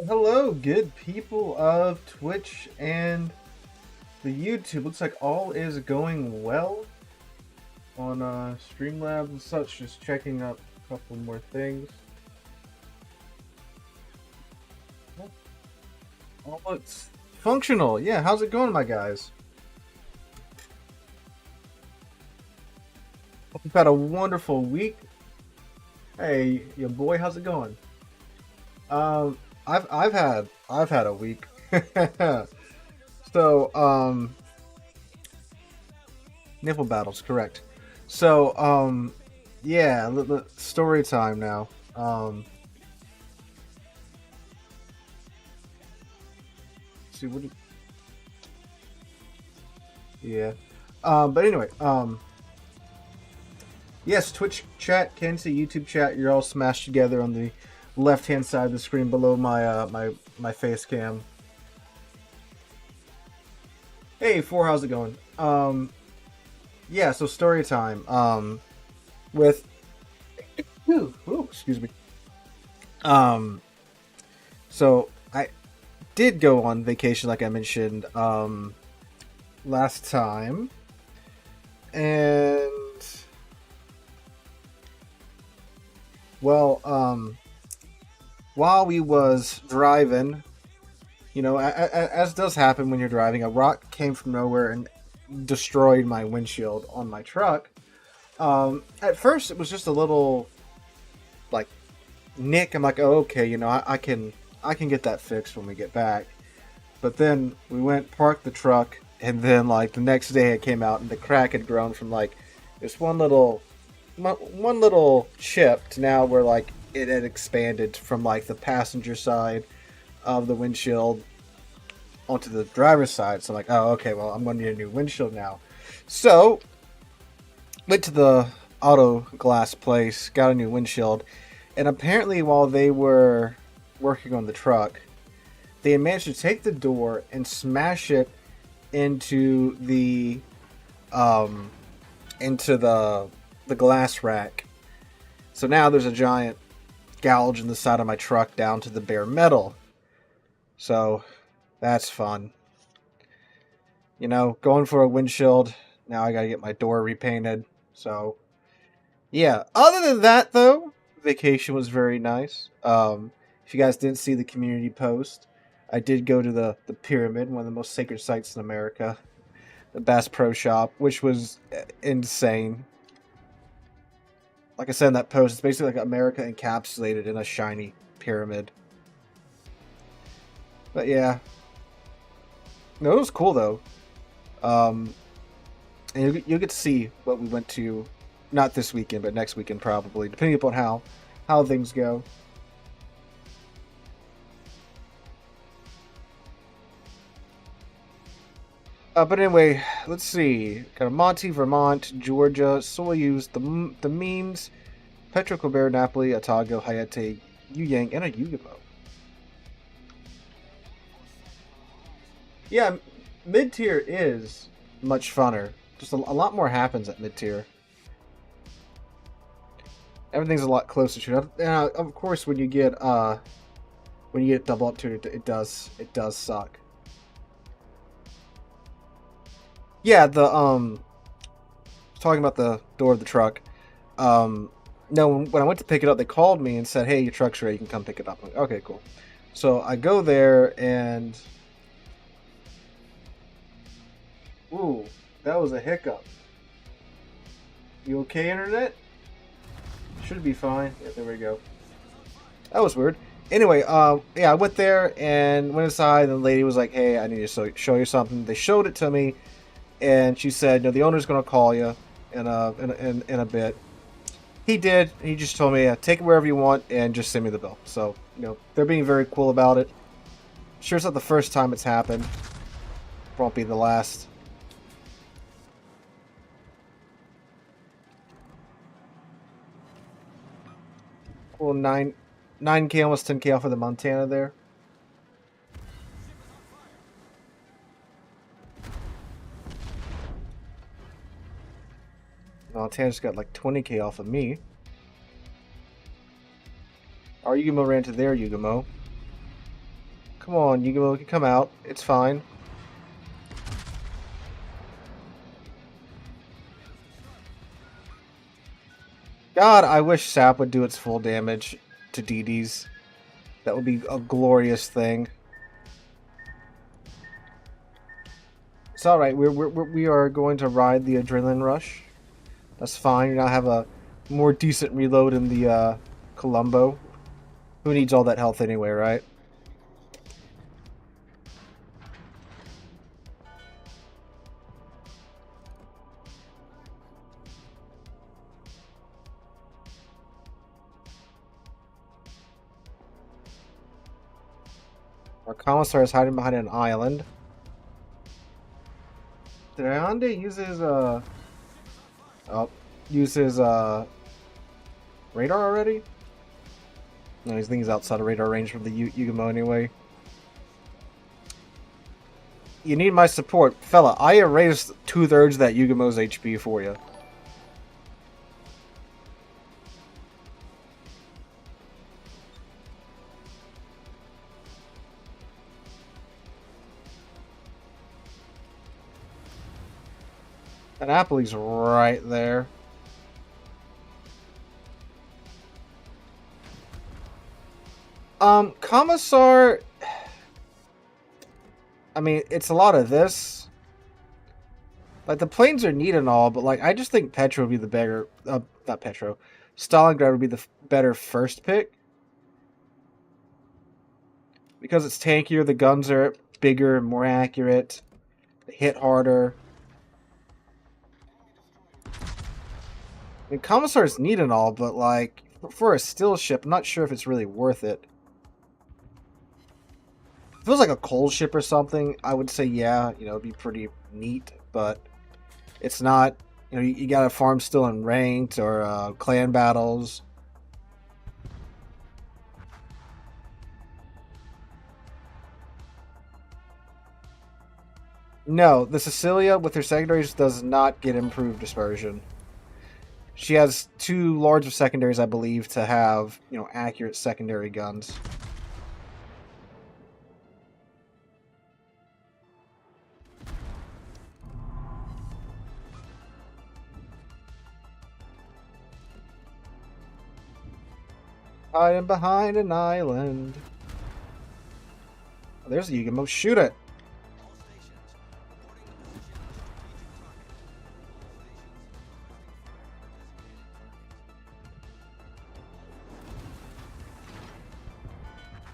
Hello, good people of Twitch and the YouTube. Looks like all is going well on Streamlabs and such. Just checking up a couple more things. All looks functional. Yeah, how's it going, my guys? Hope you've had a wonderful week. Hey, your boy, how's it going? I've had a week. So, nipple battles, correct. So, yeah, story time now. See what? Yeah. But anyway, yes, Twitch chat, can see YouTube chat. You're all smashed together on the left-hand side of the screen below my face cam. Hey, how's it going? Yeah, so story time. With excuse me. So I did go on vacation, like I mentioned last time, and well, while we was driving, you know, as does happen when you're driving, a rock came from nowhere and destroyed my windshield on my truck. At first, it was just a little, like, nick. I'm like, oh, okay, you know, I can get that fixed when we get back. But then we went, parked the truck, and then, like, the next day it came out, and the crack had grown from, like, this one little chip to now where, like, it had expanded from, like, the passenger side of the windshield onto the driver's side. So I'm like, oh, okay, well, I'm going to need a new windshield now. So went to the auto glass place, got a new windshield, and apparently while they were working on the truck, they had managed to take the door and smash it into the glass rack. So now there's a giant gouge in the side of my truck down to the bare metal. So that's fun. You know, going for a windshield. Now I gotta get my door repainted. So yeah. Other than that, though, vacation was very nice. If you guys didn't see the community post, I did go to the Pyramid, one of the most sacred sites in America, the Bass Pro Shop, which was insane. Like I said in that post, it's basically like America encapsulated in a shiny pyramid. But yeah. No, it was cool though. And you'll get to see what we went to, not this weekend, but next weekend probably, depending upon how things go. But anyway, let's see. Got a Monty, Vermont, Georgia, Soyuz, the Memes, Petrocobert, Napoli, Otago, Hayate, Yuyang, and a Yugamo. Yeah, mid-tier is much funner. Just a lot more happens at mid-tier. Everything's a lot closer to it. Of course, when you get double up to it, it does suck. Yeah, talking about the door of the truck. No, when I went to pick it up, they called me and said, "Hey, your truck's ready. You can come pick it up." I'm like, okay, cool. So I go there and, ooh, that was a hiccup. You okay, internet? Should be fine. Yeah, there we go. That was weird. Anyway, yeah, I went there and went inside, and the lady was like, "Hey, I need to show you something." They showed it to me. And she said, "No, the owner's going to call you in a bit." He did. He just told me, "Take it wherever you want and just send me the bill." So, you know, they're being very cool about it. Sure, it's not the first time it's happened. Won't be the last. Cool, 9K, almost 10K off of the Montana there. Montana's got like 20K off of me. Our Yugamo ran to their Yugamo. Come on, Yugo can come out. It's fine. God, I wish Sap would do its full damage to DDs. That would be a glorious thing. It's alright, we are going to ride the adrenaline rush. That's fine. You now have a more decent reload in the Columbo. Who needs all that health anyway, right? Our commissar is hiding behind an island. Did Ayande use his radar already? No, I think he's outside of radar range from the Yugamo anyway. You need my support. Fella, I erased 2/3 of that Yugamo's HP for you. And Napoli's right there. Commissar... I mean, it's a lot of this. Like, the planes are neat and all, but, like, I just think Petro would be the better... not Petro. Stalingrad would be the better first pick. Because it's tankier, the guns are bigger, more accurate. They hit harder. I mean, Commissar is neat and all, but, like, for a still ship, I'm not sure if it's really worth it. If it was like a coal ship or something, I would say, yeah, you know, it'd be pretty neat, but it's not. You know, you gotta farm still in ranked or clan battles. No, the Cecilia with her secondaries does not get improved dispersion. She has too large of secondaries, I believe, to have, you know, accurate secondary guns. I am behind an island. Oh, there's a Yugamo. Shoot it!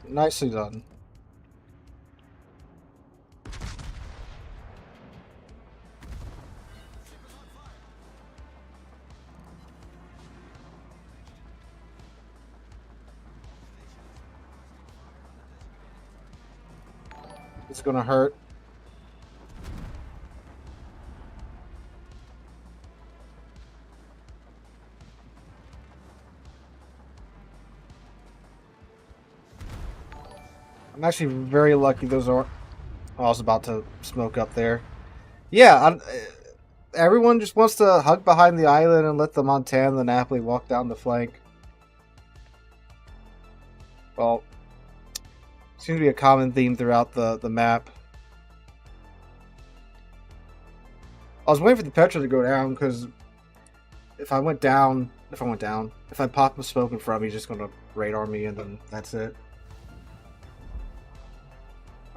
Nicely done. It's gonna hurt. I'm actually very lucky those are... Oh, I was about to smoke up there. Yeah, everyone just wants to hug behind the island and let the Montana and the Napoli walk down the flank. Well, seems to be a common theme throughout the map. I was waiting for the Petra to go down because if I pop a smoke in front of me, he's just going to radar me and then that's it.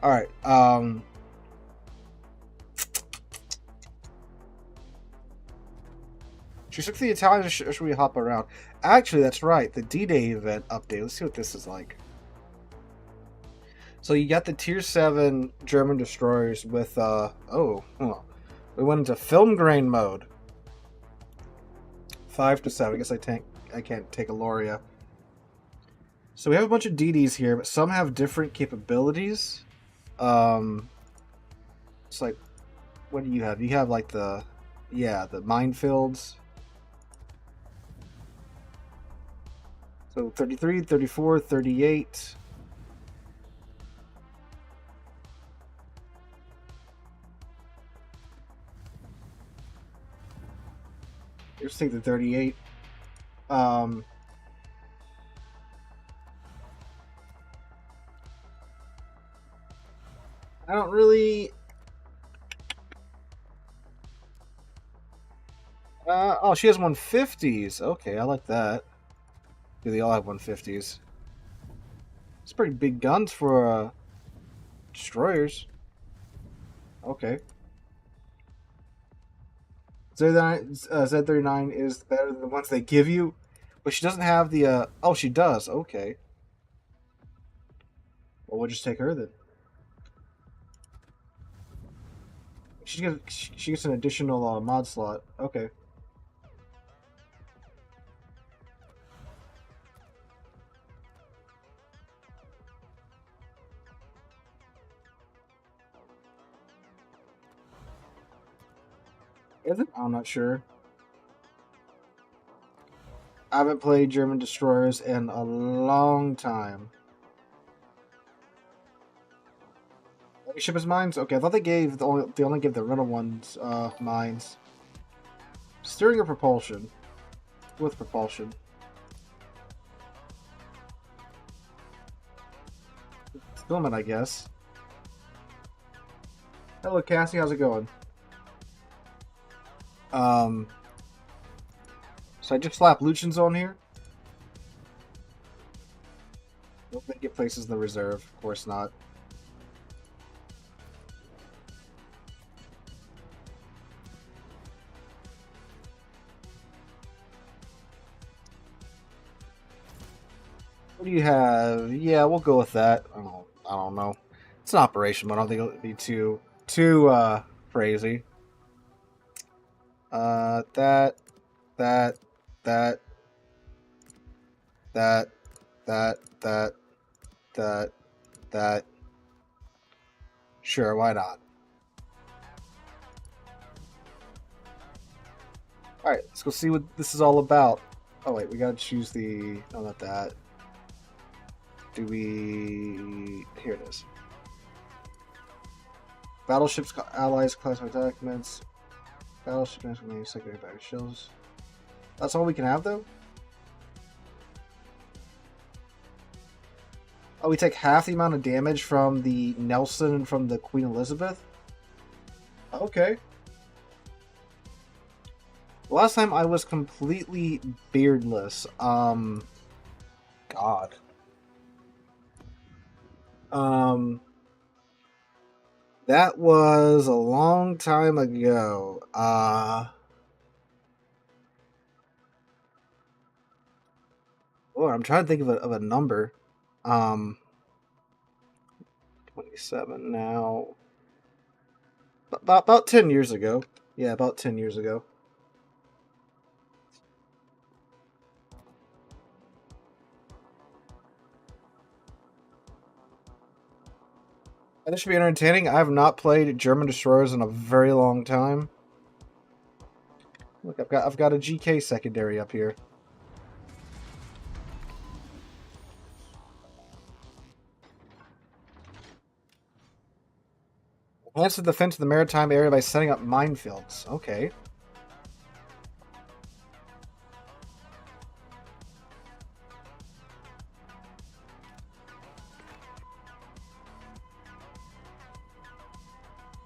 Alright, should we stick to the Italians or should we hop around? Actually, that's right, the D-Day event update. Let's see what this is like. So you got the Tier 7 German destroyers with, oh, hold on. We went into film grain mode. 5 to 7. I guess I can't take a Loria. So we have a bunch of DDs here, but some have different capabilities. It's like, what do you have? You have like the minefields. So 33, 34, 38. Let's take the 38. don't really... oh, she has 150s. Okay, I like that. Do they all have 150s? It's pretty big guns for destroyers. Okay. Z39 is better than the ones they give you, but she doesn't have the. Oh, she does. Okay. Well, we'll just take her then. She gets an additional mod slot. Okay. Is it? I'm not sure. I haven't played German destroyers in a long time. Every ship is mines? Okay, I thought they only give the rental ones mines. Steering or propulsion? With propulsion. Filming, I guess. Hello, Cassie. How's it going? So I just slap Lucians on here. Don't they get places in the reserve? Of course not. What do you have? Yeah, we'll go with that. I don't know. It's an operation, but I don't think it'll be too crazy. That. Sure, why not? Alright, let's go see what this is all about. Oh wait, we gotta choose the... No, not that. Do we... Here it is. Battleships, allies, classified documents. Battleship, secondary battery shells. That's all we can have, though? Oh, we take half the amount of damage from the Nelson and from the Queen Elizabeth? Okay. Last time I was completely beardless. God. That was a long time ago. Oh, I'm trying to think of a number. 27 now. About 10 years ago. Yeah, about 10 years ago. This should be entertaining. I have not played German destroyers in a very long time. Look, I've got a GK secondary up here. Enhance the defense of the maritime area by setting up minefields. Okay.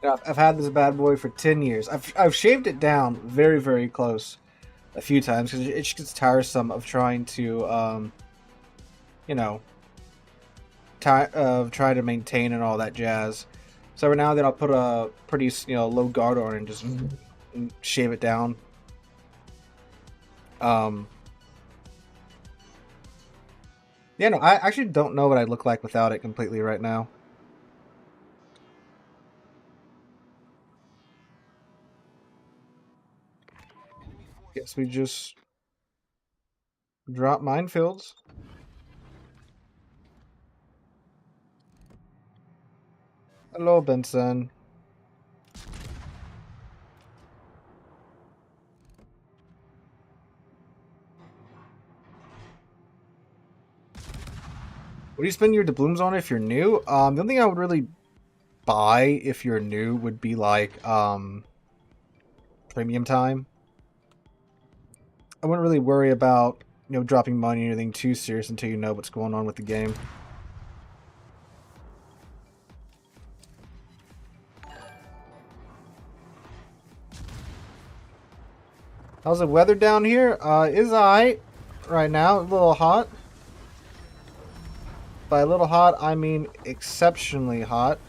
Yeah, I've had this bad boy for 10 years. I've shaved it down very, very close a few times because it just gets tiresome of trying to, you know, try to maintain and all that jazz. So every now and then I'll put a pretty, low guard on and just shave it down. Yeah, no, I actually don't know what I'd look like without it completely right now. Guess we just drop minefields. Hello, Benson. What do you spend your doubloons on if you're new? The only thing I would really buy if you're new would be like premium time. I wouldn't really worry about dropping money or anything too serious until you know what's going on with the game. How's the weather down here? Is alright right now. A little hot. By a little hot, I mean exceptionally hot.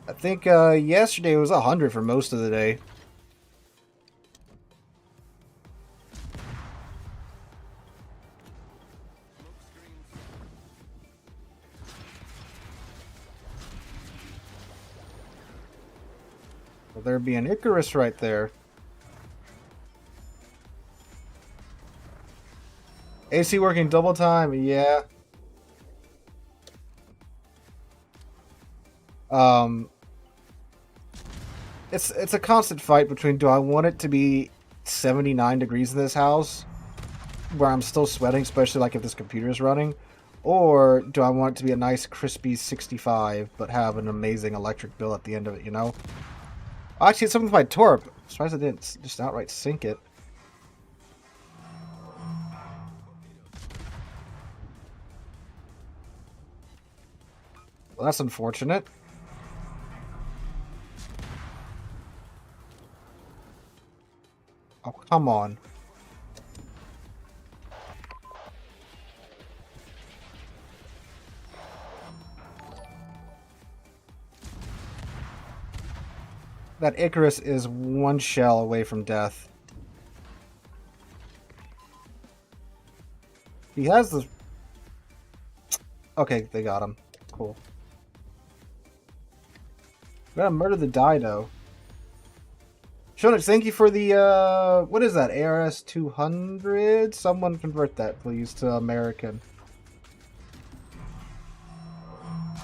I think yesterday was 100 for most of the day. Will there be an Icarus right there? AC working double time, yeah. It's a constant fight between, do I want it to be 79 degrees in this house where I'm still sweating, especially like if this computer is running, or do I want it to be a nice crispy 65 but have an amazing electric bill at the end of it, you know? Actually, it's something with my Torp. I'm surprised I didn't just outright sink it. Well, that's unfortunate. Oh, come on. That Icarus is one shell away from death. He has the... Okay, they got him. Cool. We gotta murder the Dido. Shonix, thank you for the, what is that, ARS 200? Someone convert that, please, to American.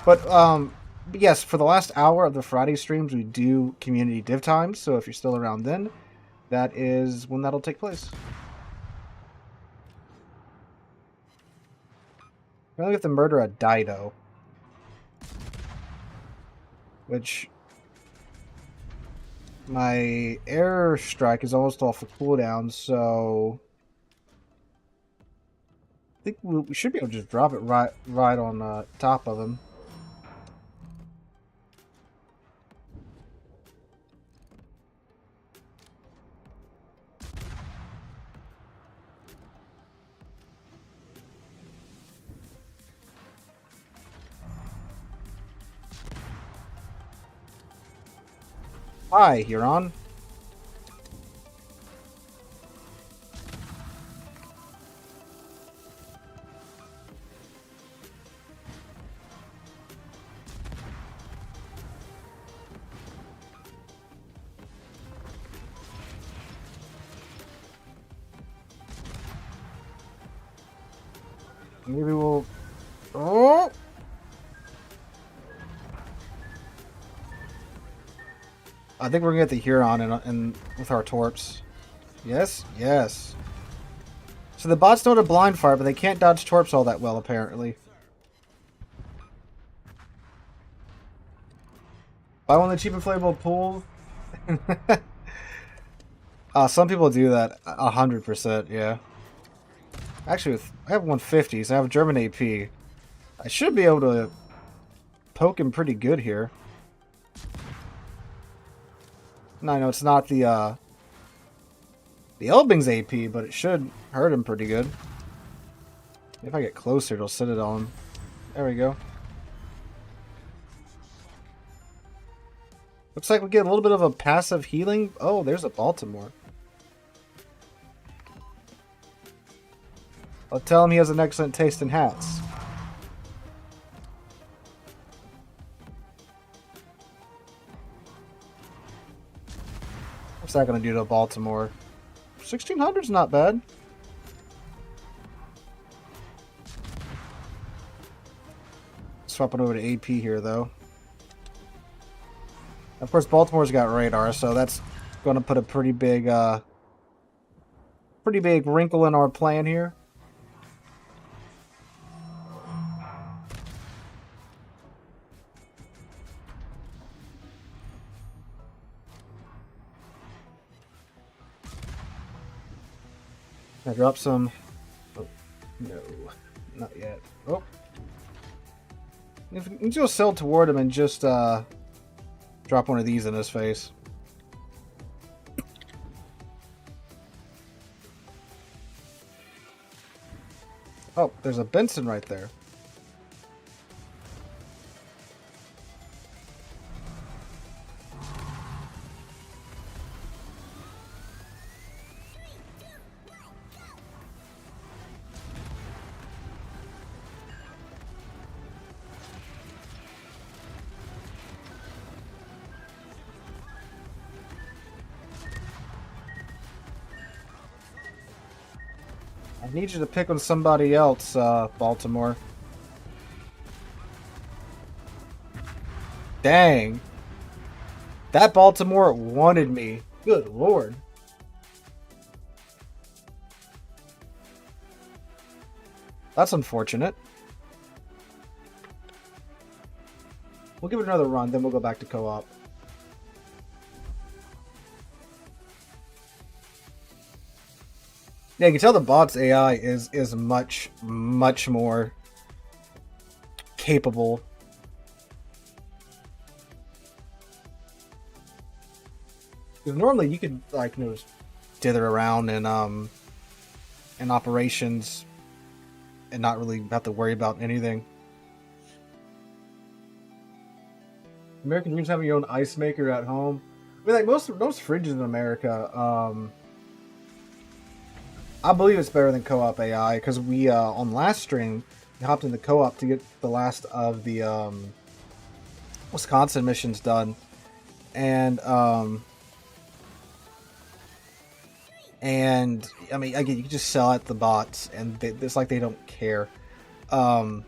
But, yes, for the last hour of the Friday streams, we do community div times, so if you're still around then, that is when that'll take place. We only have to murder a Dido. Which... my air strike is almost off the cooldown, so... I think we should be able to just drop it right on top of him. Hi, Huron. Maybe we'll... Oh! I think we're gonna get the Huron in with our torps. Yes? Yes. So the bots don't have blind fire, but they can't dodge torps all that well, apparently. Buy one of the cheap inflatable pools. Some people do that 100%, yeah. Actually, I have 150s. I have German AP. I should be able to poke him pretty good here. No, I know it's not the Elbing's AP, but it should hurt him pretty good. If I get closer, it'll set it on him. There we go. Looks like we get a little bit of a passive healing. Oh, there's a Baltimore. I'll tell him he has an excellent taste in hats. What's that going to do to Baltimore? 1600's not bad. Swapping over to AP here, though. Of course, Baltimore's got radar, so that's going to put a pretty big wrinkle in our plan here. I drop some. Oh, no, not yet. Oh. If you can just sail toward him and just drop one of these in his face. Oh, there's a Benson right there. I need you to pick on somebody else, Baltimore. Dang. That Baltimore wanted me. Good lord. That's unfortunate. We'll give it another run, then we'll go back to co-op. Yeah, you can tell the bot's AI is much more capable. Because normally you could like just dither around in operations and not really have to worry about anything. American dreams having your own ice maker at home. I mean, like most fridges in America. I believe it's better than co-op AI because we on last stream we hopped into co-op to get the last of the Wisconsin missions done, and I mean again you can just sell at the bots and it's like they don't care. Oh,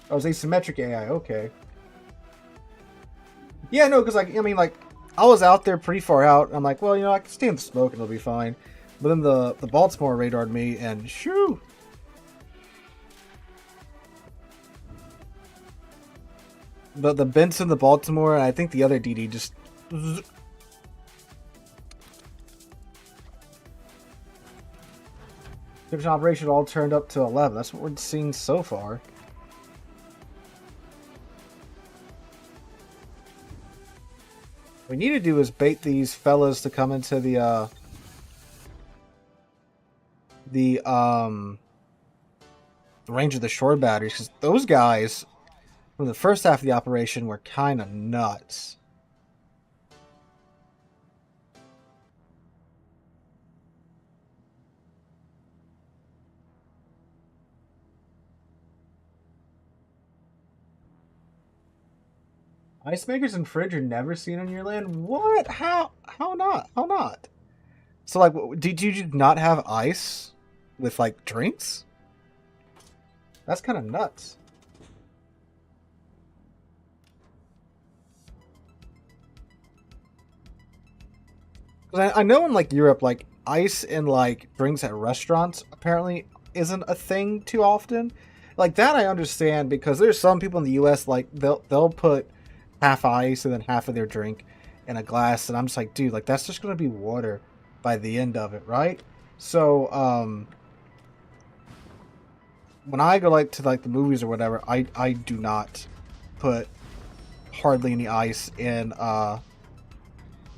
it's asymmetric AI. Okay. Yeah, no, because like I mean like. I was out there pretty far out. I'm like, well, you know, I can stay in the smoke and it'll be fine. But then the Baltimore radared me and shoo! But the Benson, the Baltimore, and I think the other DD just... Attribution operation all turned up to 11. That's what we're seeing so far. What we need to do is bait these fellas to come into the range of the shore batteries, because those guys from the first half of the operation were kind of nuts. Ice makers and fridge are never seen on your land? What? How not? How not? So, like, did you not have ice with, like, drinks? That's kind of nuts. I know in, like, Europe, like, ice and, like, drinks at restaurants apparently isn't a thing too often. Like, that I understand because there's some people in the U.S., like, they'll put half ice and then half of their drink in a glass, and I'm just like, dude, like that's just gonna be water by the end of it, right? So when I go like to like the movies or whatever, I do not put hardly any ice in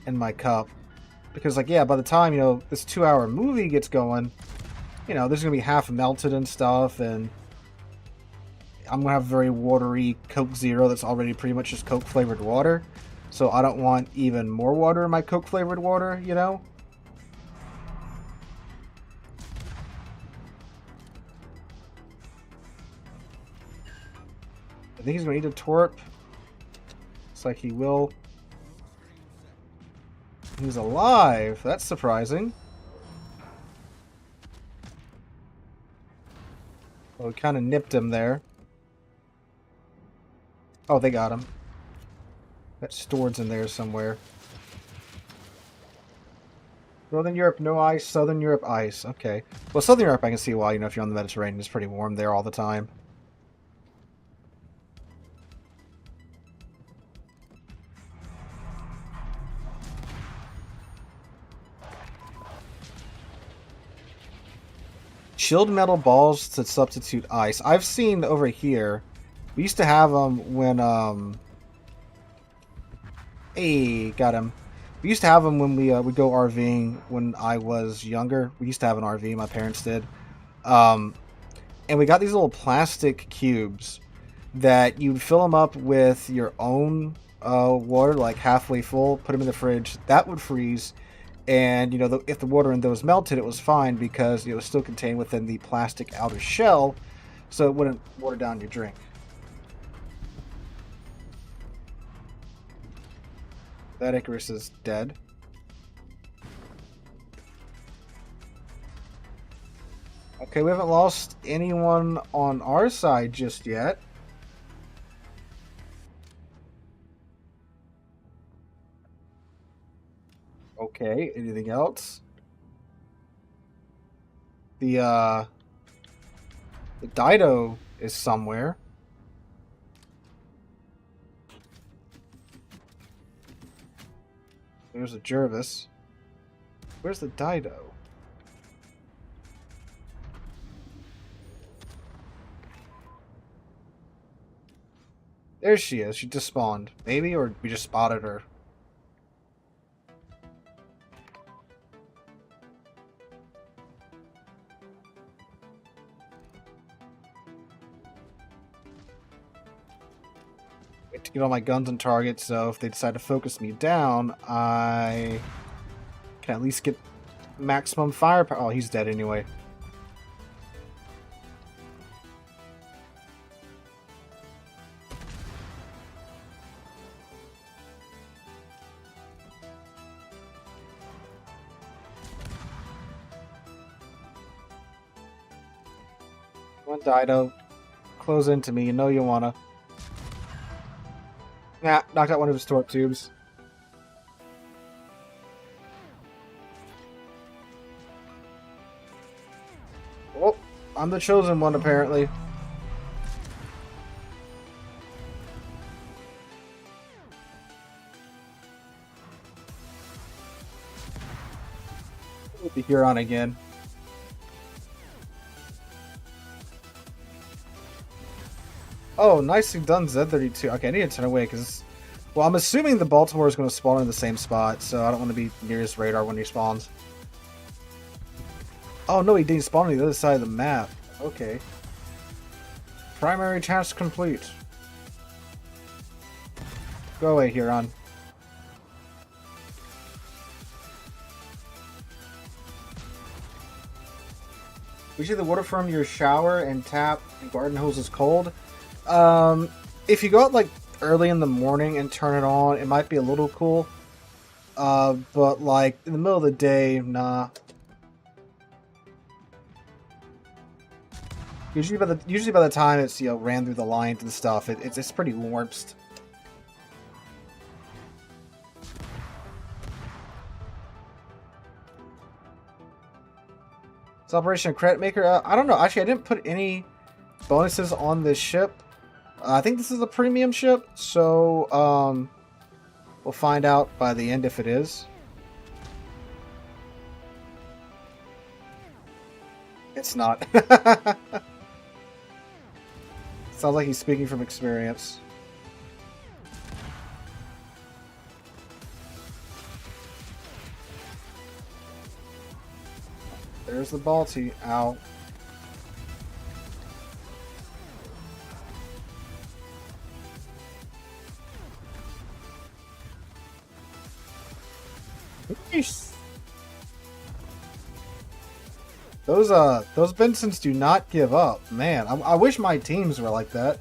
my cup, because like yeah, by the time you know this 2-hour movie gets going, you know there's gonna be half melted and stuff, and I'm going to have very watery Coke Zero that's already pretty much just Coke flavored water. So I don't want even more water in my Coke flavored water, you know? I think he's going to eat a Torp. Looks like he will. He's alive. That's surprising. Well, we kind of nipped him there. Oh, they got him. That stored's in there somewhere. Northern Europe, no ice. Southern Europe, ice. Okay. Well, Southern Europe, I can see why. You know, if you're on the Mediterranean, it's pretty warm there all the time. chilled metal balls to substitute ice. I've seen over here. We used to have them when Hey, got him. We used to have them when we would go RVing when I was younger. We used to have an RV. My parents did. And we got these little plastic cubes that you'd fill them up with your own water, like halfway full. Put them in the fridge. That would freeze. And, you know, if the water in those melted, it was fine because it was still contained within the plastic outer shell, so it wouldn't water down your drink. That Icarus is dead. Okay, we haven't lost anyone on our side just yet. Okay, anything else? The Dido is somewhere. There's a Jervis. Where's the Dido? There she is. She just spawned. Maybe, or we just spotted her. To get all my guns and targets, so if they decide to focus me down, I can at least get maximum firepower. Oh, he's dead anyway. One Dido, close into me. You know you wanna. Nah, knocked out one of his torp tubes. Oh, I'm the chosen one, apparently. The Huron again. Oh, nicely done, Z32. Okay, I need to turn away because, well, I'm assuming the Baltimore is going to spawn in the same spot, so I don't want to be near his radar when he spawns. Oh, no, he didn't spawn on the other side of the map. Okay. Primary task complete. Go away, Huron. Usually the water from your shower and tap and garden hose is cold. If you go out like early in the morning and turn it on, it might be a little cool. But like in the middle of the day, nah. Usually by the time it's, you know, ran through the lines and stuff, it's pretty warped. It's Operation Credit Maker. I don't know. Actually, I didn't put any bonuses on this ship. I think this is a premium ship, so we'll find out by the end if it is. It's not. Sounds like he's speaking from experience. There's the Balti. Ow. Those Bensons do not give up. Man, I wish my teams were like that.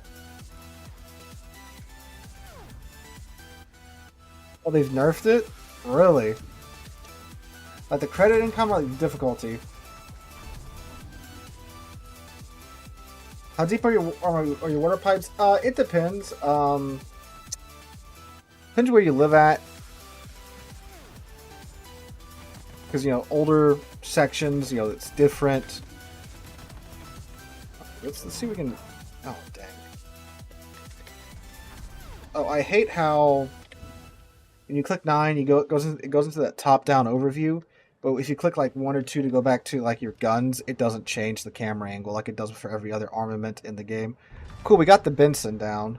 Oh, they've nerfed it? Really? Like the credit income or like difficulty? How deep are your water pipes? It depends. Depends where you live at. Because, you know, older sections, you know, it's different. Let's see if we can... Oh, dang. Oh, I hate how when you click 9, it goes into that top-down overview. But if you click like 1 or 2 to go back to like your guns, it doesn't change the camera angle like it does for every other armament in the game. Cool, we got the Benson down.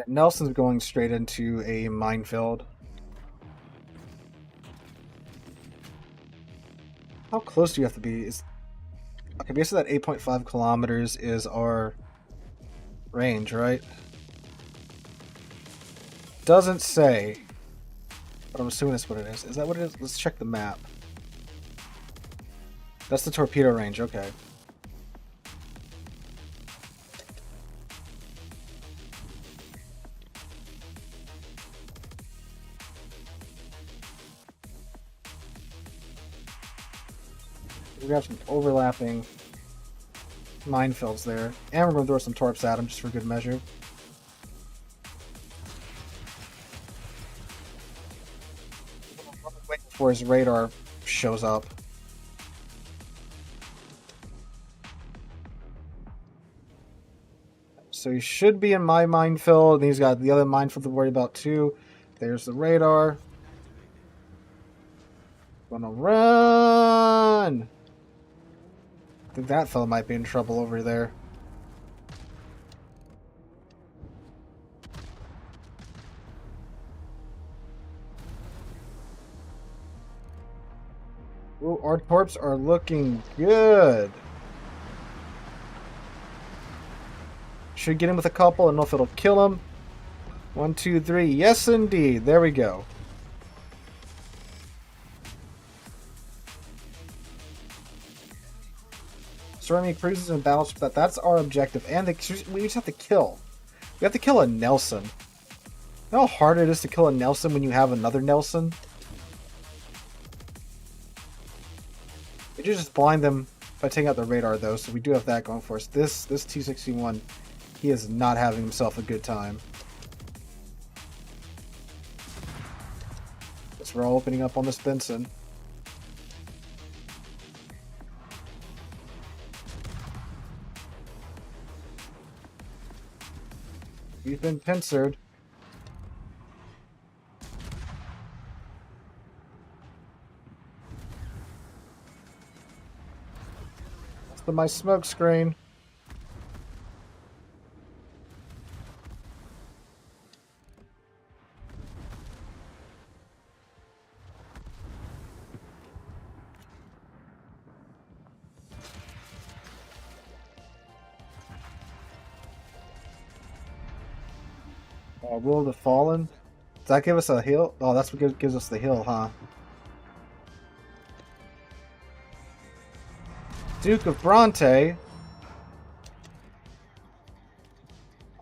Nelson's going straight into a minefield. How close do you have to be? Okay, basically that 8.5 kilometers is our range, right? Doesn't say, but I'm assuming that's what it is. Is that what it is? Let's check the map. That's the torpedo range, okay. We got some overlapping minefields there. And we're going to throw some torps at him just for good measure. Waiting before his radar shows up. So he should be in my minefield, and he's got the other minefield to worry about too. There's the radar. Gonna run! I think that fella might be in trouble over there. Ooh, our torps are looking good. Should get him with a couple. I don't know if it'll kill him. 1, 2, 3. Yes, indeed. There we go. Storming cruises and battleships. That's our objective. And we just have to kill. We have to kill a Nelson. You know how hard it is to kill a Nelson when you have another Nelson? We just blind them by taking out the radar, though, so we do have that going for us. This T-61, he is not having himself a good time. Guess we're all opening up on this Benson. We've been pincered. That's my smoke screen. Will of the Fallen. Does that give us a heal? Oh, that's what gives us the heal, huh? Duke of Bronte.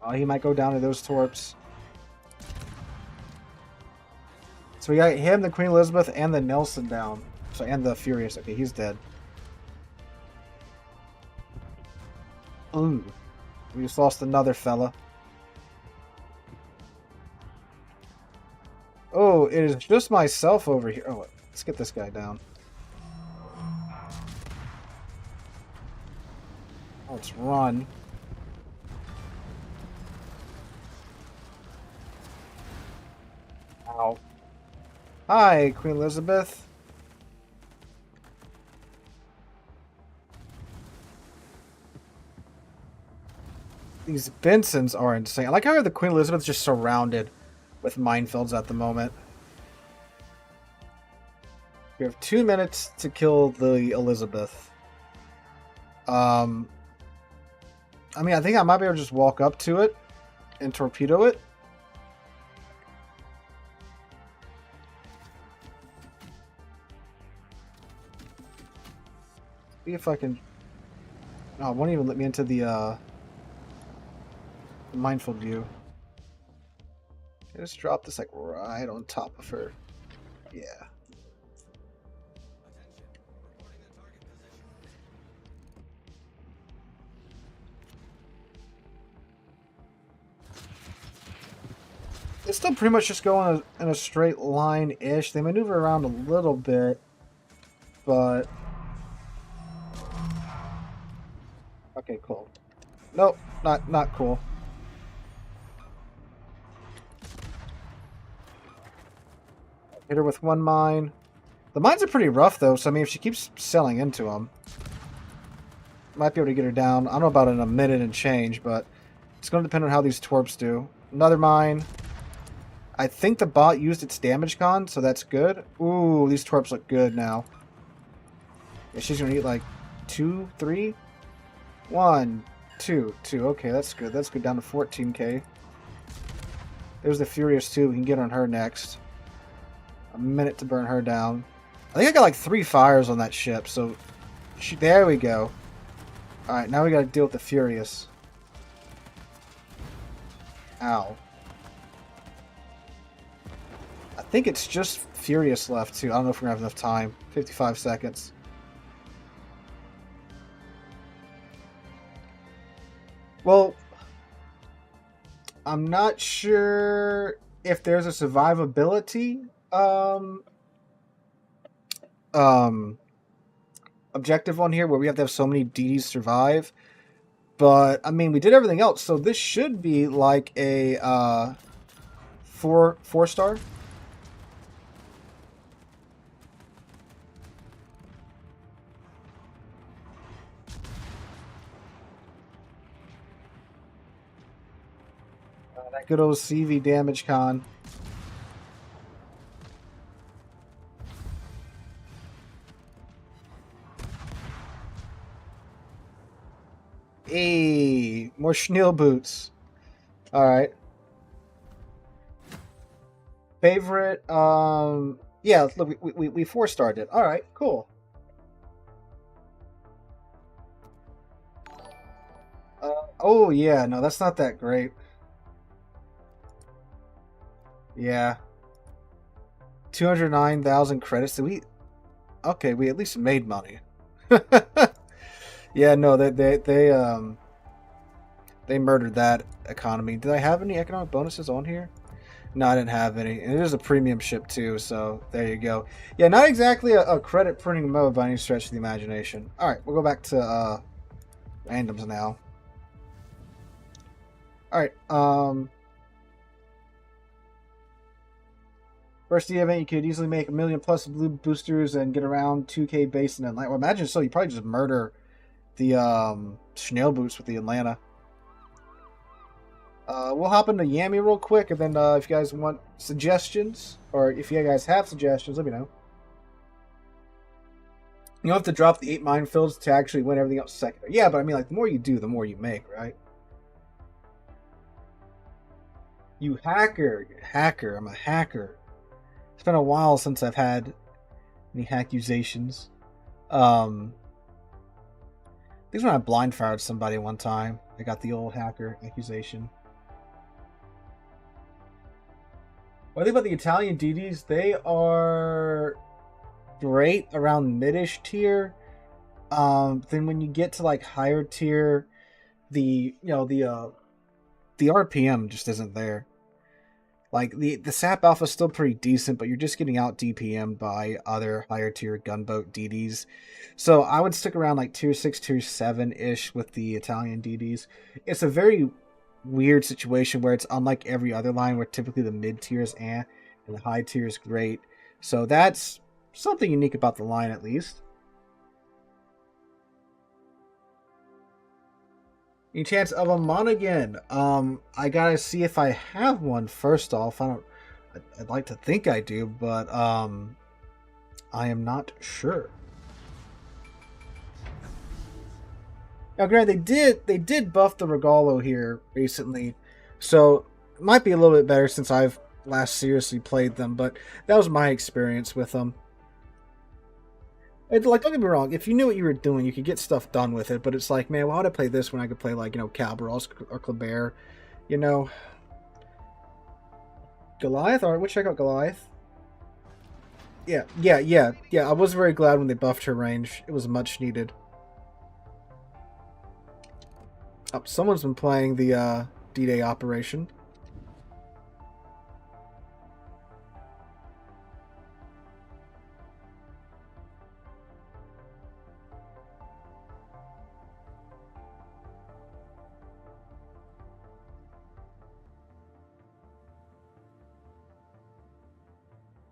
Oh, he might go down to those torps. So we got him, the Queen Elizabeth, and the Nelson down. So, and the Furious. Okay, he's dead. Ooh. We just lost another fella. Oh, it is just myself over here. Oh, let's get this guy down. Let's run. Ow. Hi, Queen Elizabeth. These Bensons are insane. I like how the Queen Elizabeth's just surrounded with minefields at the moment. We have 2 minutes to kill the Elizabeth. I mean, I think I might be able to just walk up to it and torpedo it. See if I can... Oh, it won't even let me into the minefield view. I just drop this like right on top of her. Yeah. It's still pretty much just going in a straight line-ish. They maneuver around a little bit, but Okay, cool. Nope, not cool. Hit her with one mine. The mines are pretty rough, though, so I mean, if she keeps selling into them, might be able to get her down. I don't know about in a minute and change, but it's going to depend on how these torps do. Another mine. I think the bot used its damage con, so that's good. Ooh, these torps look good now. Yeah, she's going to eat like 2, 3. 1, 2, 2. Okay, that's good. That's good down to 14k. There's the Furious 2. We can get on her next. A minute to burn her down. I think I got like 3 fires on that ship, so... there we go. Alright, now we gotta deal with the Furious. Ow. I think it's just Furious left, too. I don't know if we're gonna have enough time. 55 seconds. Well, I'm not sure if there's a survivability objective on here where we have to have so many DDs survive. But, I mean, we did everything else, so this should be like a 4-star. That good old CV damage con. Hey, more schneel boots. Alright. Favorite, yeah, look, we 4-starred it. Alright, cool. Oh, yeah, no, that's not that great. Yeah. 209,000 credits. Did we... Okay, we at least made money. Yeah, no, they murdered that economy. Did I have any economic bonuses on here? No, I didn't have any. And it is a premium ship too, so there you go. Yeah, not exactly a credit printing mode by any stretch of the imagination. Alright, we'll go back to randoms now. Alright, first the event, you could easily make 1 million plus blue boosters and get around 2k base in Atlanta. Well, imagine so, you probably just murder the Schnell boots with the Atlanta. We'll hop into Yami real quick, and then if you guys want suggestions, or if you guys have suggestions, let me know. You don't have to drop the 8 minefields to actually win everything else second. Yeah, but I mean, like, the more you do, the more you make, right? You hacker. Hacker. I'm a hacker. It's been a while since I've had any accusations. I think when I blind fired somebody one time, I got the old hacker accusation. What I think about the Italian DDs, they are great around mid-ish tier. Then when you get to like higher tier, the RPM just isn't there. Like the SAP alpha is still pretty decent, but you're just getting out DPM by other higher tier gunboat DDs. So I would stick around like tier 6, tier 7-ish with the Italian DDs. It's a very weird situation where it's unlike every other line where typically the mid tier is and the high tier is great. So that's something unique about the line at least. Any chance of a Monaghan? I gotta see if I have one first off. I'd like to think I do, but I am not sure. Now, granted, they did buff the Regalo here recently, so it might be a little bit better since I've last seriously played them. But that was my experience with them. Like, don't get me wrong, if you knew what you were doing, you could get stuff done with it, but it's like, man, why would I play this when I could play, like, Cabral or Kleber, Goliath? Alright, we'll check out Goliath. Yeah, I was very glad when they buffed her range. It was much needed. Oh, someone's been playing the D-Day operation.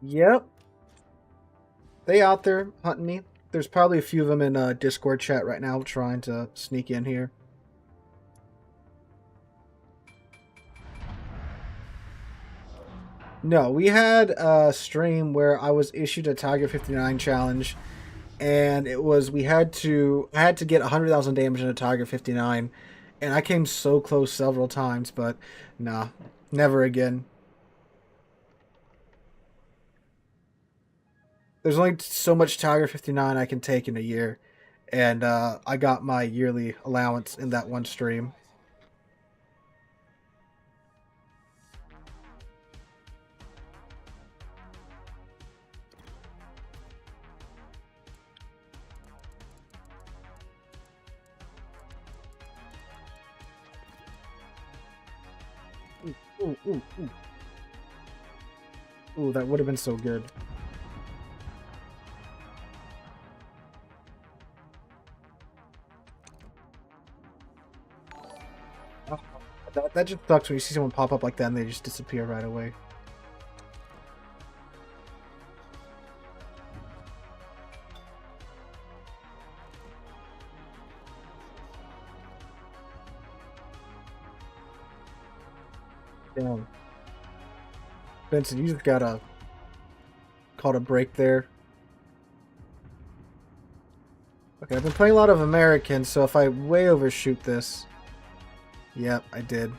Yep. They out there hunting me. There's probably a few of them in Discord chat right now trying to sneak in here. No, we had a stream where I was issued a Tiger 59 challenge, and it was I had to get 100,000 damage in a Tiger 59, and I came so close several times, but nah, never again. There's only so much Tiger 59 I can take in a year, and I got my yearly allowance in that one stream. Ooh, ooh, ooh. Ooh, that would have been so good. That just sucks when you see someone pop up like that and they just disappear right away. Damn. Vincent, you just got caught a break there. Okay, I've been playing a lot of American, so if I way overshoot this... Yep, I did.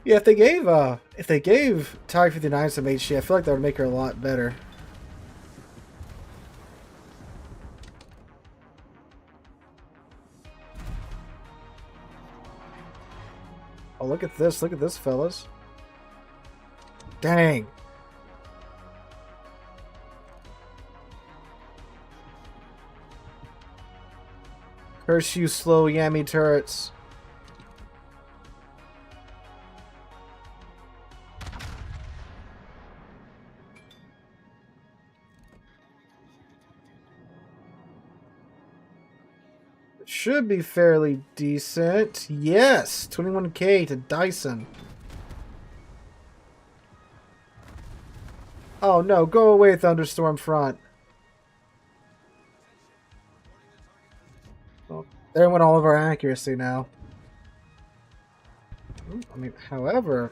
Yeah, if they gave Tiger 59 some HG, I feel like that would make her a lot better. Oh, look at this, fellas. Dang. Curse you, slow yammy turrets. It should be fairly decent. Yes! 21k to Dyson. Oh no, go away, Thunderstorm Front. Well, there went all of our accuracy now. I mean, however...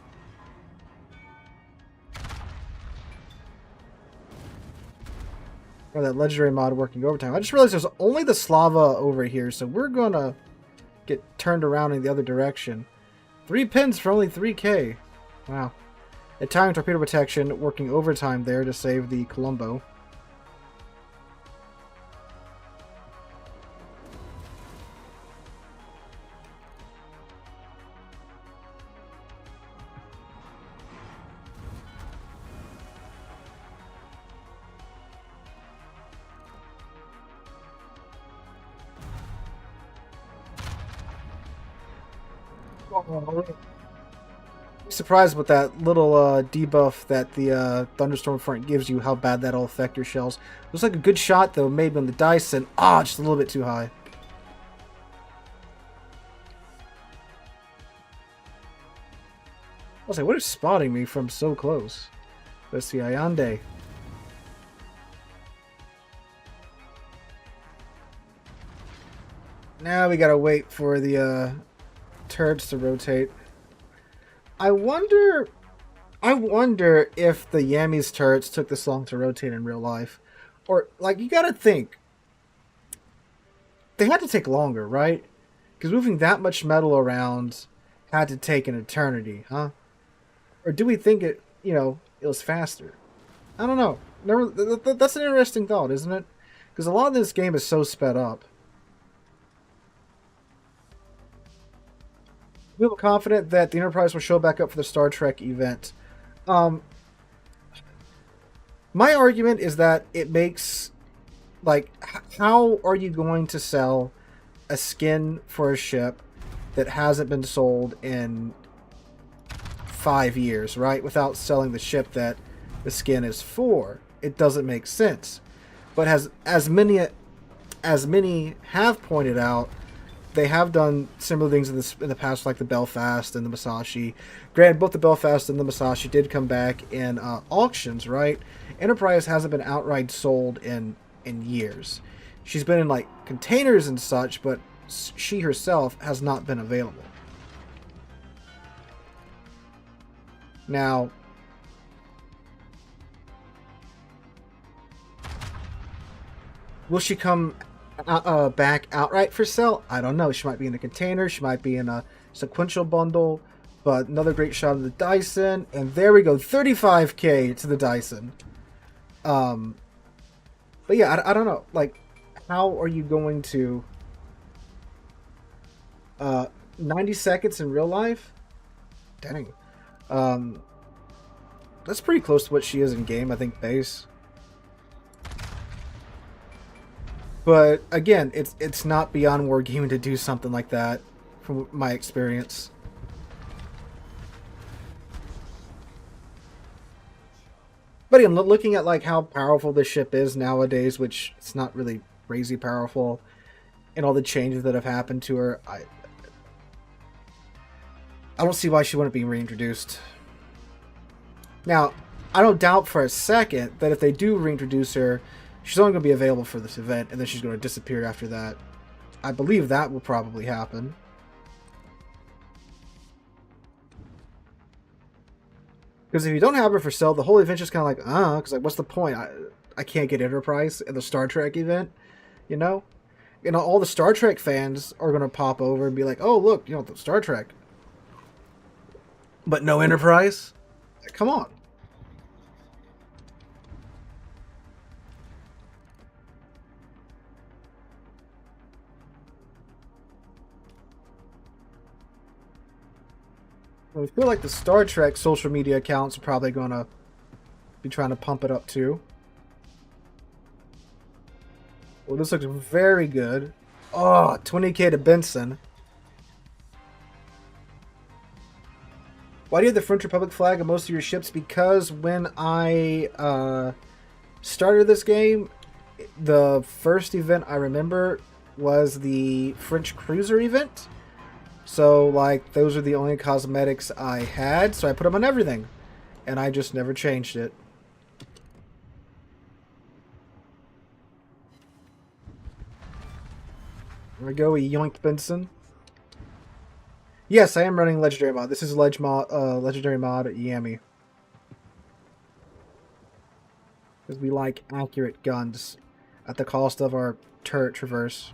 Or that legendary mod working overtime. I just realized there's only the Slava over here, so we're gonna get turned around in the other direction. 3 pins for only 3k. Wow. Italian torpedo protection working overtime there to save the Colombo. Surprised with that little debuff that the Thunderstorm Front gives you, how bad that'll affect your shells. Looks like a good shot though, maybe on the Dyson. Ah, just a little bit too high. I was like, what is spotting me from so close? Let's see, Ayande. Now we gotta wait for the turrets to rotate. I wonder if the Yammy's turrets took this long to rotate in real life. Or, like, you gotta think. They had to take longer, right? Because moving that much metal around had to take an eternity, huh? Or do we think it was faster? I don't know. That's an interesting thought, isn't it? Because a lot of this game is so sped up. We feel confident that the Enterprise will show back up for the Star Trek event. My argument is that it makes, like, how are you going to sell a skin for a ship that hasn't been sold in 5 years, right? Without selling the ship that the skin is for. It doesn't make sense. But has as many as many have pointed out, they have done similar things in the past, like the Belfast and the Musashi. Granted, both the Belfast and the Musashi did come back in auctions, right? Enterprise hasn't been outright sold in years. She's been in like containers and such, but she herself has not been available. Now, will she come back outright for sale? I don't know. She might be in a container. She might be in a sequential bundle. But another great shot of the Dyson. And there we go. 35k to the Dyson. But yeah, I don't know. Like, how are you going to... 90 seconds in real life? Dang. That's pretty close to what she is in game, I think, base. But again, it's not beyond Wargaming to do something like that, from my experience. But again, looking at like how powerful this ship is nowadays, which it's not really crazy powerful, and all the changes that have happened to her, I don't see why she wouldn't be reintroduced. Now, I don't doubt for a second that if they do reintroduce her, she's only going to be available for this event, and then she's going to disappear after that. I believe that will probably happen. Because if you don't have her for sale, the whole event's just kind of like, because like, what's the point? I can't get Enterprise in the Star Trek event, you know? You know, all the Star Trek fans are going to pop over and be like, oh, look, you know, the Star Trek. But no Enterprise? Come on. I feel like the Star Trek social media accounts are probably going to be trying to pump it up too. Well, this looks very good. Oh, 20k to Benson. Why do you have the French Republic flag on most of your ships? Because when I started this game, the first event I remember was the French Cruiser event. So, like, those are the only cosmetics I had, so I put them on everything. And I just never changed it. There we go, we yoinked Benson. Yes, I am running Legendary Mod. This is Legendary Mod at Yami. Because we like accurate guns at the cost of our turret traverse.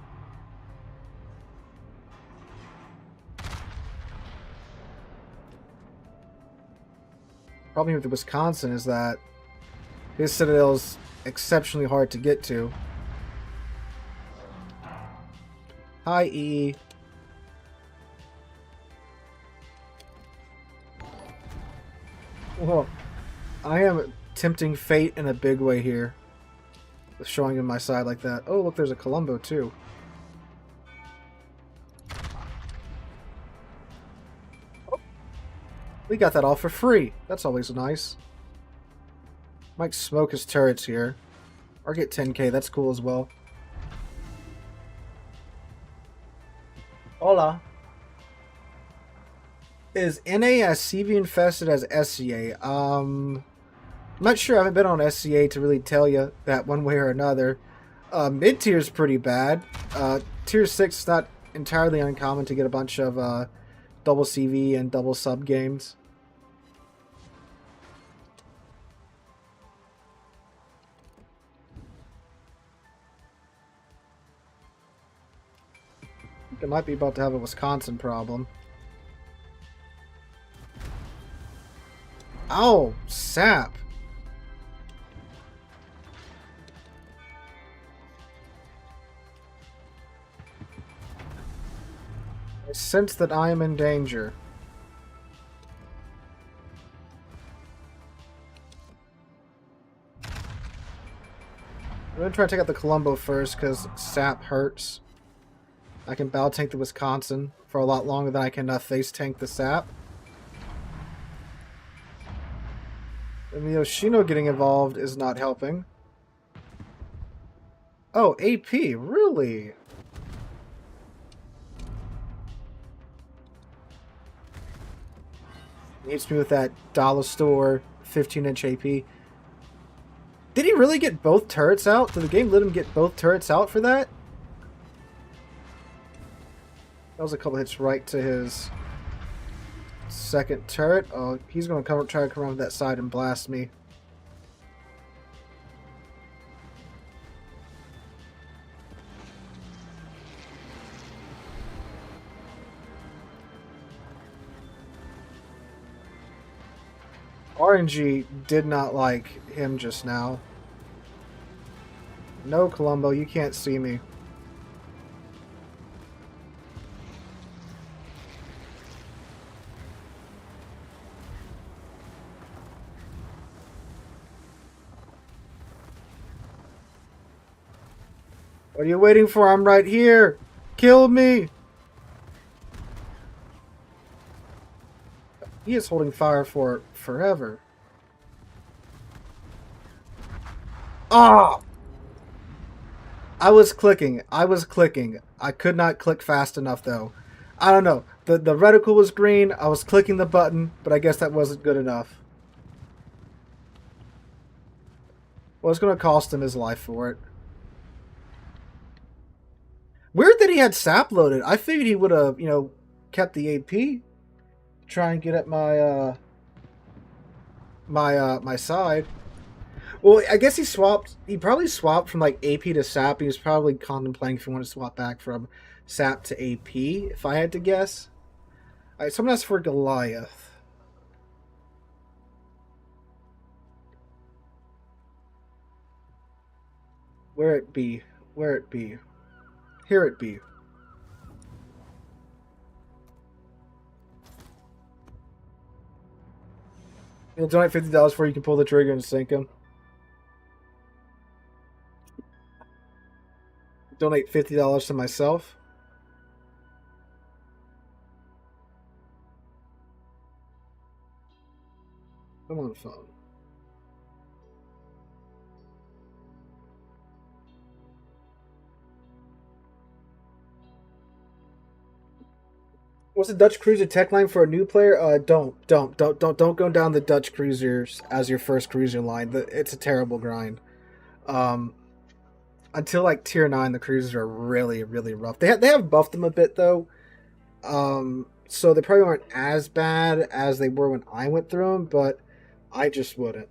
Problem with the Wisconsin is that his citadel's exceptionally hard to get to. Hi, E. Well, I am tempting fate in a big way here, with showing him my side like that. Oh, look, there's a Columbo too. We got that all for free. That's always nice. Might smoke his turrets here. Or get 10k. That's cool as well. Hola. Is NA as CV infested as SCA? I'm not sure. I haven't been on SCA to really tell you that one way or another. Mid-tier is pretty bad. Tier 6 is not entirely uncommon to get a bunch of double CV and double sub games. I think I might be about to have a Wisconsin problem. Oh, sap. I sense that I am in danger. I'm going to try to take out the Columbo first because sap hurts. I can bow tank the Wisconsin for a lot longer than I can face tank the sap. And the Yoshino getting involved is not helping. Oh, AP, really? He hits me with that dollar store 15-inch AP. Did he really get both turrets out? Did the game let him get both turrets out for that? That was a couple hits right to his second turret. Oh, he's going to try to come around that side and blast me. RNG did not like him just now. No, Columbo, you can't see me. What are you waiting for? I'm right here. Kill me. He is holding fire for forever. Ah! I was clicking. I could not click fast enough, though. I don't know. The reticle was green. I was clicking the button, but I guess that wasn't good enough. Well, it's going to cost him his life for it. Weird that he had sap loaded. I figured he would have, you know, kept the AP. Try and get at my my side. Well, I guess he swapped. He probably swapped from like AP to sap. He was probably contemplating if he wanted to swap back from sap to AP. If I had to guess. All right, someone asked for Goliath. Where it be? Where it be? Here it be. You'll donate $50 before you can pull the trigger and sink him. Donate $50 to myself. I'm on the phone. What's the Dutch cruiser tech line for a new player? Don't go down the Dutch cruisers as your first cruiser line. It's a terrible grind. Until like tier 9, the cruisers are really rough. They have buffed them a bit though, so they probably aren't as bad as they were when I went through them. But I just wouldn't.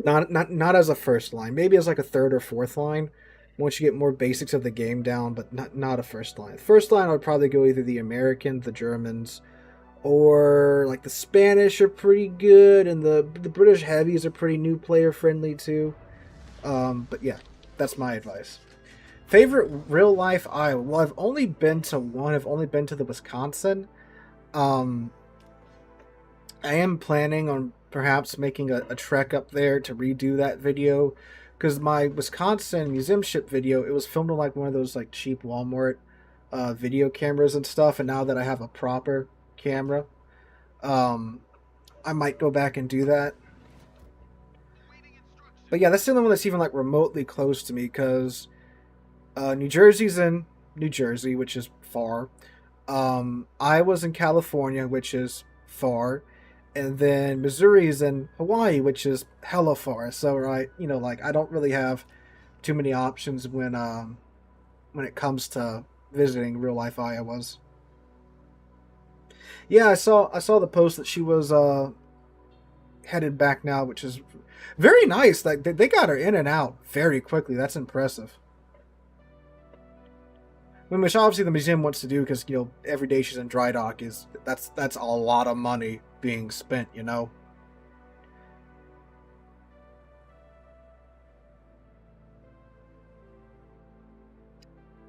Not as a first line. Maybe as like a third or fourth line. Once you get more basics of the game down, but not a first line. First line, I would probably go either the American, the Germans, or like the Spanish are pretty good, and the British heavies are pretty new player friendly too. But yeah, that's my advice. Favorite real life Iowa? Well, I've only been to one. I've only been to the Wisconsin. I am planning on perhaps making a trek up there to redo that video. Because my Wisconsin museum ship video, it was filmed on like one of those like cheap Walmart video cameras and stuff. And now that I have a proper camera, I might go back and do that. But yeah, that's the only one that's even like remotely close to me. Because New Jersey's in New Jersey, which is far. Iowa's in California, which is far. And then Missouri's in Hawaii, which is hella far. So, right, you know, like I don't really have too many options when it comes to visiting real life Iowas. Yeah, I saw the post that she was headed back now, which is very nice. Like they got her in and out very quickly. That's impressive. I mean, which obviously the museum wants to do because you know every day she's in dry dock that's a lot of money being spent, you know.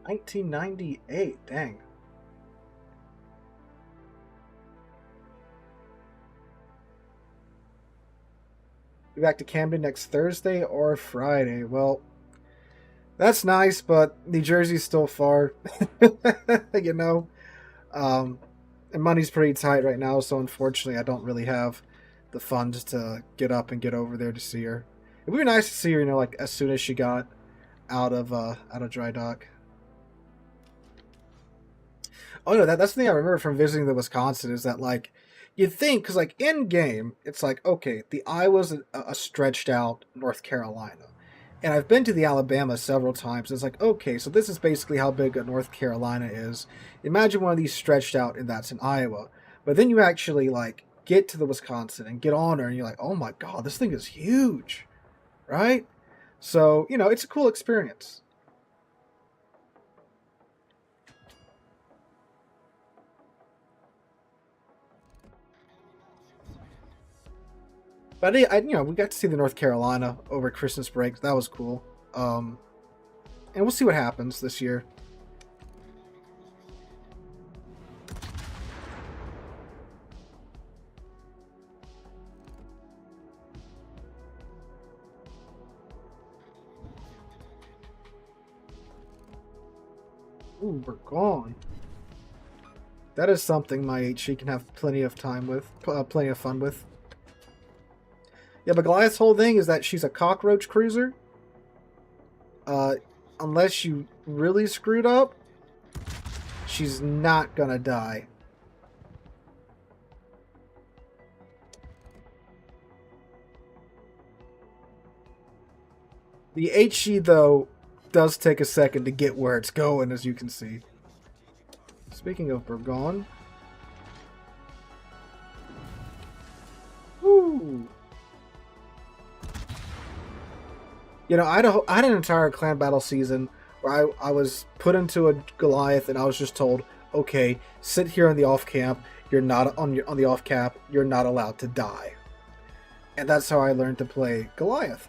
$1998, dang. Be back to Camden next Thursday or Friday. Well, that's nice, but New Jersey's still far. You know. And money's pretty tight right now, so unfortunately I don't really have the funds to get up and get over there to see her. It would be nice to see her, you know, like as soon as she got out of dry dock. Oh no, that's the thing I remember from visiting the Wisconsin is that like you'd think because like in game it's like okay the Iowa's a stretched out North Carolina, and I've been to the Alabama several times. It's like okay so this is basically how big a North Carolina is. Imagine one of these stretched out and that's in Iowa, but then you actually like get to the Wisconsin and get on there and you're like oh my god this thing is huge, right? So you know it's a cool experience. But you know, we got to see the North Carolina over Christmas break. That was cool. And we'll see what happens this year. Ooh, we're gone. That is something my HE can have plenty of time with, plenty of fun with. Yeah, but Goliath's whole thing is that she's a cockroach cruiser. Unless you really screwed up, she's not gonna die. The HE, though, does take a second to get where it's going, as you can see. Speaking of Burgon. Woo! You know, I had an entire clan battle season where I was put into a Goliath and I was just told, okay, sit here on the off camp. You're not on the off cap. You're not allowed to die. And that's how I learned to play Goliath.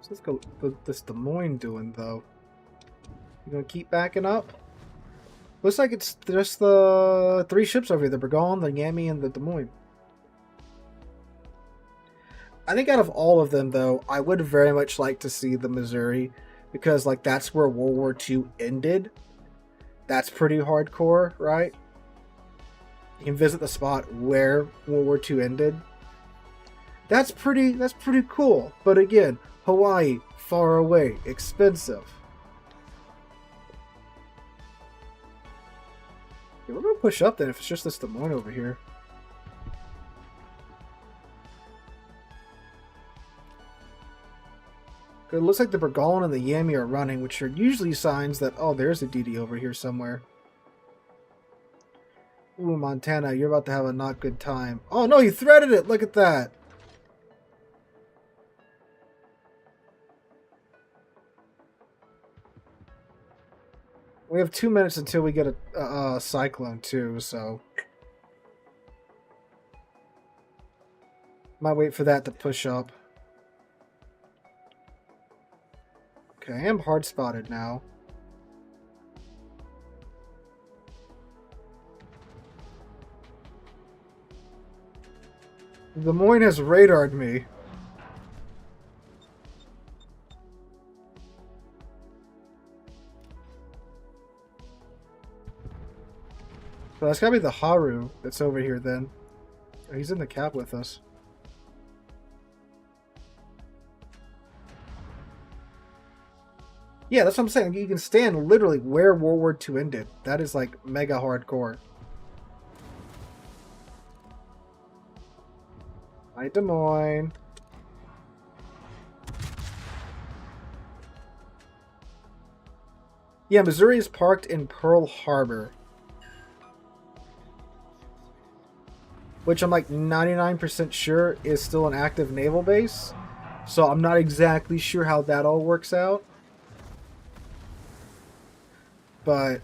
So let's go. What's this Des Moines doing though? You gonna keep backing up? Looks like it's just the 3 ships over here, the Burgon, the Yami, and the Des Moines. I think out of all of them, though, I would very much like to see the Missouri, because, like, that's where World War II ended. That's pretty hardcore, right? You can visit the spot where World War II ended. That's pretty cool. But again, Hawaii, far away, expensive. Yeah, we're gonna push up then if it's just this Des Moines over here. It looks like the Burgon and the Yami are running, which are usually signs that, oh, there's a DD over here somewhere. Ooh, Montana, you're about to have a not good time. Oh no, you threaded it! Look at that! We have 2 minutes until we get a cyclone too, so might wait for that to push up. Okay, I am hard spotted now. Des Moines has radared me. So that's gotta be the Haru that's over here then. Oh, he's in the cap with us. Yeah, that's what I'm saying. You can stand literally where World War II ended. That is like mega hardcore. Hi, Des Moines. Yeah, Missouri is parked in Pearl Harbor. Which I'm like 99% sure is still an active naval base. So I'm not exactly sure how that all works out. But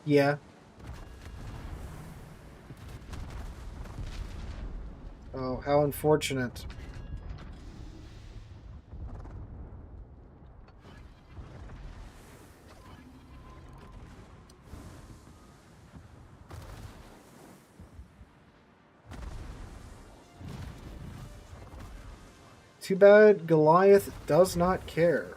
yeah. Oh, how unfortunate. Too bad Goliath does not care.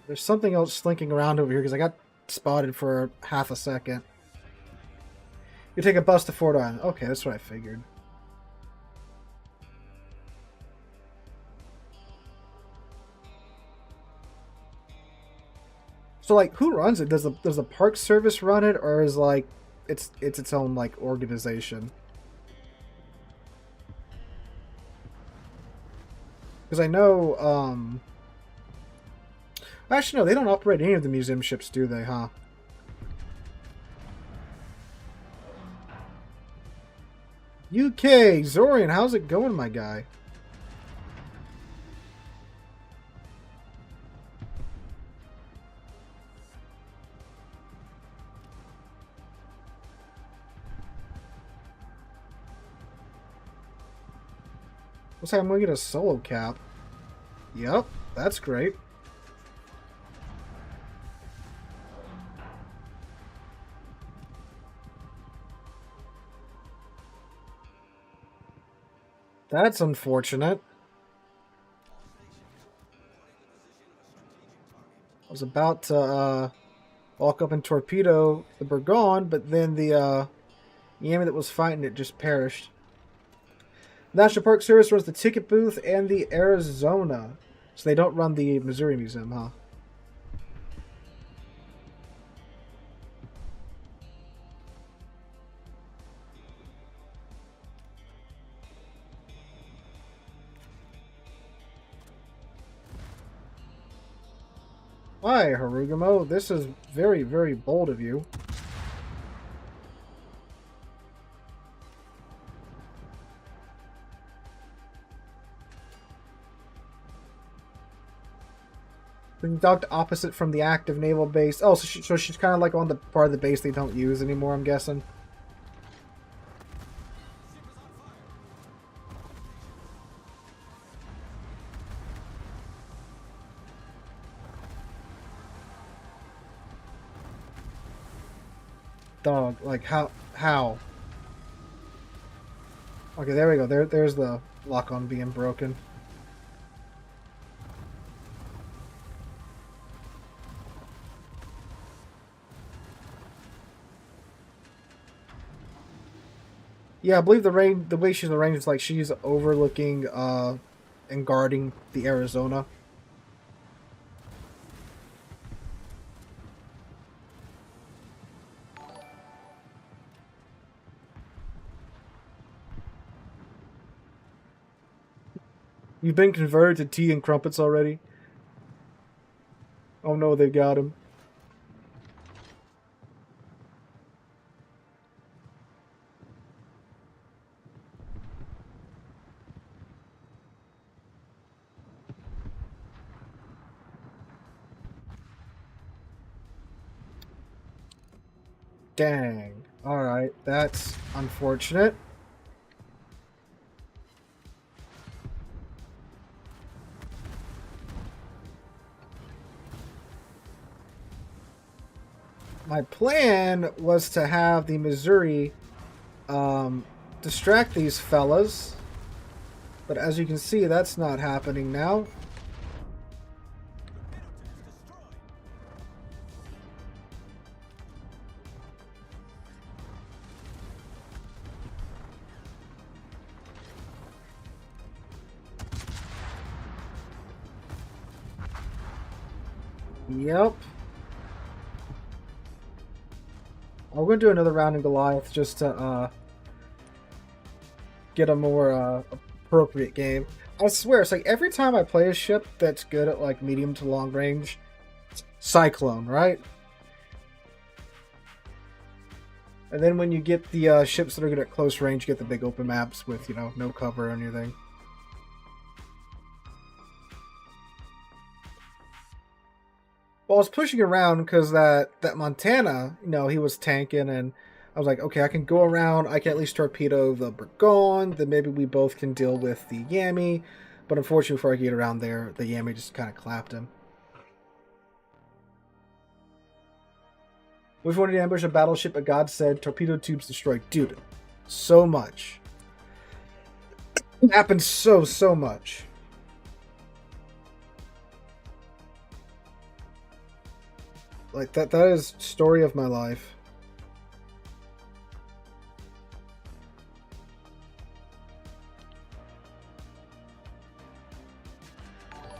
There's something else slinking around over here because I got spotted for half a second. You take a bus to Fort Island. Okay, that's what I figured. So, like, who runs it? Does the Park Service run it, or is like it's its own like organization? Because I know, actually no, they don't operate any of the museum ships, do they? Huh? UK Zorian, how's it going, my guy? Looks like I'm gonna get a solo cap. Yep, that's great. That's unfortunate. I was about to walk up and torpedo the Burgon, but then the Yami that was fighting it just perished. National Park Service runs the ticket booth and the Arizona. So they don't run the Missouri Museum, huh? Hi, Harugamo. This is very, very bold of you. Being docked opposite from the active naval base. Oh, so she's kind of like on the part of the base they don't use anymore, I'm guessing. Dog, like how? Okay, there we go. There's the lock-on being broken. Yeah, I believe the way she's arranged is like she's overlooking and guarding the Arizona. You've been converted to tea and crumpets already? Oh no, they got him. Dang. Alright, that's unfortunate. My plan was to have the Missouri distract these fellas. But as you can see, that's not happening now. Yep. I'm going to do another round in Goliath just to get a more appropriate game. I swear, it's like every time I play a ship that's good at like medium to long range, Cyclone, right? And then when you get the ships that are good at close range, you get the big open maps with, you know, no cover or anything. Well, I was pushing around because that Montana, you know, he was tanking, and I was like, okay, I can go around. I can at least torpedo the Burgon. Then maybe we both can deal with the Yami. But unfortunately, before I get around there, the Yami just kind of clapped him. We've wanted to ambush a battleship, but God said torpedo tubes destroyed. Dude, so much. It happens so much. Like, that is story of my life.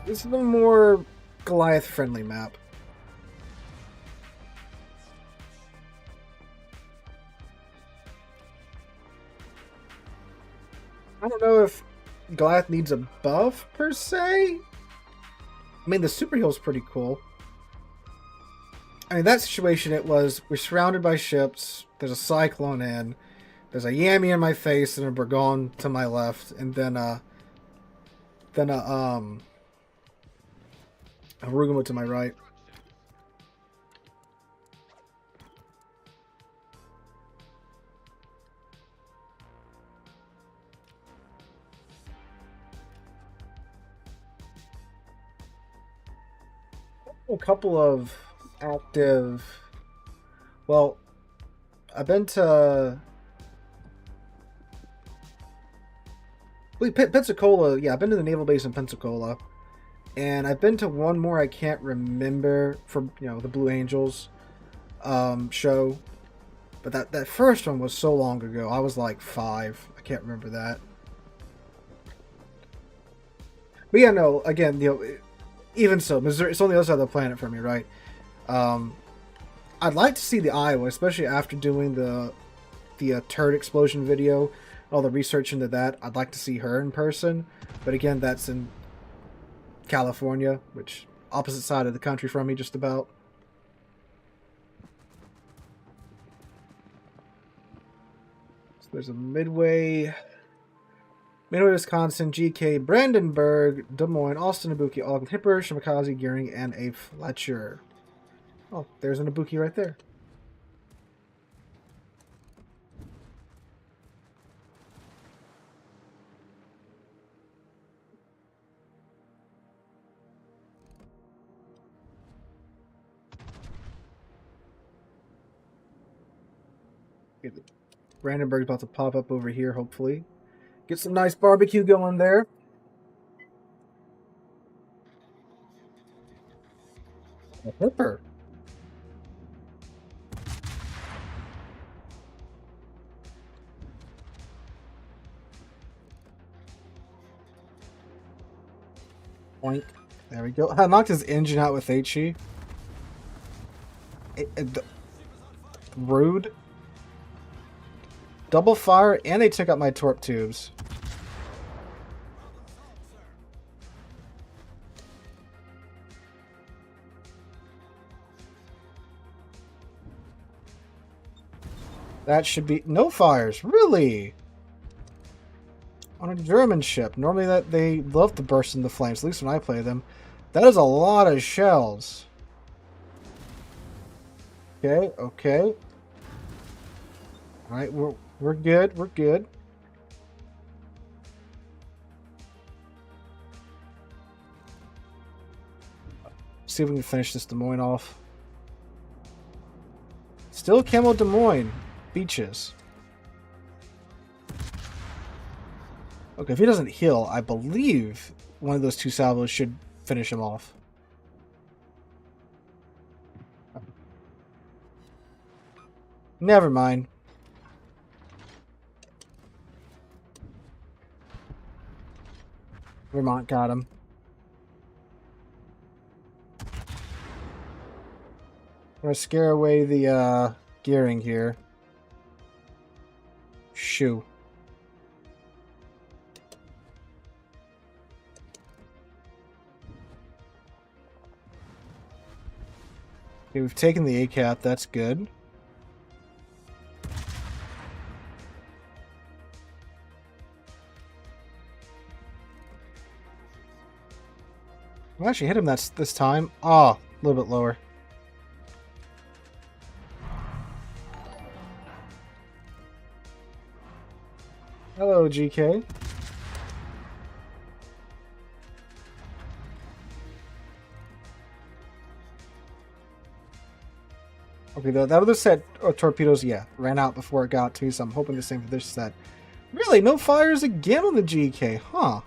This is a more Goliath-friendly map. I don't know if Goliath needs a buff, per se. I mean, the super heal's pretty cool. I mean, that situation, it was, we're surrounded by ships, there's a cyclone in, there's a Yami in my face, and a Burgon to my left, and then a Rugamo to my right. A couple of active... Well, I've been to... Pensacola, yeah, I've been to the naval base in Pensacola. And I've been to one more I can't remember from, you know, the Blue Angels show. But that first one was so long ago. I was like 5. I can't remember that. But yeah, no, again, you know, even so, Missouri, it's on the other side of the planet from me, right? I'd like to see the Iowa, especially after doing the turret explosion video, all the research into that. I'd like to see her in person. But again, that's in California, which opposite side of the country from me, just about. So there's a Midway, Wisconsin, GK, Brandenburg, Des Moines, Austin, Ibuki, Ogden, Hipper, Shimakaze, Gearing, and a Fletcher. Oh, there's an Ibuki right there. Brandenburg's about to pop up over here, hopefully. Get some nice barbecue going there. A Hipper. Point. There we go. I knocked his engine out with HE. Rude. Double fire, and they took out my torp tubes. That should be no fires, really. On a German ship, normally that they love to burst into flames. At least when I play them, that is a lot of shells. Okay, okay. All right, we're good. We're good. See if we can finish this Des Moines off. Still Camo Des Moines. Beaches. Okay, if he doesn't heal, I believe one of those 2 salvos should finish him off. Never mind. Vermont got him. I'm gonna scare away the gearing here. Shoo. Okay, we've taken the ACAP, that's good. I actually hit him this time. Ah, a little bit lower. Hello, GK. Okay, though that other set of torpedoes, yeah, ran out before it got to me, so I'm hoping the same for this set. Really, no fires again on the GK, huh?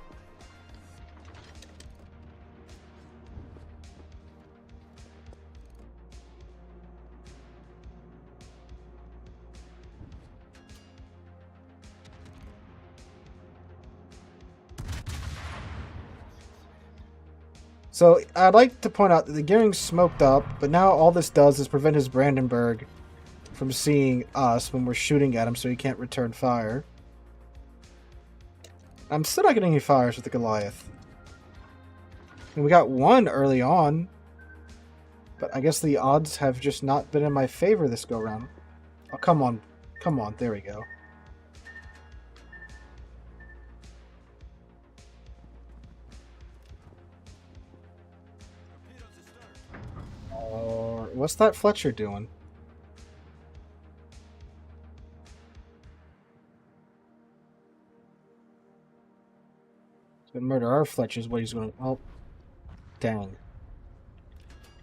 So I'd like to point out that the gearing's smoked up, but now all this does is prevent his Brandenburg from seeing us when we're shooting at him, so he can't return fire. I'm still not getting any fires with the Goliath. And we got one early on, but I guess the odds have just not been in my favor this go-round. Oh, come on. Come on. There we go. What's that Fletcher doing? He's gonna murder our Fletchers. What he's gonna... Oh, dang.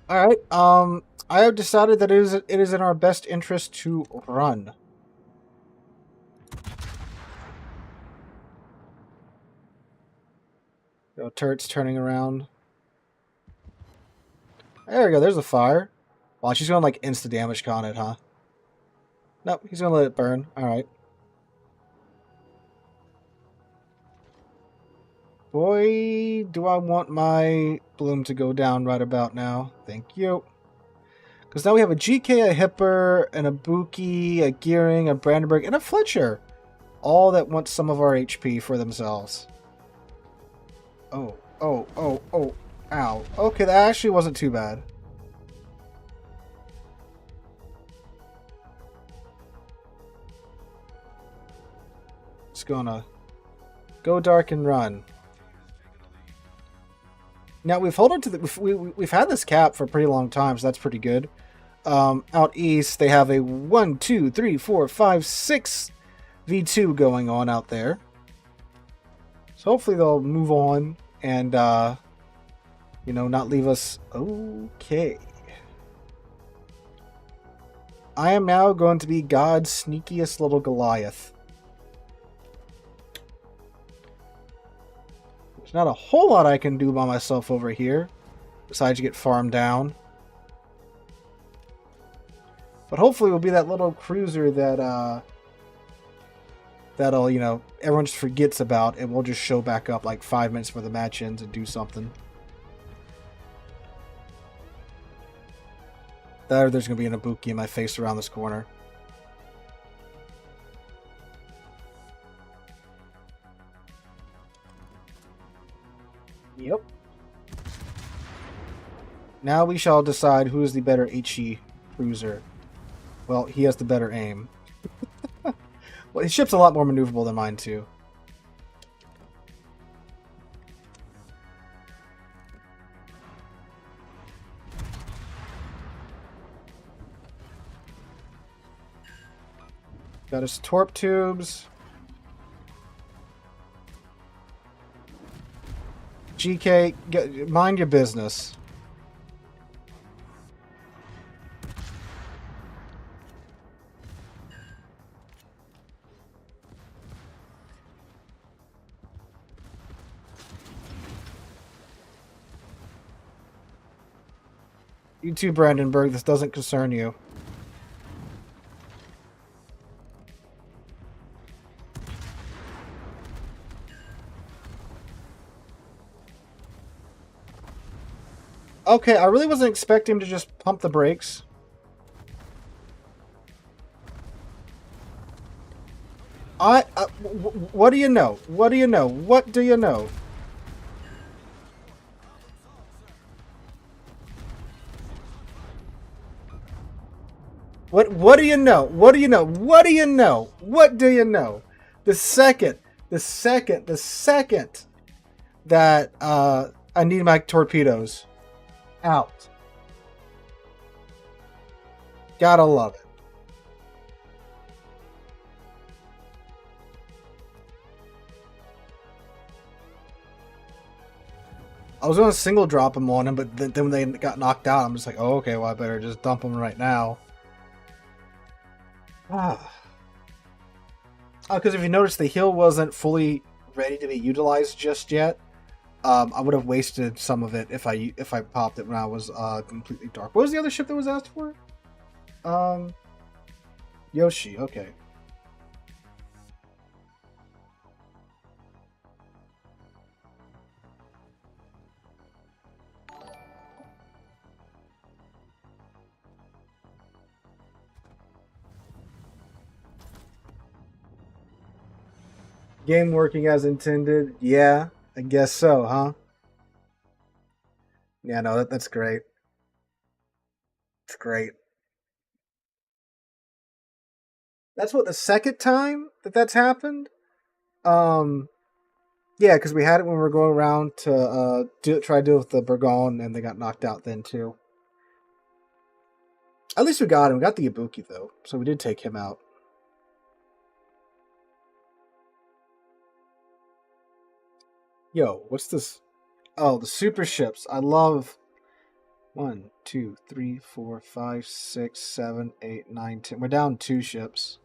Alright, I have decided that it is in our best interest to run. Yo, turret's turning around. There we go, there's a fire. Wow, she's gonna like insta damage con it, huh? Nope, he's gonna let it burn. Alright. Boy, do I want my bloom to go down right about now. Thank you. Because now we have a GK, a Hipper, and a Buki, a Gearing, a Brandenburg, and a Fletcher. All that want some of our HP for themselves. Oh, oh, oh, oh. Ow. Okay, that actually wasn't too bad. Just gonna go dark and run. Now we've held on to the we've had this cap for a pretty long time, so that's pretty good. Out east they have a 1, 2, 3, 4, 5, 6 V2 going on out there. So hopefully they'll move on and you know, not leave us. Okay. I am now going to be God's sneakiest little Goliath. There's not a whole lot I can do by myself over here, besides get farmed down. But hopefully we'll be that little cruiser that that'll, you know, everyone just forgets about, and we'll just show back up like 5 minutes before the match ends and do something. There's going to be an Ibuki in my face around this corner. Yep. Now we shall decide who is the better HE cruiser. Well, he has the better aim. Well, his ship's a lot more maneuverable than mine, too. Got his torp tubes. GK, mind your business. You too, Brandenburg. This doesn't concern you. Okay, I really wasn't expecting him to just pump the brakes. What do you know? What do you know? What do you know? What do you know? What do you know? What do you know? What do you know? The second that I need my torpedoes out. Gotta love it. I was going to single drop them on him, but then when they got knocked out, I'm just like, oh, okay, well, I better just dump them right now. Because if you notice, the heal wasn't fully ready to be utilized just yet. I would have wasted some of it if I popped it when I was completely dark. What was the other ship that was asked for? Yoshi. Okay. Game working as intended. Yeah, I guess so, huh? Yeah, no, that's great. It's great. That's what the second time that's happened. Um, yeah, because we had it when we were going around to try to deal with the Burgon, and they got knocked out then too. At least we got him. We got the Ibuki though, so we did take him out. Yo, what's this? Oh, the super ships. I love 1, 2, 3, 4, 5, 6, 7, 8, 9, 10. We're down 2 ships.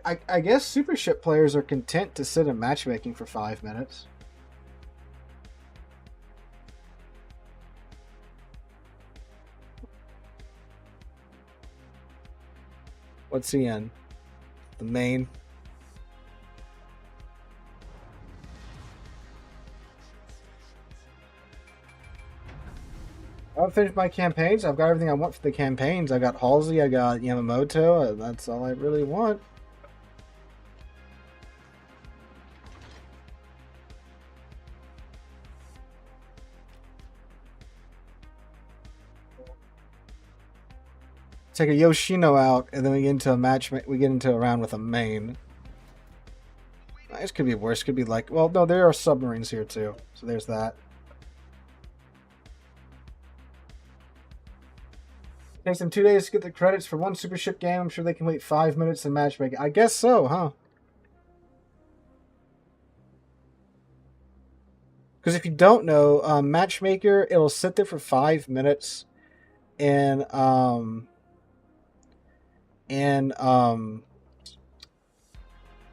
I guess super ship players are content to sit in matchmaking for 5 minutes. What's he in? The main. I've finished my campaigns. I've got everything I want for the campaigns. I got Halsey, I got Yamamoto. That's all I really want. Take a Yoshino out, and then we get into a match. We get into a round with a main. This could be worse. Could be like, well, no, there are submarines here too. So there's that. Takes them 2 days to get the credits for one super ship game. I'm sure they can wait 5 minutes in matchmaking. I guess so, huh? Because if you don't know, Matchmaker, it'll sit there for 5 minutes, and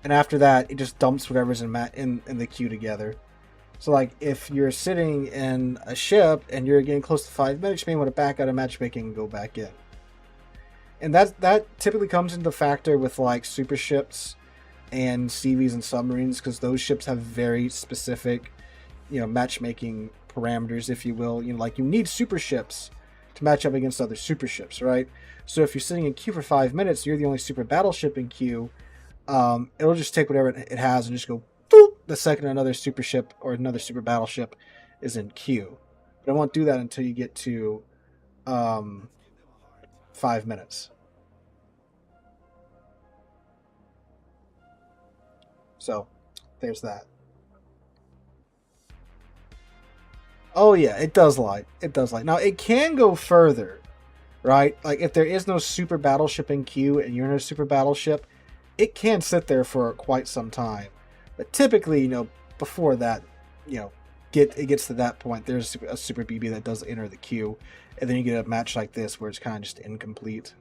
and after that, it just dumps whatever's in the queue together. So, like, if you're sitting in a ship and you're getting close to 5 minutes, you may want to back out of matchmaking and go back in. And that typically comes into factor with, like, super ships and CVs and submarines, because those ships have very specific, matchmaking parameters, if you will. Like, you need super ships to match up against other super ships, right? So if you're sitting in queue for 5 minutes, you're the only super battleship in queue. It'll just take whatever it has and just go boop the second another super ship or another super battleship is in queue. But it won't do that until you get to 5 minutes. So there's that. Oh yeah, it does lie. It does lie. Now it can go further, right? Like if there is no super battleship in queue and you're in a super battleship, it can sit there for quite some time. But typically, before that, it gets to that point, there's a super BB that does enter the queue, and then you get a match like this where it's kind of just incomplete.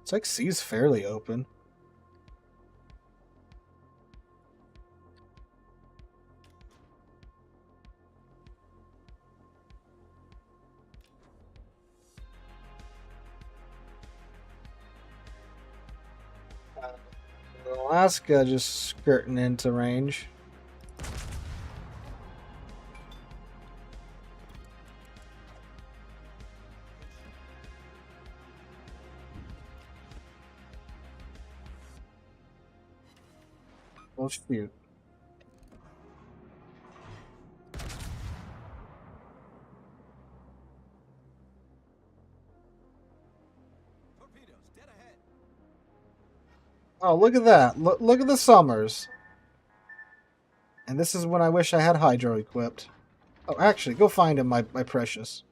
It's like C's fairly open. Alaska just skirting into range. Well, shoot. Oh, look at that. Look at the Summers. And this is when I wish I had Hydro equipped. Oh, actually, go find him, my precious.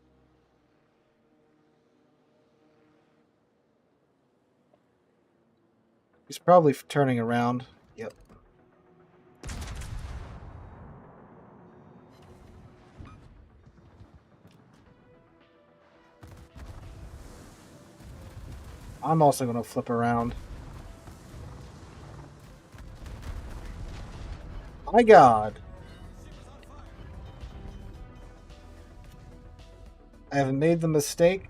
He's probably turning around. Yep. I'm also going to flip around. My God. I have made the mistake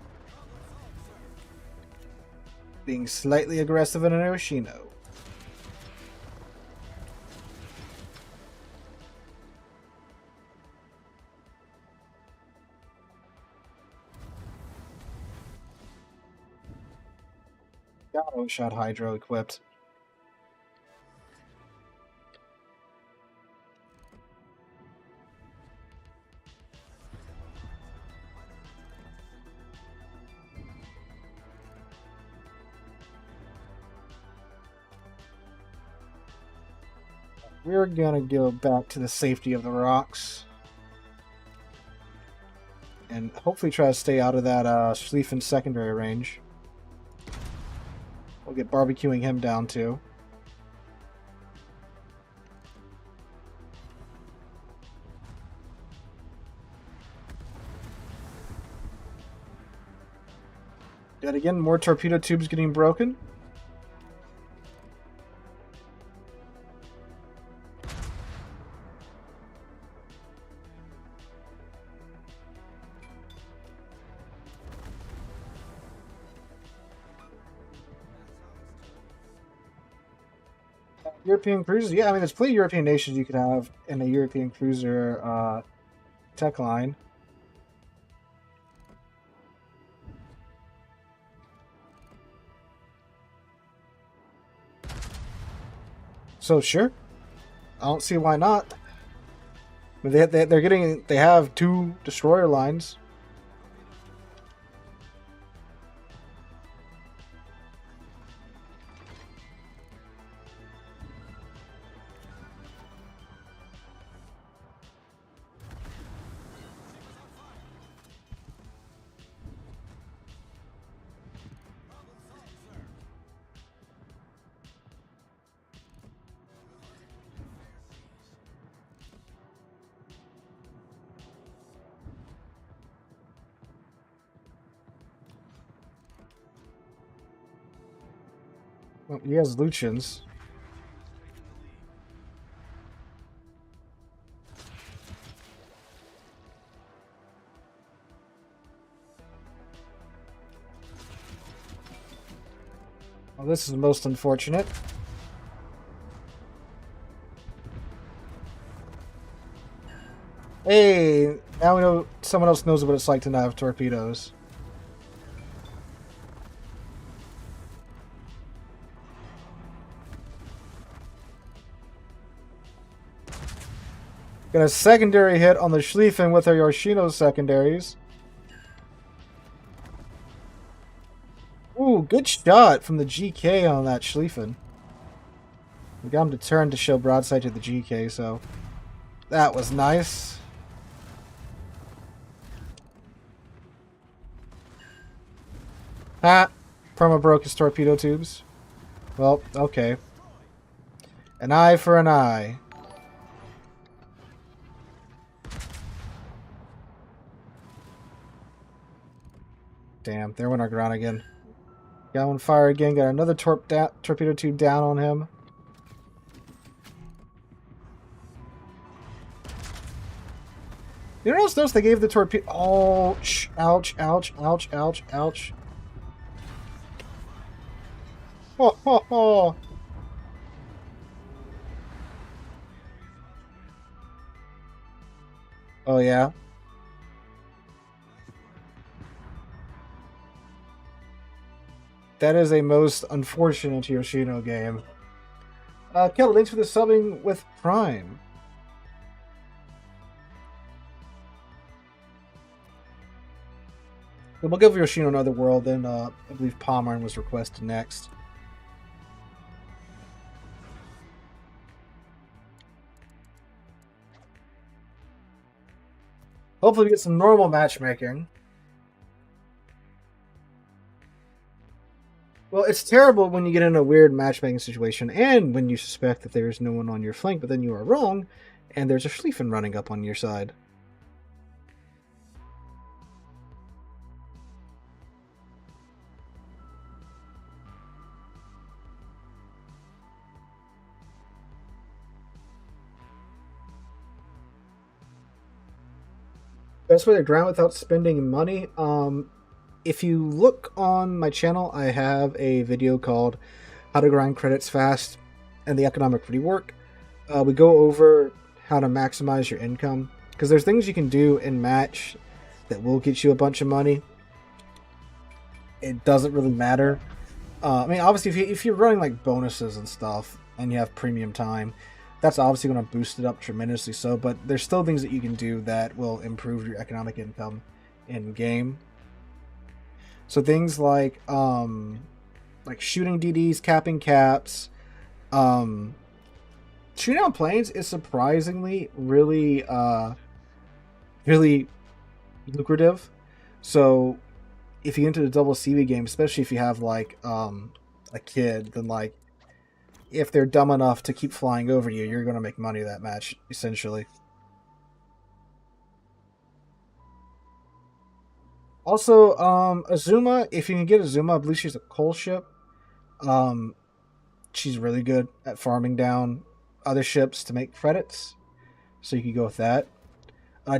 being slightly aggressive in an Yoshino. Shadow Shot Hydro equipped. We're gonna go back to the safety of the rocks. And hopefully try to stay out of that Schlieffen secondary range. We'll get barbecuing him down too. Yet again, more torpedo tubes getting broken. European cruisers? Yeah, I mean, there's plenty of European nations you could have in a European cruiser tech line. So sure, I don't see why not. I mean, they have 2 destroyer lines. Well, he has Lucians. Well, this is most unfortunate. Hey, now we know someone else knows what it's like to not have torpedoes. Got a secondary hit on the Schlieffen with our Yoshino secondaries. Ooh, good shot from the GK on that Schlieffen. We got him to turn to show broadside to the GK, so that was nice. Ah, Perma broke his torpedo tubes. Well, okay. An eye for an eye. Damn, there went our ground again. Got one fire again, got another torpedo tube down on him. You notice they gave the torpedo... Oh, ouch, ouch, ouch, ouch, ouch. Ho, ho, ho. Oh, yeah? That is a most unfortunate Yoshino game. Kel, thanks for the subbing with Prime. We'll give Yoshino another world, then I believe Pommern was requested next. Hopefully we get some normal matchmaking. Well, it's terrible when you get in a weird matchmaking situation and when you suspect that there's no one on your flank, but then you are wrong, and there's a Schlieffen running up on your side. Best way to grind without spending money? If you look on my channel, I have a video called How to Grind Credits Fast and the Economic Rework. We go over how to maximize your income, because there's things you can do in match that will get you a bunch of money. It doesn't really matter I mean, obviously, if you're running like bonuses and stuff, and you have premium time, that's obviously going to boost it up tremendously. So, but there's still things that you can do that will improve your economic income in game. So things like shooting DDs, capping caps, um, shooting on planes is surprisingly really lucrative. So if you get into the double CV game, especially if you have like a kid, then like if they're dumb enough to keep flying over you, you're gonna make money that match, essentially. Also, Azuma, if you can get Azuma, I believe she's a coal ship. Um, she's really good at farming down other ships to make credits, so you can go with that.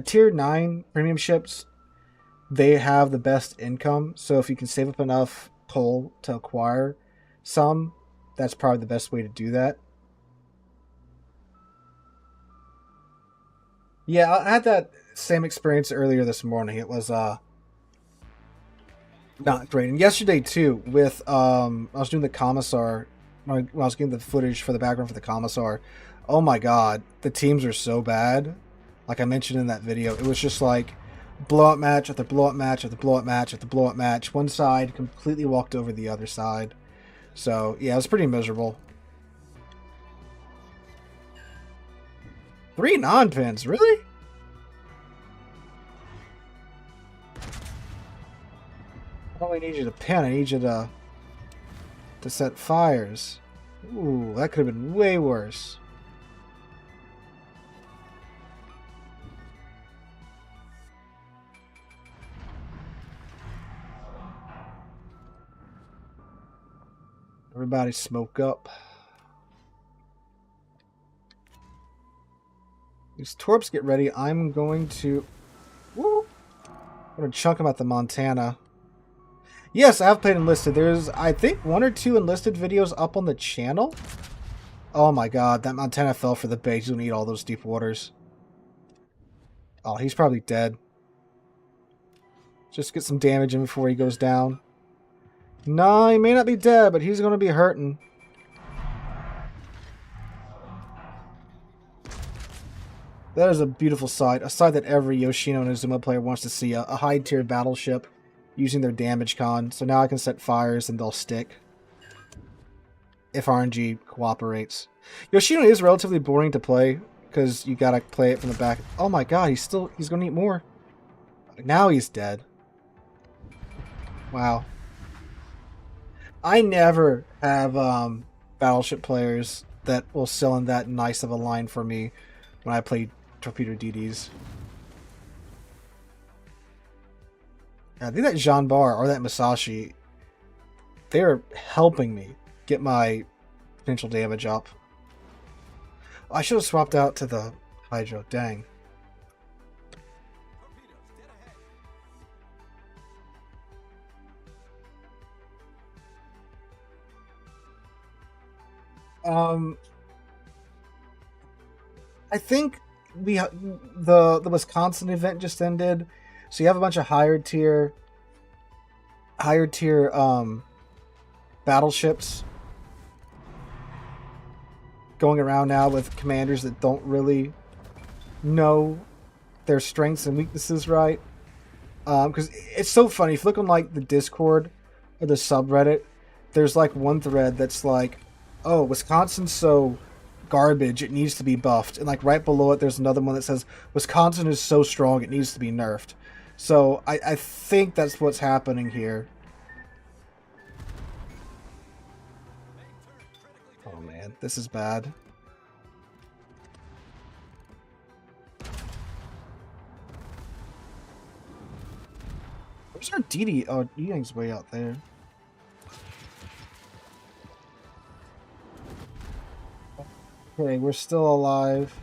Tier 9 premium ships, they have the best income, so if you can save up enough coal to acquire some, that's probably the best way to do that. Yeah, I had that same experience earlier this morning. It was not great. And yesterday too, with I was doing the commissar when I was getting the footage for the background for the commissar. Oh my god, the teams are so bad. Like I mentioned in that video, it was just like blowout match after blowout match after blowout match after blowout match. One side completely walked over the other side. So yeah, it was pretty miserable. 3 non-pins, really? I don't really need you to pin. I need you to set fires. Ooh, that could have been way worse. Everybody smoke up. These torps get ready. I'm going to... Woo! I'm going to chunk them at the Montana. Yes, I have played Enlisted. There's, I think, 1 or 2 Enlisted videos up on the channel. Oh my god, that Montana fell for the bait. He's going to eat all those deep waters. Oh, he's probably dead. Just get some damage in before he goes down. No, he may not be dead, but he's going to be hurting. That is a beautiful sight. A sight that every Yoshino and Azuma player wants to see. A high-tier battleship using their damage con. So now I can set fires and they'll stick. If RNG cooperates. Yoshino is relatively boring to play because you gotta play it from the back. Oh my god, he's gonna eat more. Now he's dead. Wow. I never have battleship players that will sell in that nice of a line for me when I play torpedo DDs. I think that Jean Bar or that Masashi, they're helping me get my potential damage up. I should have swapped out to the Hydro. Dang. I think the Wisconsin event just ended, so you have a bunch of higher tier battleships going around now with commanders that don't really know their strengths and weaknesses right. Because it's so funny. If you look on like the Discord or the subreddit, there's like one thread that's like, "Oh, Wisconsin's so garbage, it needs to be buffed," and like right below it, there's another one that says, "Wisconsin is so strong, it needs to be nerfed." So I think that's what's happening here. Oh man, this is bad. Where's our DD? Oh, Yang's way out there. Okay, we're still alive.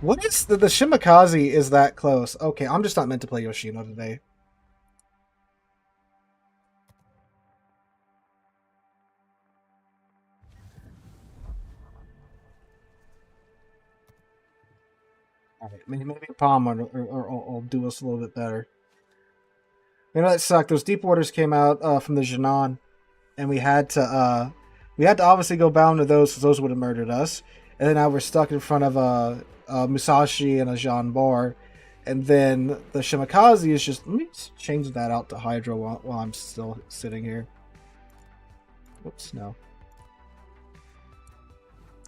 What is the Shimakaze is that close? Okay, I'm just not meant to play Yoshino today. Alright, maybe a palm will do us a little bit better. You know, that sucked. Those deep waters came out from the Yukon, and we had to obviously go bound to those because those would have murdered us. And then now we're stuck in front of a Musashi and a Jean Bar. And then the Shimakaze is just... Let me change that out to Hydro while I'm still sitting here. Whoops, no.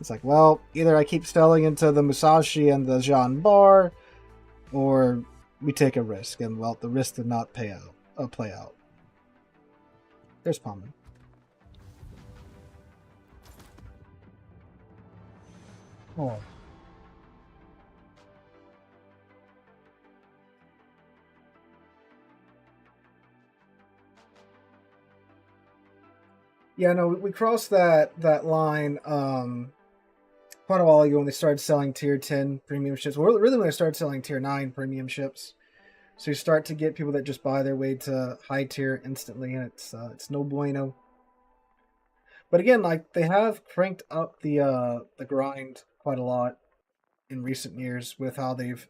It's like, well, either I keep spelling into the Musashi and the Jean Bar, or we take a risk. And, well, the risk did not play out. There's Palmer. Oh. Yeah, no, we crossed that line quite a while ago when they started selling tier 10 premium ships. Well, really when they started selling tier 9 premium ships. So you start to get people that just buy their way to high tier instantly, and it's no bueno. But again, like, they have cranked up the grind quite a lot in recent years with how they've,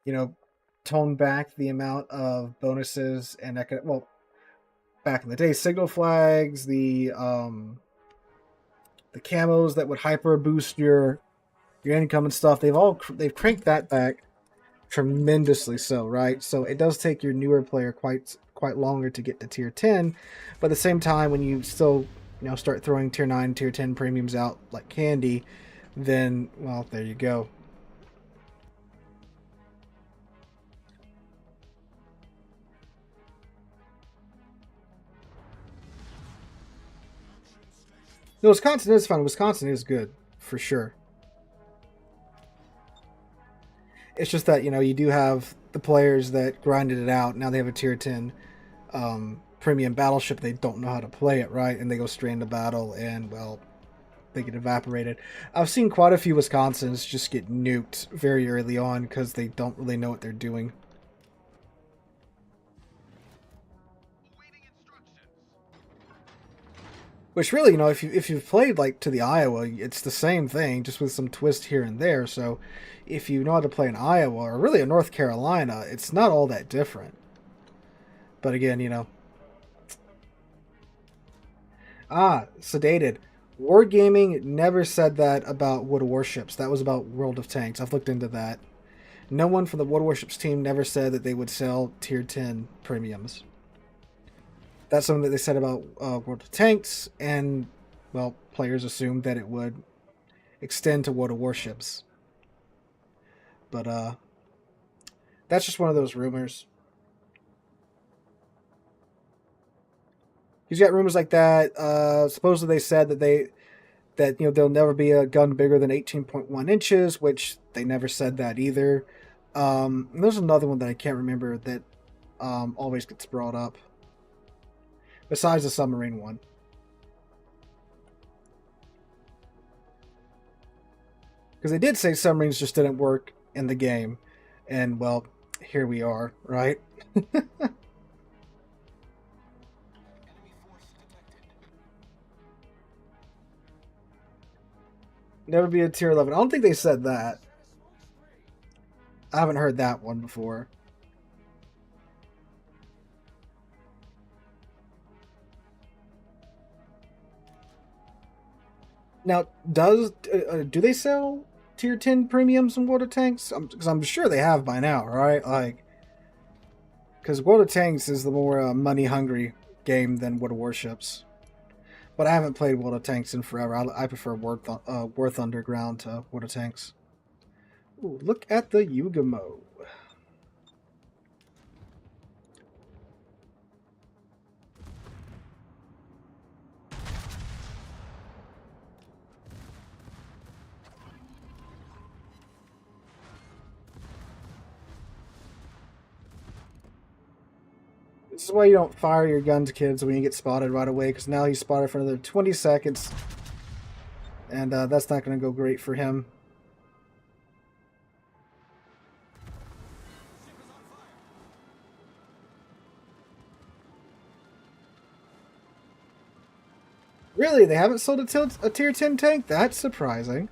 you know, toned back the amount of bonuses and well, back in the day, signal flags, the camos that would hyper boost your income and stuff. They've cranked that back tremendously, so right. So it does take your newer player quite longer to get to tier 10, but at the same time, when you still start throwing tier 9, tier 10 premiums out like candy, then, well, there you go. No, Wisconsin is fun. Wisconsin is good, for sure. It's just that, you do have the players that grinded it out. Now they have a tier 10 premium battleship. They don't know how to play it, right? And they go straight into battle, and, well, they get evaporated. I've seen quite a few Wisconsins just get nuked very early on because they don't really know what they're doing. Which really, if you've played like to the Iowa, it's the same thing, just with some twist here and there. So if you know how to play in Iowa, or really in North Carolina, it's not all that different. But again, sedated. Wargaming never said that about World of Warships. That was about World of Tanks. I've looked into that. No one from the World of Warships team never said that they would sell tier 10 premiums. That's something that they said about World of Tanks, and, well, players assumed that it would extend to World of Warships. But, that's just one of those rumors. He's got rumors like that. Supposedly they said that there'll never be a gun bigger than 18.1 inches, which they never said that either. There's another one that I can't remember that always gets brought up. Besides the submarine one. Because they did say submarines just didn't work in the game. And, well, here we are, right? Never be a tier 11. I don't think they said that. I haven't heard that one before. Now, do they sell tier 10 premiums in World of Tanks? Because I'm sure they have by now, right? Like, because World of Tanks is the more money-hungry game than World of Warships. But I haven't played World of Tanks in forever. I prefer War Underground to World of Tanks. Ooh, look at the Yugamo. This is why you don't fire your guns, kids, when you get spotted right away, because now he's spotted for another 20 seconds. And that's not going to go great for him. Really? They haven't sold a tier 10 tank? That's surprising.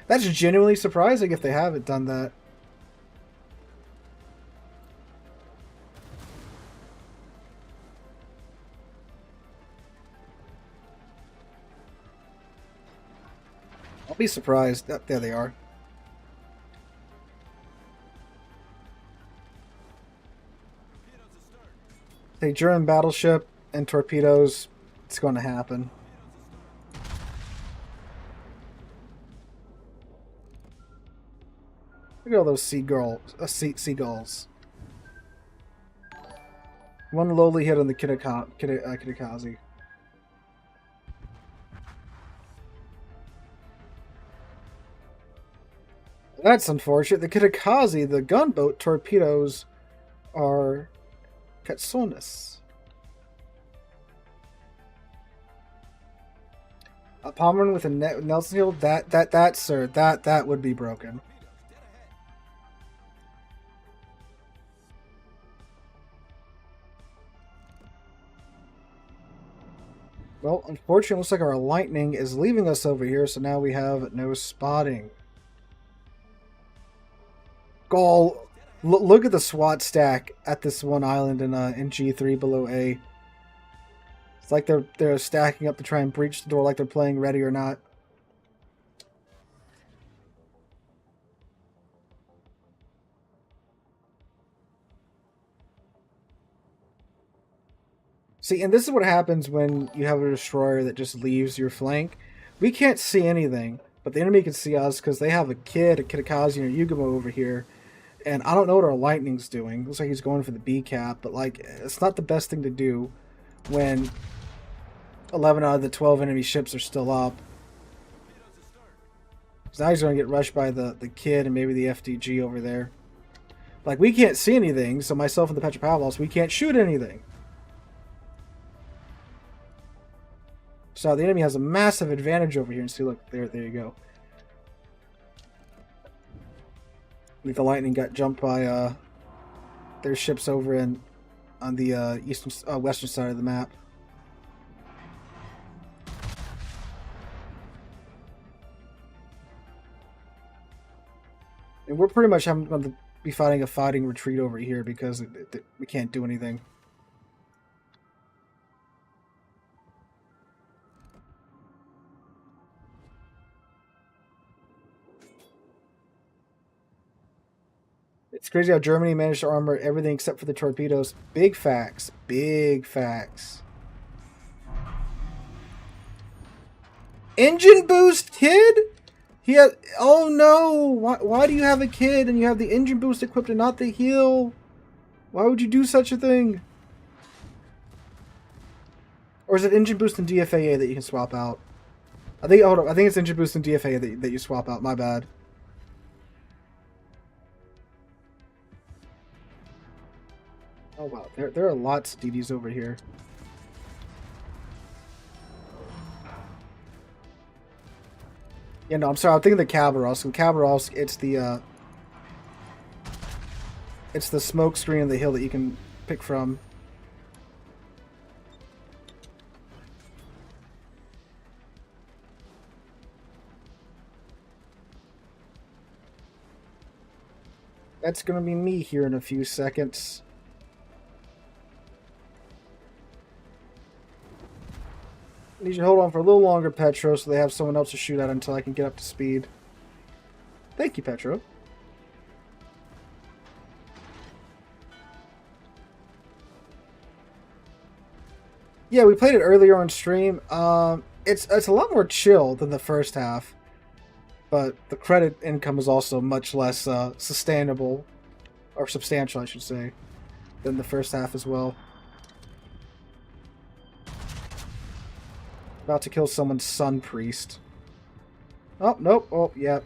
That's genuinely surprising if they haven't done that. Be surprised. Oh, there they are. A German battleship and torpedoes. It's going to happen. Look at all those seagulls. One lowly hit on the Kitakazi. That's unfortunate. The Kitakazi, the gunboat torpedoes, are Katsonis. A Pomeran with a Nelson heel, that would be broken. Well, unfortunately, it looks like our lightning is leaving us over here, so now we have no spotting. Gol, look at the SWAT stack at this one island in G3 below A. It's like they're stacking up to try and breach the door, like they're playing ready or not. See, and this is what happens when you have a destroyer that just leaves your flank. We can't see anything, but the enemy can see us because they have a Kitakazi, and a Yugamo over here. And I don't know what our lightning's doing. Looks like he's going for the B cap, but like it's not the best thing to do when 11 out of the 12 enemy ships are still up. So now he's going to get rushed by the kid and maybe the FDG over there. Like, we can't see anything, so myself and the Petropavlos, we can't shoot anything. So the enemy has a massive advantage over here. And see, look, there you go. I think the Lightning got jumped by their ships over on the western side of the map. And we're pretty much going to be fighting a fighting retreat over here because we can't do anything. It's crazy how Germany managed to armor everything except for the torpedoes. Big facts. Big facts. Engine boost, kid? He had... Oh no! Why do you have a kid and you have the engine boost equipped and not the heal? Why would you do such a thing? Or is it engine boost and DFAA that you can swap out? I think it's engine boost and DFAA that you swap out. My bad. Oh wow, there are lots of DDs over here. Yeah, no, I'm sorry. I'm thinking the Khabarovsk. The Khabarovsk, it's the smoke screen on the hill that you can pick from. That's gonna be me here in a few seconds. I need you to hold on for a little longer, Petro, so they have someone else to shoot at until I can get up to speed. Thank you, Petro. Yeah, we played it earlier on stream. It's a lot more chill than the first half, but the credit income is also much less sustainable, or substantial, I should say, than the first half as well. About to kill someone's sun priest. Oh, nope. Oh, yeah.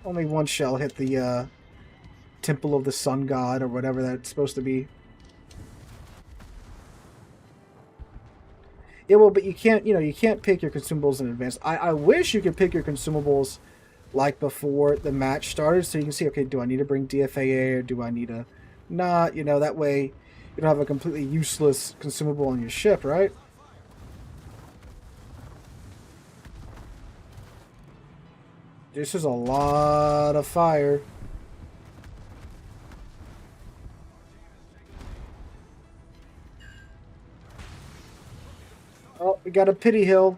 Only one shell hit the Temple of the Sun God, or whatever that's supposed to be. Yeah, well, but you can't, you can't pick your consumables in advance. I wish you could pick your consumables like before the match started, so you can see, okay, do I need to bring DFAA, or do I need to not? That way you don't have a completely useless consumable on your ship, right? This is a lot of fire. Oh, We got a pity hill.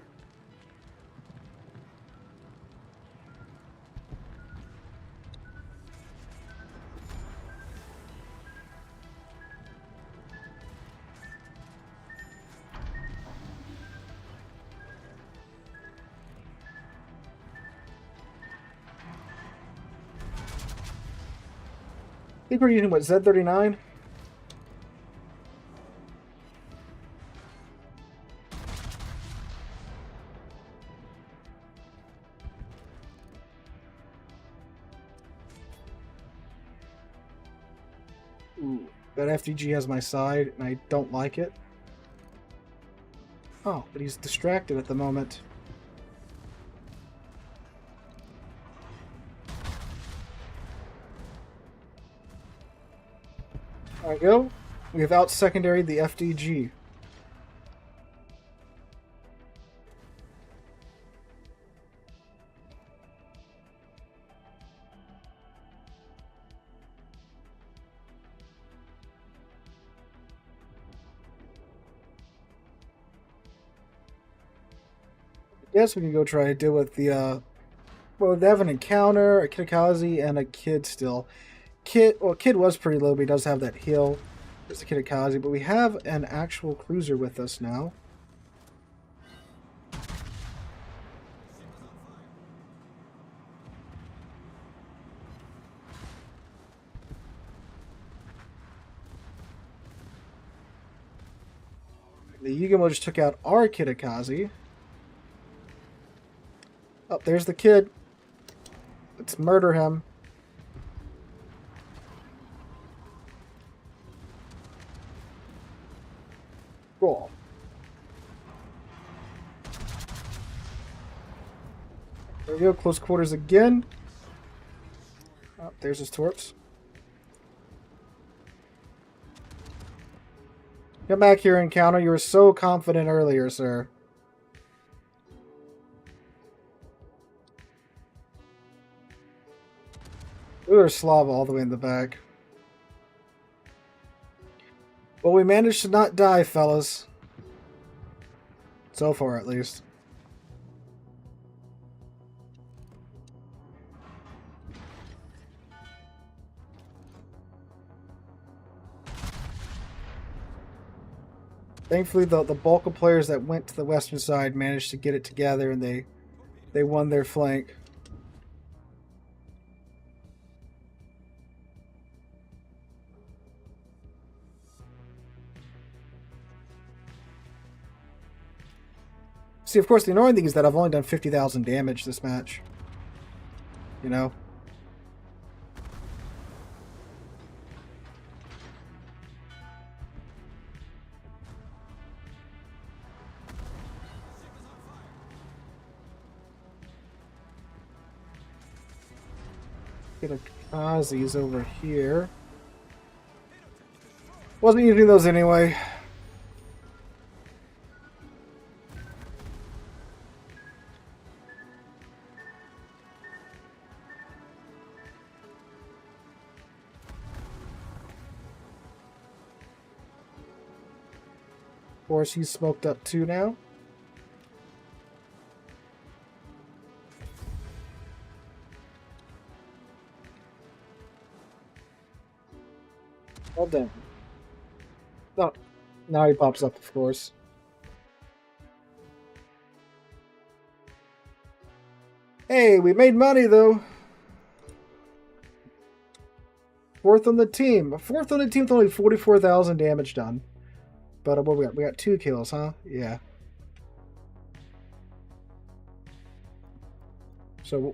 I think we're using, what, Z39? Ooh, that FDG has my side, and I don't like it. Oh, but he's distracted at the moment. There we go. We have out-secondaried the FDG. Guess we can go try to deal with the, well, they have an encounter, a Kitakazi, and a Kid still. Kid was pretty low, but he does have that heal. There's the Kitakazi, but we have an actual cruiser with us now. The Yukon just took out our Kitakazi. Oh, there's the kid. Let's murder him. Cool. There we go, close quarters again. Oh, there's his torps. Come back here, Encounter. You were so confident earlier, sir. Ooh, there's Slava all the way in the back. But we managed to not die, fellas. So far, at least. Thankfully, the bulk of players that went to the western side managed to get it together, and they won their flank. See, of course, the annoying thing is that I've only done 50,000 damage this match. You know? Get a Kazi's over here. Wasn't using those anyway. Of course, he's smoked up too now. Well done. No, now he pops up, of course. Hey, we made money though. Fourth on the team. Fourth on the team with only 44,000 damage done. But what we got? We got 2 kills, huh? Yeah. So,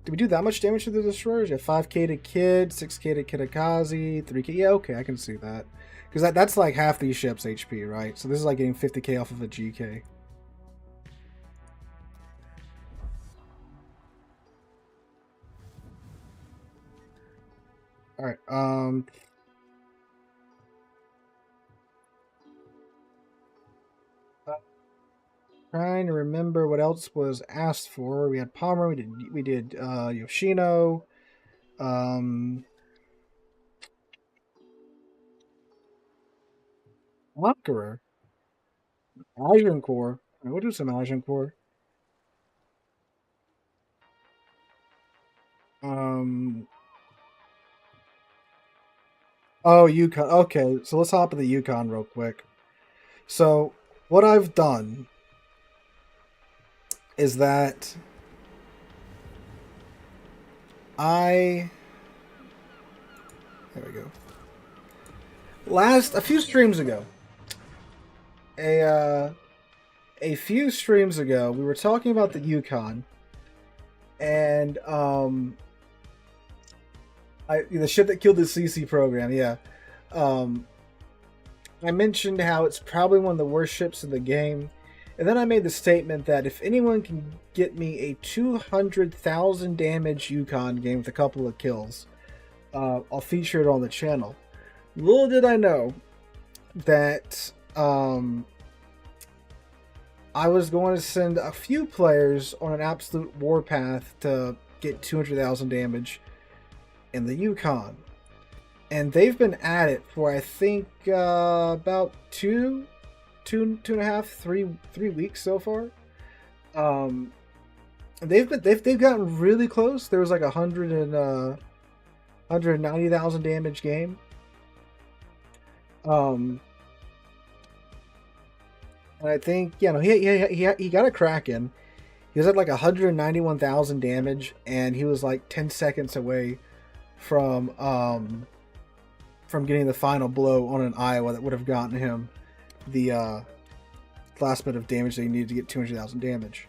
did we do that much damage to the destroyers? Yeah, 5k to Kid, 6k to Kitakazi, 3k. Yeah, okay, I can see that. Because that's like half these ships' HP, right? So this is like getting 50k off of a GK. Alright, trying to remember what else was asked for. We had Palmer, we did Yoshino, Aun Core, Aun Core. We'll do some Aun Core. Oh, Yukon. Okay, so let's hop in the Yukon real quick. So, what I've done is that there we go. A few streams ago, a few streams ago, we were talking about the Yukon, and the ship that killed the CC program. Yeah, I mentioned how it's probably one of the worst ships in the game, and then I made the statement that if anyone can get me a 200,000 damage Yukon game with a couple of kills, I'll feature it on the channel. Little did I know that I was going to send a few players on an absolute warpath to get 200,000 damage in the Yukon. And they've been at it for, I think, about two and a half, 3 weeks so far. They've gotten really close. There was like 190,000 damage game. And I think, you know, he got a Kraken. He was at like 191,000 damage, and he was like 10 seconds away from getting the final blow on an Iowa that would have gotten him the last bit of damage that he needed to get 200,000 damage.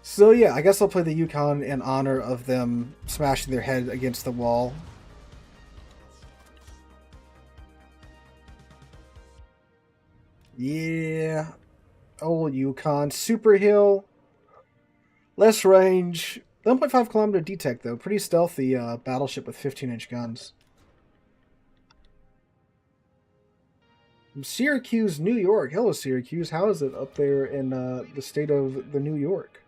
So yeah, I guess I'll play the Yukon in honor of them smashing their head against the wall. Yeah, old Yukon. Super hill, less range, 1.5 kilometer detect though. Pretty stealthy battleship with 15-inch guns. From Syracuse, New York. Hello, Syracuse. How is it up there in the state of the New York?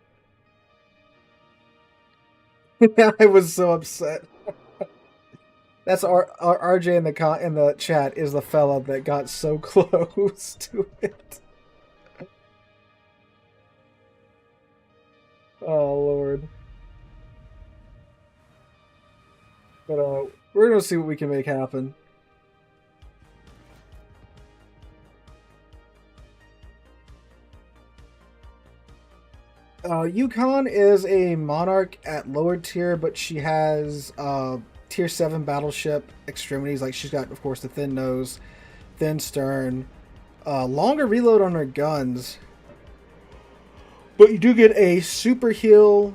I was so upset. That's RJ in the chat is the fella that got so close to it. Oh Lord. But we're gonna see what we can make happen. Yukon is a Monarch at lower tier, but she has tier 7 battleship extremities. Like, she's got, of course, the thin nose, thin stern, longer reload on her guns, but you do get a super heal,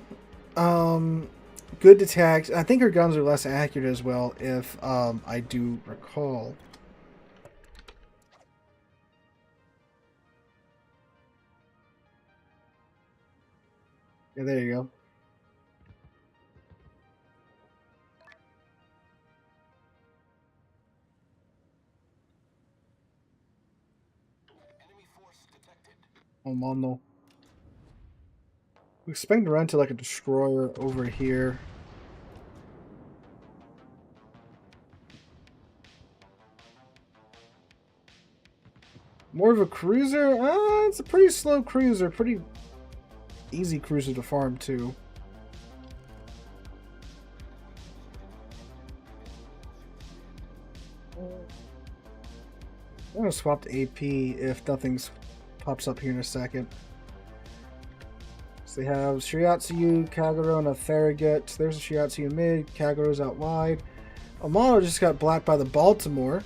good detect. I think her guns are less accurate as well, if I do recall. Yeah, there you go. Oh, mono. We expect to run to like a destroyer over here. More of a cruiser? It's a pretty slow cruiser. Pretty easy cruiser to farm too. I'm gonna swap to AP if nothing's pops up here in a second. So they have Shiratsu, Kagero, and a Farragut. There's a Shiratsu mid, Kagero's out wide. Amano just got blacked by the Baltimore.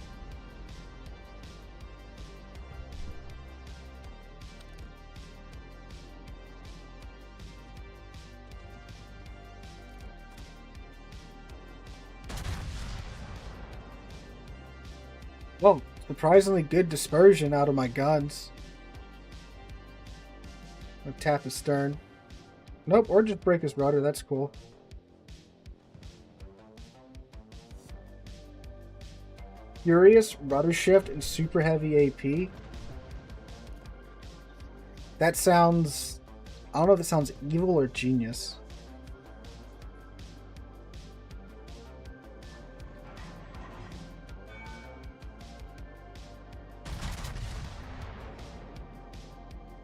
Well, surprisingly good dispersion out of my guns. I'll tap his stern. Nope, or just break his rudder. That's cool. Furious, rudder shift, and super heavy AP. That sounds... I don't know if it sounds evil or genius.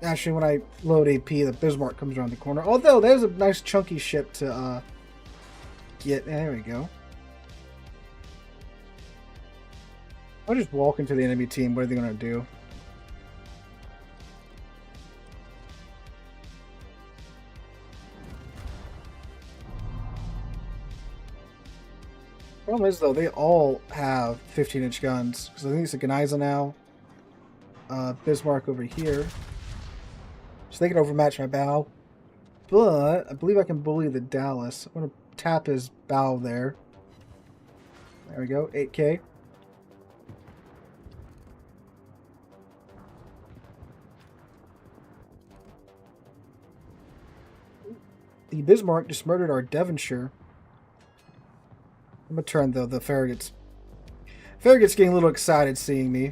Actually, when I load AP, the Bismarck comes around the corner. Although, there's a nice chunky ship to get. There we go. I'll just walk into the enemy team. What are they going to do? Problem is, though, they all have 15-inch guns. So I think it's a Goliath now. Bismarck over here. So they can overmatch my bow. But I believe I can bully the Dallas. I'm going to tap his bow there. There we go. 8K. The Bismarck just murdered our Devonshire. I'm going to turn, though, the Farragut's. Farragut's getting a little excited seeing me.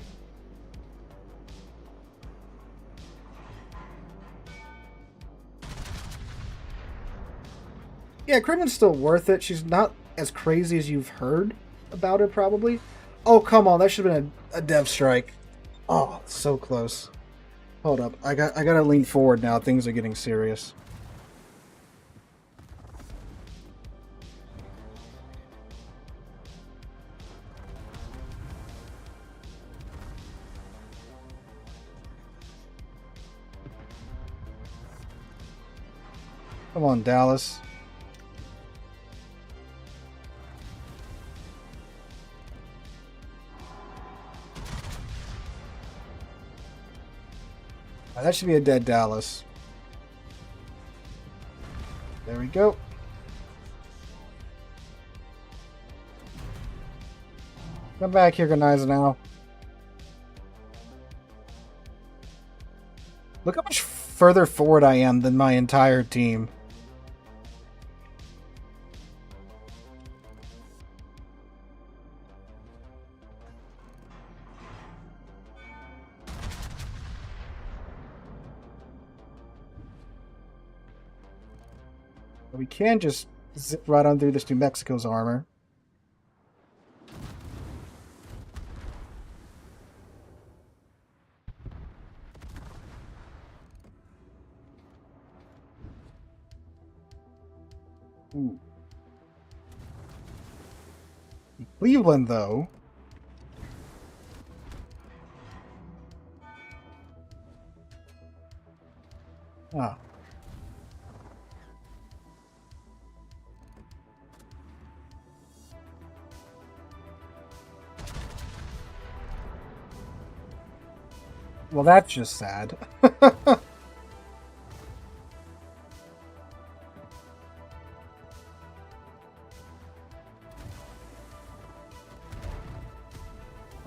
Yeah, Crimson's still worth it. She's not as crazy as you've heard about her, probably. Oh, come on. That should have been a dev strike. Oh, so close. Hold up. I gotta lean forward now. Things are getting serious. Come on, Dallas. That should be a dead Dallas. There we go. Come back here, Goliath now. Look how much further forward I am than my entire team. We can just zip right on through this New Mexico's armor. Ooh. Cleveland, though. Ah. Well, that's just sad.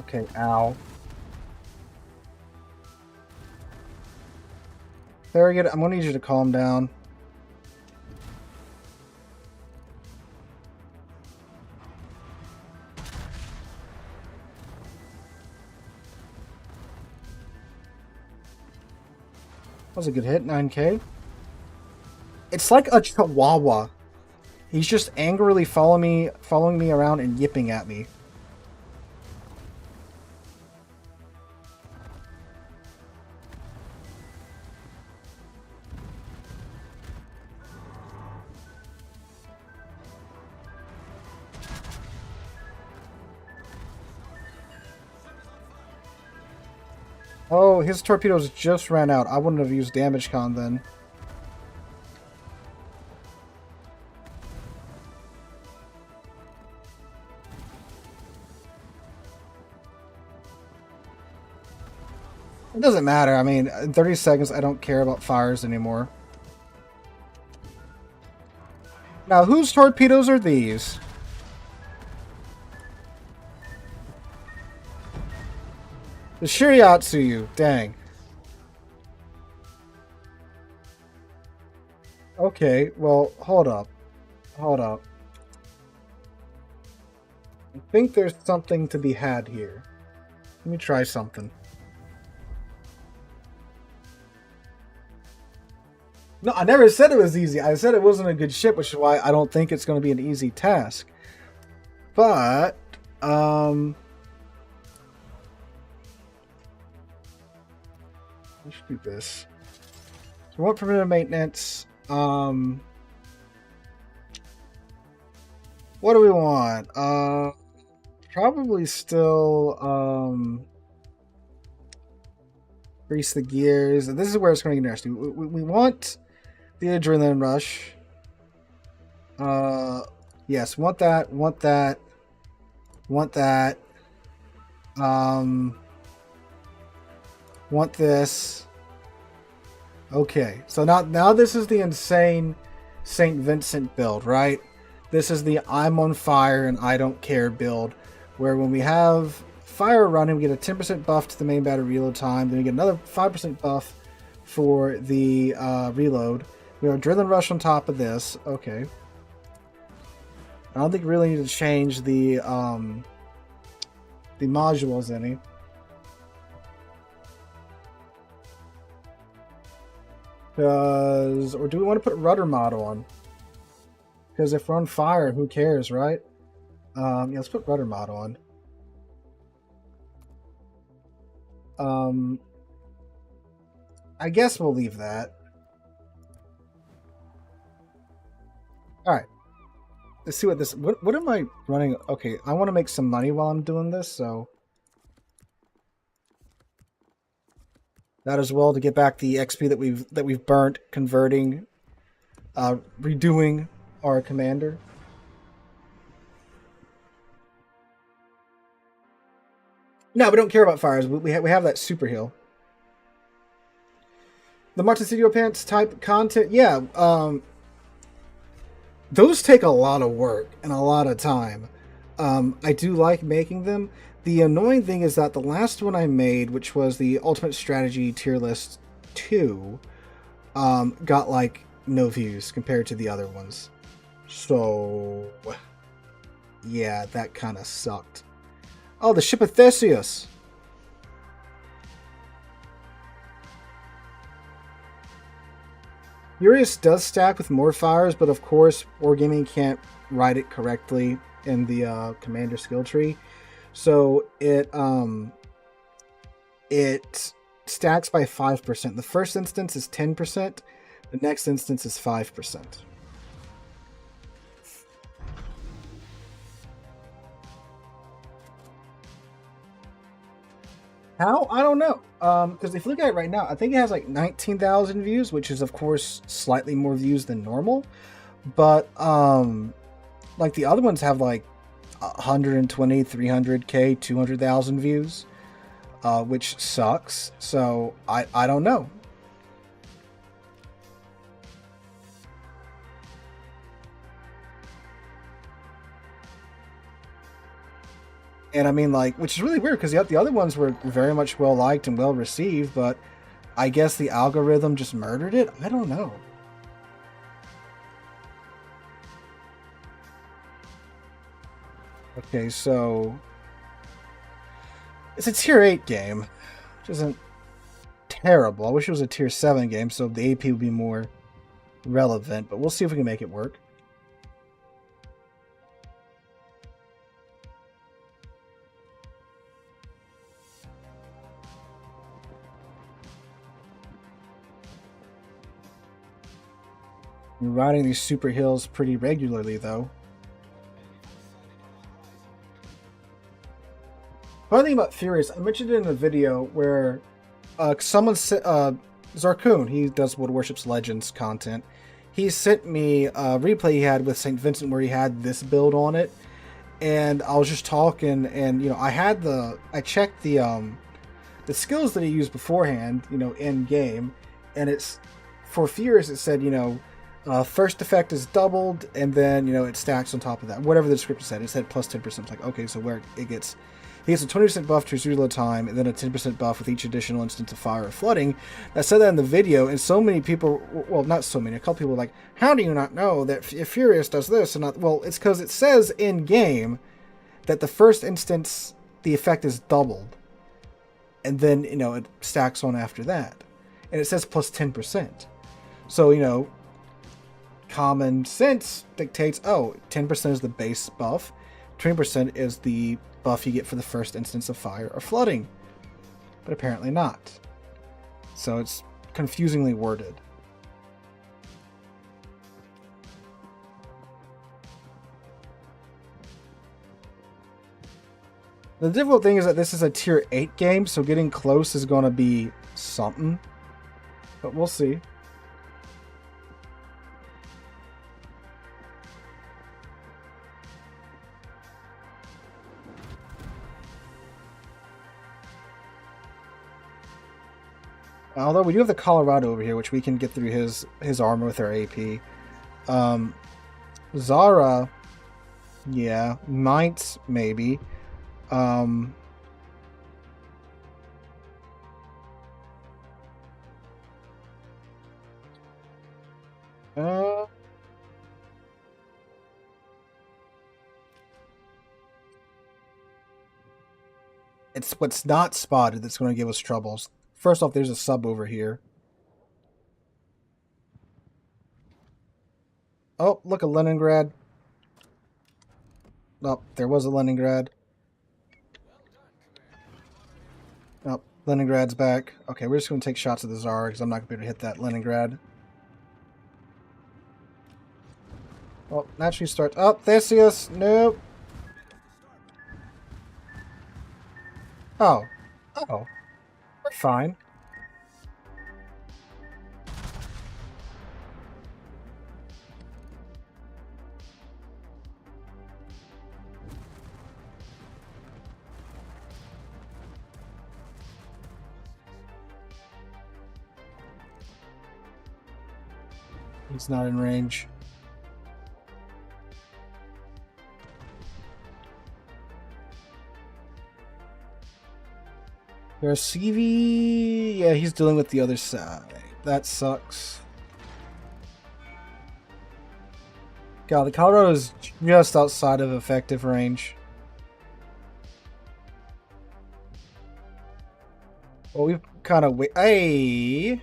Okay, ow. Farragut, I'm going to need you to calm down. That was a good hit, 9K. It's like a chihuahua. He's just angrily following me around and yipping at me. Oh, his torpedoes just ran out. I wouldn't have used damage con then. It doesn't matter. I mean, in 30 seconds, I don't care about fires anymore. Now, whose torpedoes are these? The Shiriatsuyu, dang. Okay, well, hold up. Hold up. I think there's something to be had here. Let me try something. No, I never said it was easy. I said it wasn't a good ship, which is why I don't think it's going to be an easy task. But, let's do this. We want preventative maintenance. What do we want? Probably still grease the gears. This is where it's going to get interesting. We want the adrenaline rush. Yes, want that. Want that. Want that. Want this. Okay, so now this is the insane St. Vincent build, right? This is the I'm on fire and I don't care build, where when we have fire running, we get a 10% buff to the main battery reload time, then we get another 5% buff for the reload. We have adrenaline rush on top of this. Okay. I don't think we really need to change the modules any. Or do we want to put rudder model on? Because if we're on fire, who cares, right? Yeah, let's put rudder model on. I guess we'll leave that. All right. Let's see what this. What am I running? Okay, I want to make some money while I'm doing this, so that as well to get back the XP that we've burnt converting, redoing our commander. No, we don't care about fires. We have that super heal. The Martesidio pants type content, yeah. Those take a lot of work and a lot of time. I do like making them. The annoying thing is that the last one I made, which was the Ultimate Strategy Tier List 2, got like no views compared to the other ones. So, yeah, that kind of sucked. Oh, the Ship of Theseus. Furious does stack with more fires, but of course, Wargaming can't write it correctly in the commander skill tree. So it stacks by 5%. The first instance is 10%. The next instance is 5%. How? I don't know. Because if you look at it right now, I think it has like 19,000 views, which is of course slightly more views than normal. But like the other ones have like 120, 300k, 200,000 views, which sucks. So I don't know. And I mean, like, which is really weird because the other ones were very much well liked and well received, but I guess the algorithm just murdered it. I don't know. Okay, so it's a tier 8 game, which isn't terrible. I wish it was a tier 7 game, so the AP would be more relevant, but we'll see if we can make it work. You're riding these super hills pretty regularly, though. Funny thing about Furious, I mentioned it in a video where someone said, Zarkoon, he does World Warships Legends content. He sent me a replay he had with St. Vincent where he had this build on it. And I was just talking, and you know, I checked the skills that he used beforehand, you know, in game, and it's for Furious. It said, you know, first effect is doubled, and then you know it stacks on top of that. Whatever the description said, it said plus 10%. It's like, okay, so where it gets, he gets a 20% buff to his reload time, and then a 10% buff with each additional instance of fire or flooding. I said that in the video, and so many people, well, not so many, a couple people were like, how do you not know that if Furious does this and not? Well, it's because it says in game that the first instance the effect is doubled, and then you know it stacks on after that, and it says plus 10%. So you know, common sense dictates, oh, 10% is the base buff, 20% is the buff you get for the first instance of fire or flooding. But apparently not. So it's confusingly worded. The difficult thing is that this is a tier 8 game, so getting close is going to be something. But we'll see. Although we do have the Colorado over here, which we can get through his armor with our AP. Zara, yeah, might, maybe. It's what's not spotted that's going to give us troubles. First off, there's a sub over here. Oh, look, a Leningrad. Oh, there was a Leningrad. Oh, Leningrad's back. Okay, we're just going to take shots at the Tsar because I'm not going to be able to hit that Leningrad. Oh, naturally starts. Oh, Theseus! Nope. Oh. Oh. We're fine. He's not in range. There's CV. Yeah, he's dealing with the other side. That sucks. God, the Colorado is just outside of effective range. Well, we've kind of Hey!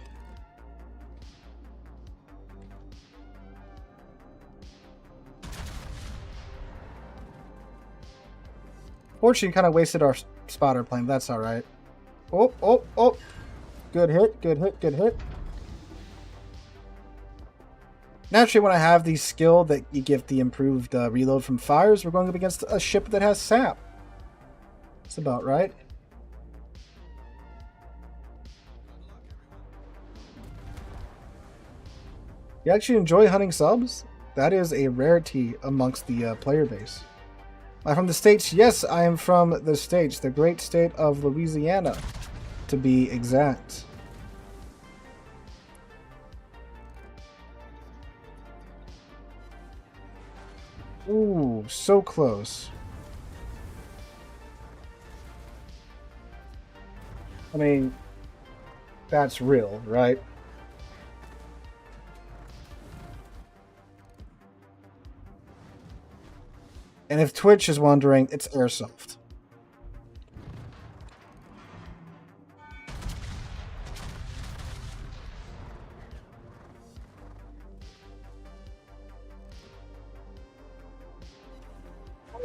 Fortunately, kind of wasted our spotter plane. That's alright. Oh, oh, oh. Good hit, good hit, good hit. Naturally, when I have the skill that you give the improved reload from fires, we're going up against a ship that has sap. That's about right. You actually enjoy hunting subs? That is a rarity amongst the player base. Am I from the States? Yes, I am from the States. The great state of Louisiana, to be exact. Ooh, so close. I mean, that's real, right? And if Twitch is wondering, it's airsoft.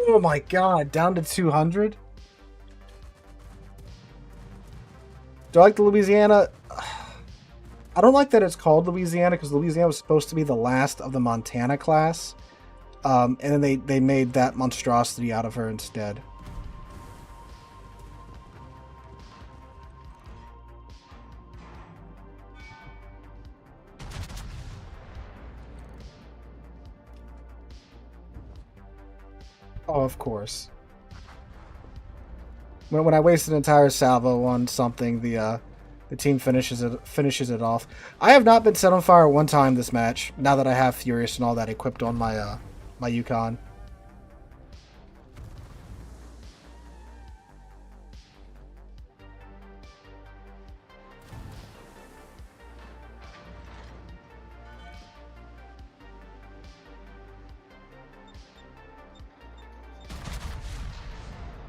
Oh my god, down to 200? Do I like the Louisiana? I don't like that it's called Louisiana because Louisiana was supposed to be the last of the Montana class. And then they made that monstrosity out of her instead. Oh, of course. When I waste an entire salvo on something, the team finishes it off. I have not been set on fire one time this match. Now that I have Furious and all that equipped on my my Yukon.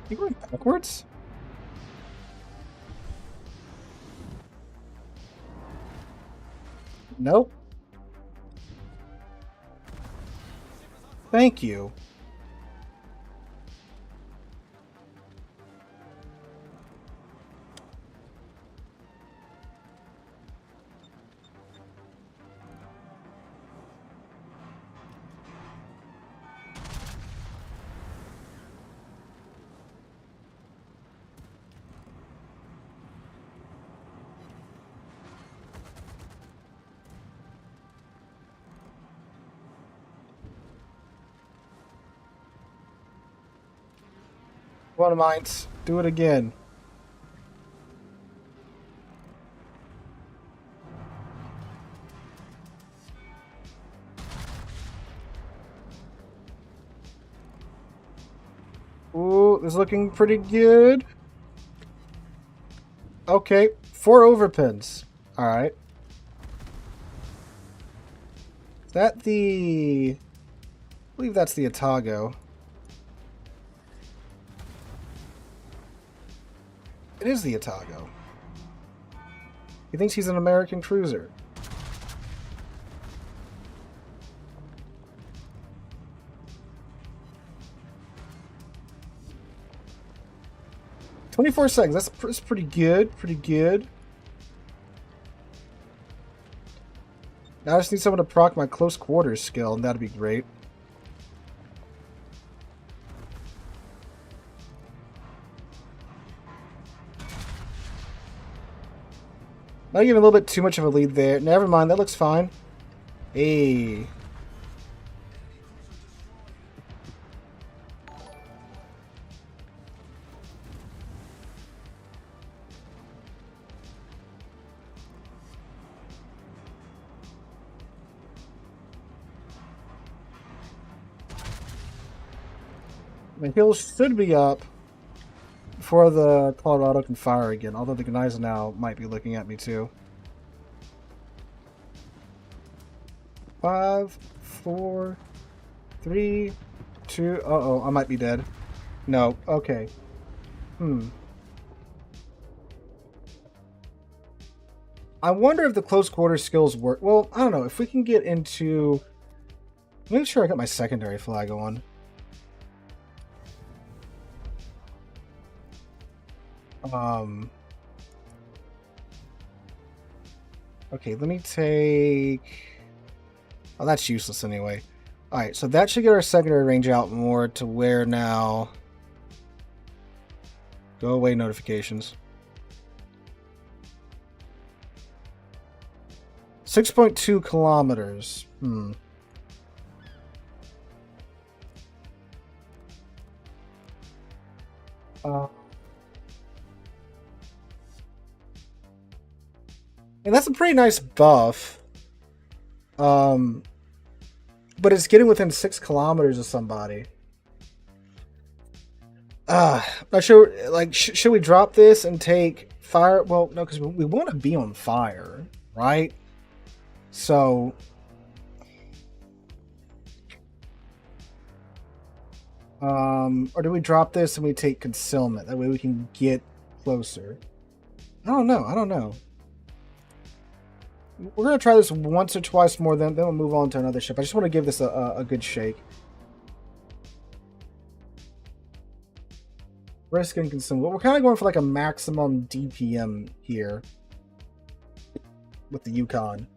You going backwards? Nope. Thank you. One of mine. Do it again. Ooh, this is looking pretty good. Okay, 4 overpins. Alright. Is that the... I believe that's the Otago. It is the Otago. He thinks he's an American cruiser. "24 seconds. That's pretty good. Pretty good. Now I just need someone to proc my close quarters skill, and that'd be great. Not even a little bit too much of a lead there. Never mind, that looks fine. Hey. My heals should be up before the Colorado can fire again, although the Goliath now might be looking at me too. 5, 4, 3, 2... Uh-oh, I might be dead. No, okay. I wonder if the close quarter skills work. Well, I don't know. If we can get into... Make sure I got my secondary flag on. Okay, let me take... Oh, that's useless anyway. Alright, so that should get our secondary range out more to where now... Go away notifications. 6.2 kilometers. And that's a pretty nice buff. But it's getting within 6 kilometers of somebody. Not sure, like, should we drop this and take fire? Well, no, because we want to be on fire, right? So... or do we drop this and we take concealment? That way we can get closer. I don't know. We're going to try this once or twice more, then we'll move on to another ship. I just want to give this a good shake. Risk and consume. Well, we're kind of going for like a maximum DPM here with the Yukon.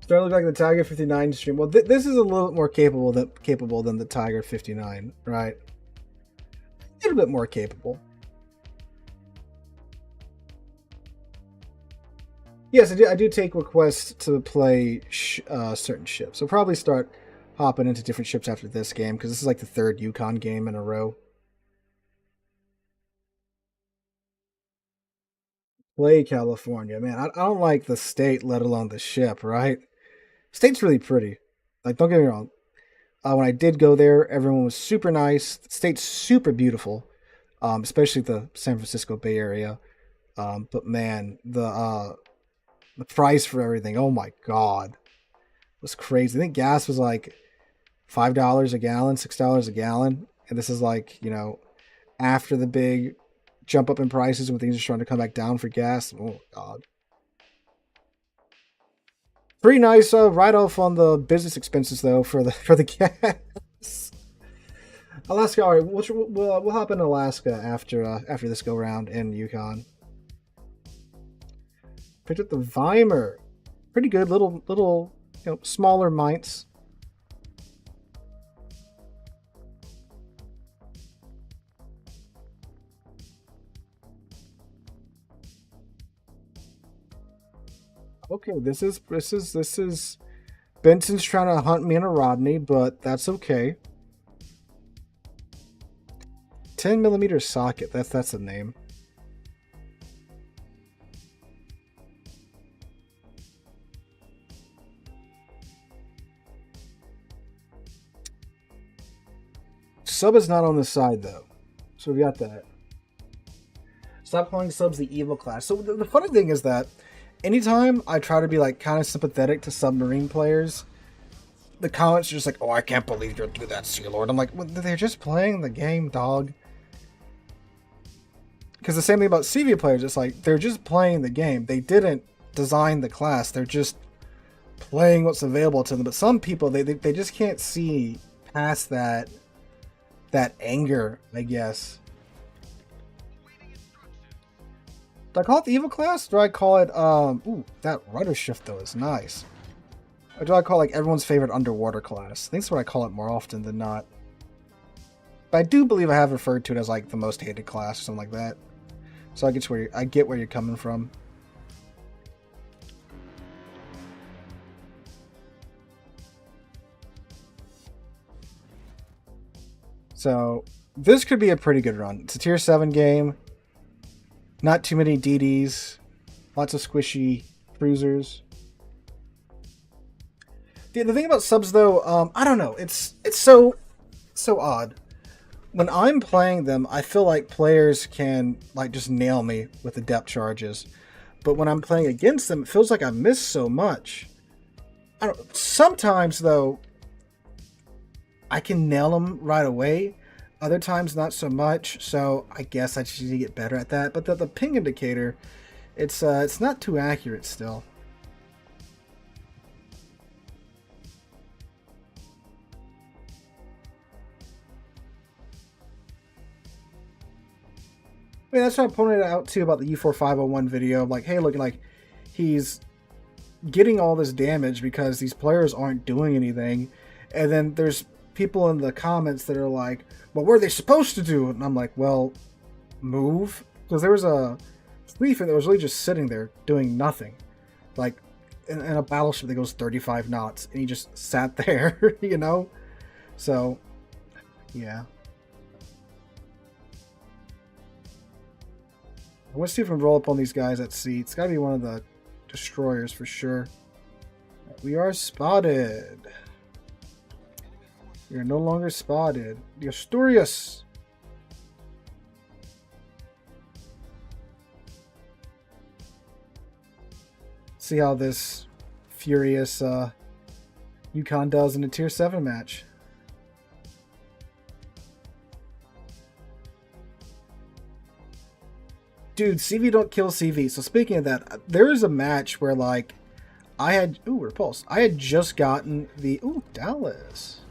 Starting to look like the Tiger 59 stream. Well, this is a little bit more capable than the Tiger 59, right? A little bit more capable. Yes, I do take requests to play certain ships. So probably start hopping into different ships after this game, because this is like the 3rd Yukon game in a row. Play California. Man, I don't like the state, let alone the ship, right? State's really pretty. Like, don't get me wrong. When I did go there, everyone was super nice. The state's super beautiful, especially the San Francisco Bay Area. But man, the price for everything, oh my god, was crazy. I think gas was like $5 a gallon, $6 a gallon, and this is like, you know, after the big jump up in prices when things are starting to come back down for gas. Oh god. Pretty nice write-off on the business expenses though for the gas. Alaska, all right, we'll hop in Alaska after this go round in Yukon. Picked up the Weimar, pretty good, little you know, smaller mites. Okay, this is Benson's trying to hunt me in a Rodney, but that's okay. 10mm socket. That's the name. Sub is not on the side though, so we got that. Stop calling subs the evil class. So the funny thing is that anytime I try to be like kind of sympathetic to submarine players, the comments are just like, "Oh, I can't believe you'll do that, Sealord." I'm like, well, they're just playing the game, dog. Because the same thing about CV players, it's like they're just playing the game. They didn't design the class. They're just playing what's available to them. But some people, they just can't see past that anger, I guess. Do I call it the evil class? Do I call it ooh, that rudder shift though is nice. Or do I call it like everyone's favorite underwater class? I think that's what I call it more often than not. But I do believe I have referred to it as like the most hated class or something like that. So I get where you're coming from. So this could be a pretty good run. It's a tier 7 game. Not too many DDs. Lots of squishy cruisers. The thing about subs though, I don't know. It's so odd. When I'm playing them, I feel like players can like just nail me with the depth charges. But when I'm playing against them, it feels like I miss so much. Sometimes though, I can nail them right away. Other times not so much. So I guess I just need to get better at that. But the ping indicator, it's not too accurate still. I mean, that's what I pointed out too about the U4501 video. Like, hey, look, like he's getting all this damage because these players aren't doing anything. And then there's people in the comments that are like, well, what are they supposed to do? And I'm like, well, move. Because there was a Thief that was really just sitting there doing nothing. Like in a battleship that goes 35 knots. And he just sat there, you know? So, yeah. I want to see if we can roll up on these guys at sea. It's got to be one of the destroyers for sure. We are spotted. We are no longer spotted. The Asturias. See how this furious Yukon does in a tier 7 match. Dude, CV don't kill CV. So speaking of that, there is a match where like I had repulse. I had just gotten the Dallas.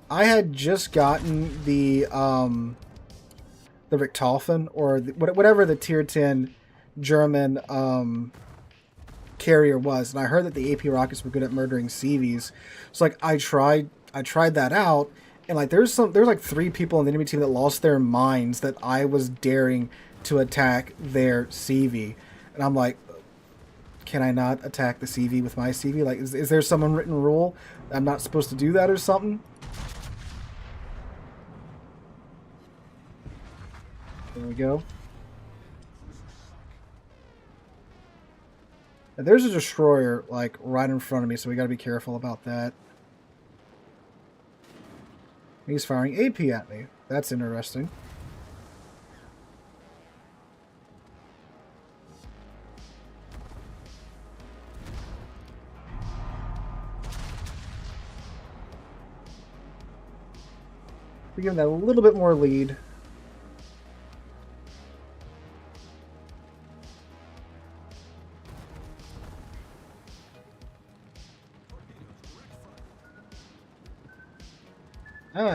I had just gotten the Richthofen or whatever the tier 10 German carrier was, and I heard that the AP rockets were good at murdering CVs. So like I tried that out. And like there's like 3 people on the enemy team that lost their minds that I was daring to attack their CV. And I'm like, can I not attack the CV with my CV? Like, is there some unwritten rule I'm not supposed to do that or something? There we go. And there's a destroyer like right in front of me, so we got to be careful about that. He's firing AP at me. That's interesting. We give him that a little bit more lead.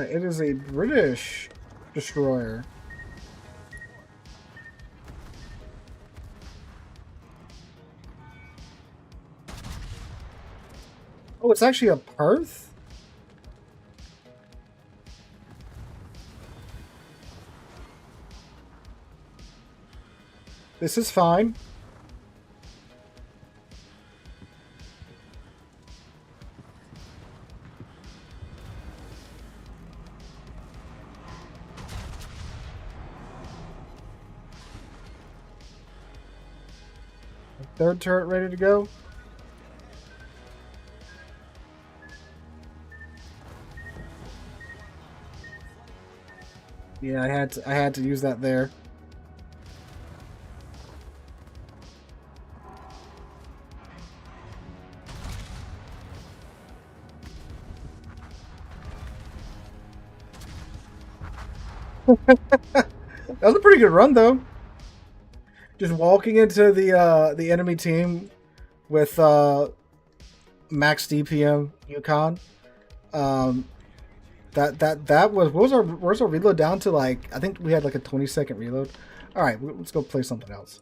It is a British destroyer. Oh, it's actually a Perth? This is fine. Third turret ready to go. Yeah, I had to use that there. That was a pretty good run though. Just walking into the enemy team with max DPM Yukon. That was what was our reload down to? Like I think we had like a 20-second reload. All right, let's go play something else.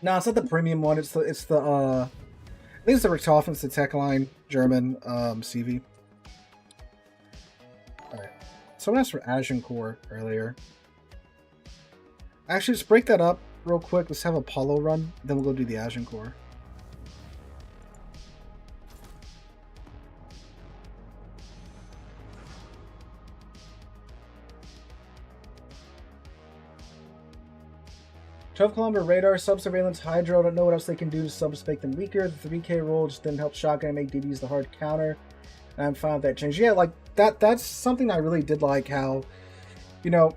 No, it's not the premium one. It's the I think it's the Richthofen. It's the Techline German CV. All right. Someone asked for Aun Core earlier. Actually, let's break that up real quick. Let's have a Paolo run, then we'll go do the Aun Core. "12-kilometer radar, sub-surveillance, hydro. Don't know what else they can do to sub make them weaker. The 3K roll just didn't help shotgun and make DDs the hard counter. And I'm fine with that change." Yeah, like that's something I really did like, how, you know,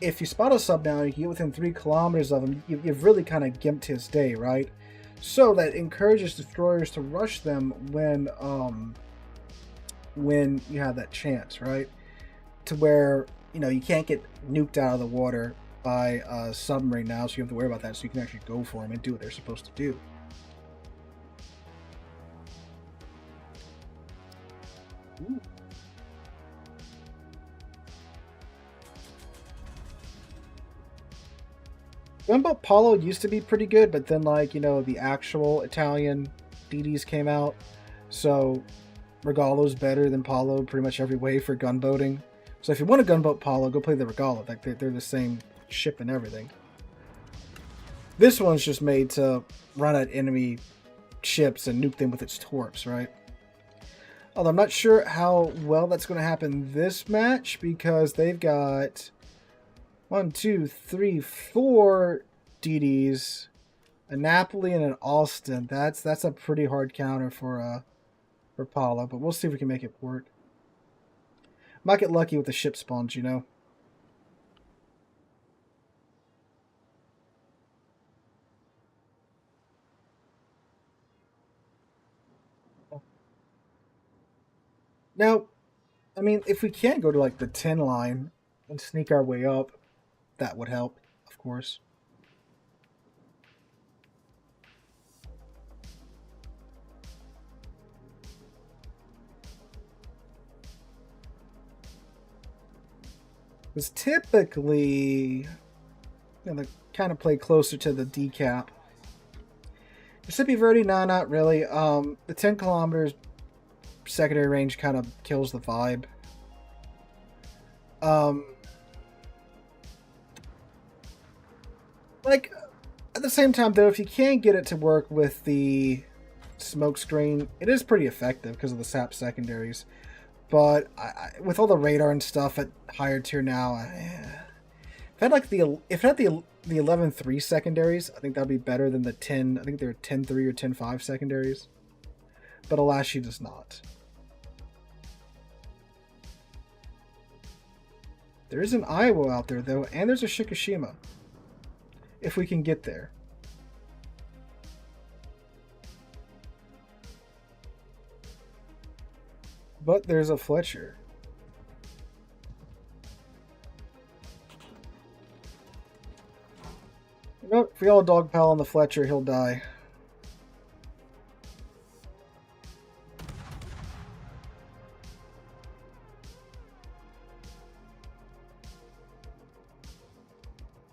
if you spot a sub now, you can get within 3 kilometers of him, you've really kind of gimped his day, right? So that encourages destroyers to rush them when you have that chance, right? To where, you know, you can't get nuked out of the water by a submarine now, so you have to worry about that, so you can actually go for them and do what they're supposed to do. Ooh. Gunboat Paolo used to be pretty good, but then, like, you know, the actual Italian DDs came out, so Regalo's better than Paolo pretty much every way for gunboating. So if you want a gunboat Paolo, go play the Regalo. Like, they're the same ship and everything. This one's just made to run at enemy ships and nuke them with its torps, right? Although I'm not sure how well that's going to happen this match, because they've got 1, 2, 3, 4 DDs, a Napoli and an Alston. That's a pretty hard counter for Paolo, but we'll see if we can make it work. Might get lucky with the ship spawns, you know. Now, I mean, if we can't go to like the 10 line and sneak our way up, that would help, of course. Because typically, you know, they kind of play closer to the decap. Giuseppe Verdi, no, not really. The 10 kilometers secondary range kind of kills the vibe. Like, at the same time, though, if you can't get it to work with the smoke screen, it is pretty effective because of the SAP secondaries. But with all the radar and stuff at higher tier now, if it had the 11.3 secondaries, I think that'd be better than the 10. I think they're 10.3 or 10.5 secondaries. But alas, she does not. There is an Iowa out there, though, and there's a Shikishima. If we can get there. But there's a Fletcher. You know, if we all dogpile on the Fletcher, he'll die.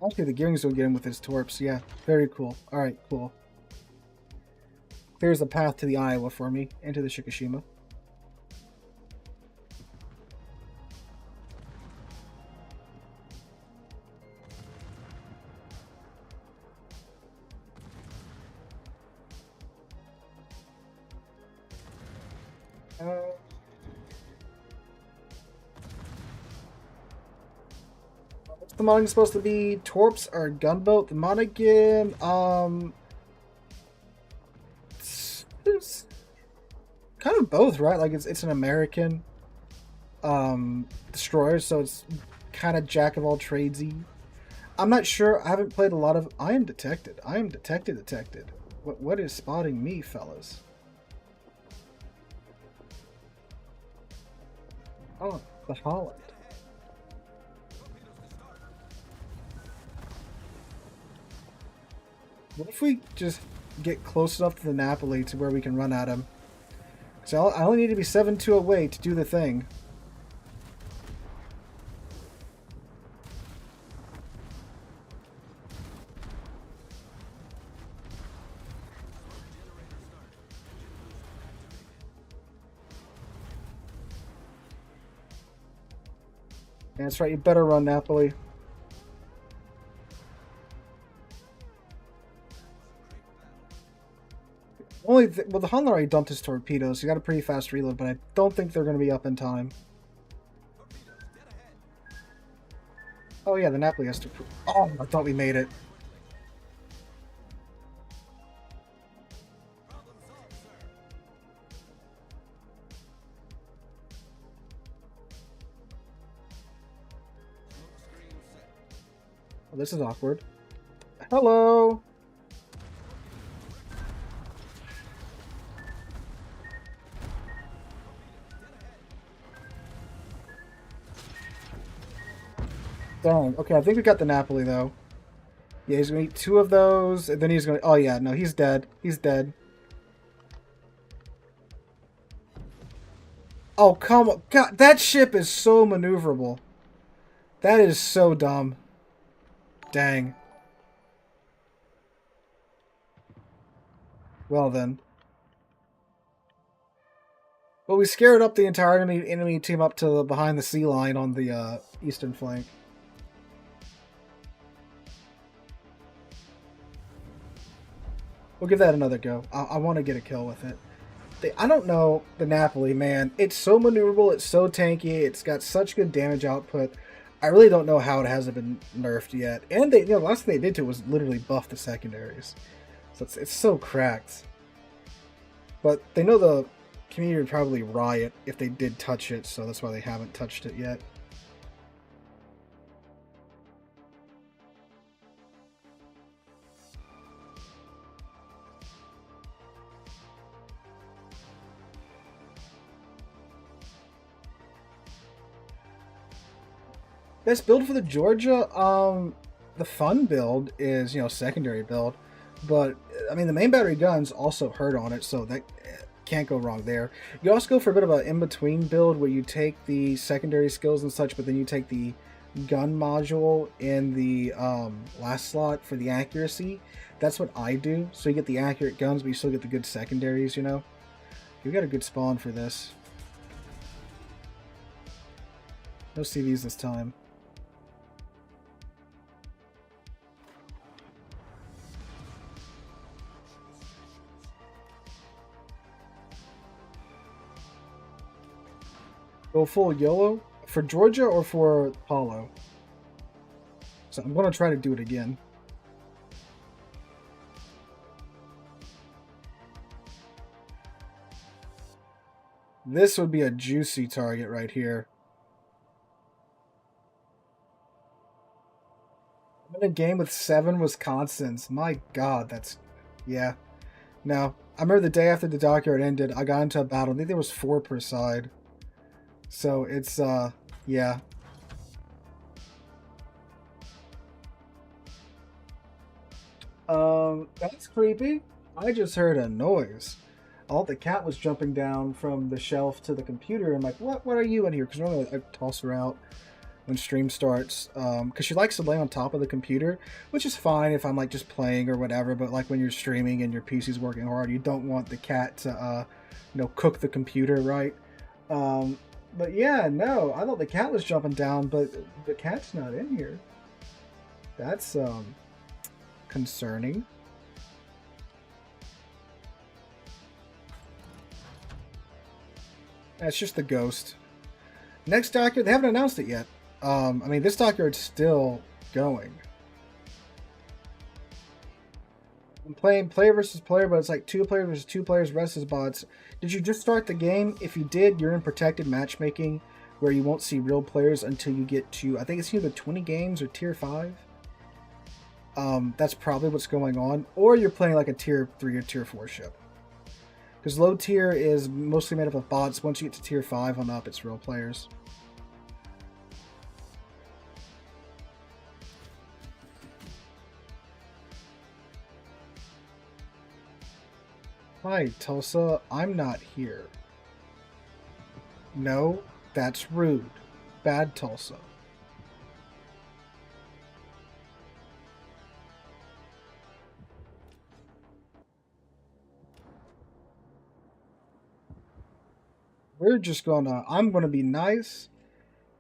Actually, the gearings will get him with his torps. Yeah, very cool. Alright, cool. There's a path to the Iowa for me, and to the Shikishima. What's the modding supposed to be? Torps or gunboat? The modding, it's kind of both, right? Like it's an American destroyer, so it's kind of jack of all tradesy. I'm not sure. I haven't played a lot of. I am detected. I am detected. What is spotting me, fellas? Oh, the Holland. What if we just get close enough to the Napoli to where we can run at him? So I only need to be 7-2 away to do the thing. That's right, you better run, Napoli. Well, the Honda already dumped his torpedoes. He got a pretty fast reload, but I don't think they're going to be up in time. Oh yeah, the Napoli has to... Oh, I thought we made it. Oh, this is awkward. Hello! Dang. Okay, I think we got the Napoli, though. Yeah, he's going to eat 2 of those, and then he's going to... Oh, yeah, no, he's dead. He's dead. Oh, come on. God, that ship is so maneuverable. That is so dumb. Dang. Well, then. Well, we scared up the entire enemy team up to the, behind the sea line on the eastern flank. We'll give that another go. I want to get a kill with it. I don't know the Napoli, man. It's so maneuverable. It's so tanky. It's got such good damage output. I really don't know how it hasn't been nerfed yet. And they, the last thing they did to it was literally buff the secondaries. So it's so cracked. But they know the community would probably riot if they did touch it, so that's why they haven't touched it yet. Best build for the Georgia, the fun build is, secondary build. But, I mean, the main battery guns also hurt on it, so that can't go wrong there. You also go for a bit of an in-between build where you take the secondary skills and such, but then you take the gun module in the last slot for the accuracy. That's what I do. So you get the accurate guns, but you still get the good secondaries, You got a good spawn for this. No CVs this time. Go full YOLO? For Georgia or for Paolo? So I'm going to try to do it again. This would be a juicy target right here. I'm in a game with 7 Wisconsins. My god, that's... Yeah. No. I remember the day after the dockyard ended, I got into a battle. I think there was 4 per side. So it's, yeah. That's creepy. I just heard a noise. I thought the cat was jumping down from the shelf to the computer. I'm like, what are you in here? Because normally I toss her out when stream starts. Because she likes to lay on top of the computer, which is fine if I'm like just playing or whatever. But like when you're streaming and your PC's working hard, you don't want the cat to, cook the computer, right? But yeah, no, I thought the cat was jumping down, but the cat's not in here. That's, concerning. That's just the ghost. Next document, they haven't announced it yet. I mean, this dockyard's still going. I'm playing player versus player, but it's like 2 players versus 2 players versus bots. Did you just start the game? If you did, you're in protected matchmaking, where you won't see real players until you get to, I think it's either 20 games or tier 5. That's probably what's going on. Or you're playing like a tier 3 or tier 4 ship. Because low tier is mostly made up of bots. Once you get to tier 5 on up, it's real players. Hi, Tulsa. I'm not here. No, that's rude. Bad Tulsa. We're just gonna, I'm gonna be nice,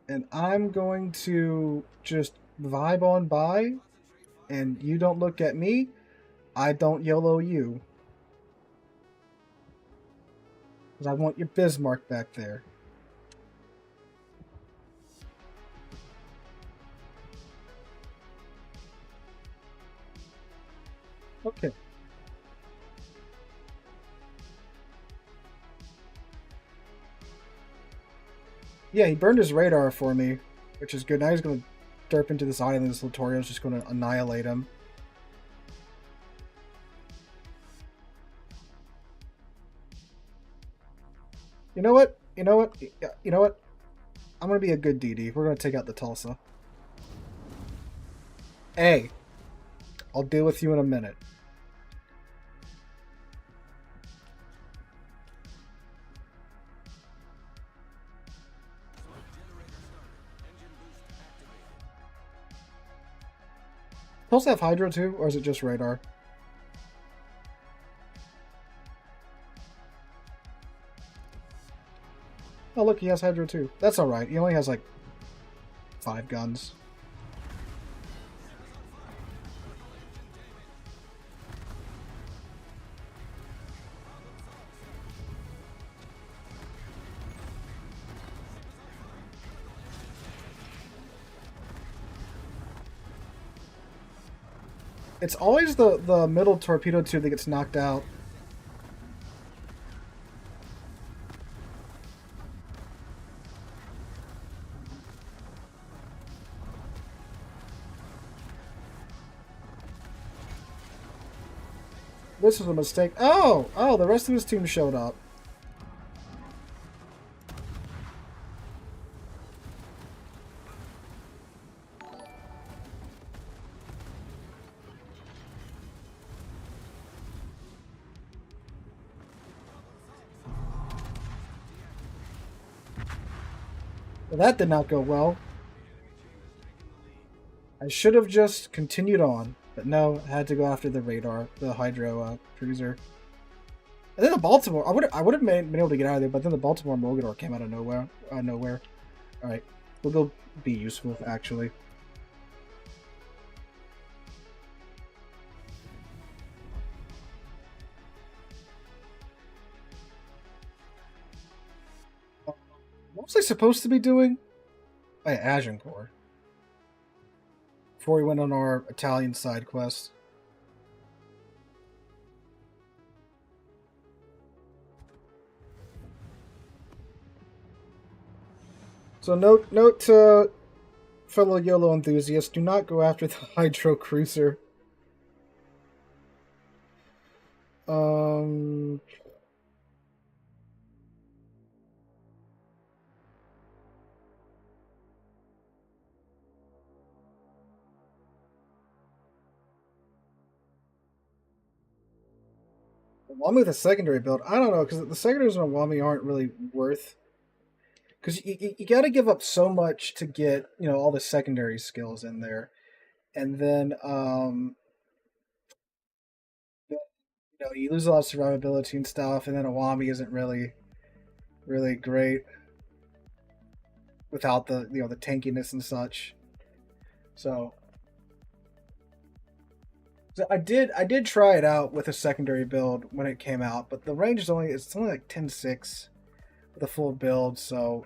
and I'm going to just vibe on by, and you don't look at me, I don't YOLO you. Because I want your Bismarck back there. Okay. Yeah, he burned his radar for me, which is good. Now he's going to derp into this island. This Littorio is just going to annihilate him. You know what? You know what? You know what? I'm going to be a good DD. We're going to take out the Tulsa. Hey, I'll deal with you in a minute. Tulsa have Hydro too, or is it just radar? Oh look, he has Hydro too. That's alright. He only has like 5 guns. It's always the middle torpedo tube that gets knocked out. This was a mistake. Oh! Oh, the rest of his team showed up. Well, that did not go well. I should have just continued on, but no, I had to go after the radar, the Hydro cruiser. And then the Baltimore, I would have been able to get out of there, but then the Baltimore Mogador came out of nowhere. All right, we'll go be useful actually. What was I supposed to be doing? Oh, yeah, Aun Core. Before we went on our Italian side quest. So note to fellow YOLO enthusiasts, do not go after the Hydro Cruiser. Wami with a secondary build, I don't know, because the secondaries on Wami aren't really worth. Because you got to give up so much to get, you know, all the secondary skills in there, and then you know, you lose a lot of survivability and stuff, and then a Wami isn't really great without the, you know, the tankiness and such. So I did try it out with a secondary build when it came out, but the range is only like 10.6 with a full build, so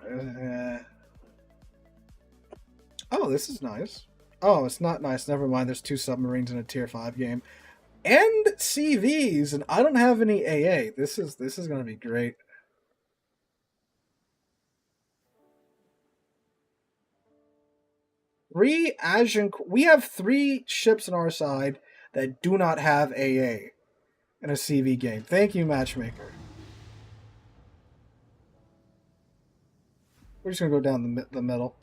Oh, this is nice. Oh, it's not nice. Never mind. There's 2 submarines in a tier 5 game. And CVs, and I don't have any AA. This is going to be great. We have 3 ships on our side that do not have AA in a CV game. Thank you, matchmaker. We're just gonna go down the middle.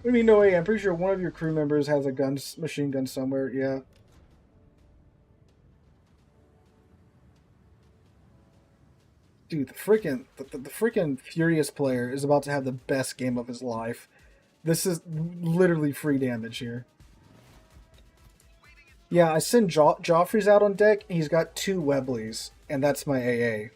What do you mean no AA? I'm pretty sure one of your crew members has a machine gun somewhere. Yeah. Dude, the freaking Furious player is about to have the best game of his life. This is literally free damage here. Yeah, I send Joffrey's out on deck, and he's got 2 Webleys, and that's my AA.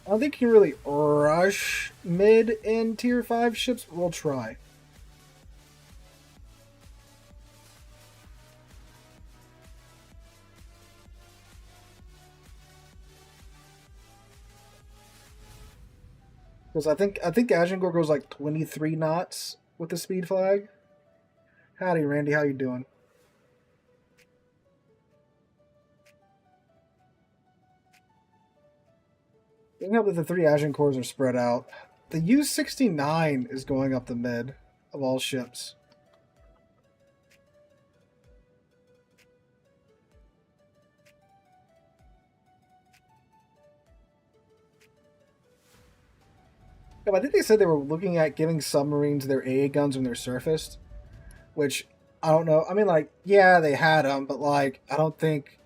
I don't think you can really rush mid in tier 5 ships, but we'll try. Because I think Aun Core goes like 23 knots with the speed flag. Howdy, Randy. How you doing? I think that the 3 Aun Cores are spread out. The U-69 is going up the mid of all ships. I think they said they were looking at giving submarines their AA guns when they're surfaced, which I don't know. I mean, like, yeah, they had them, but like, I don't think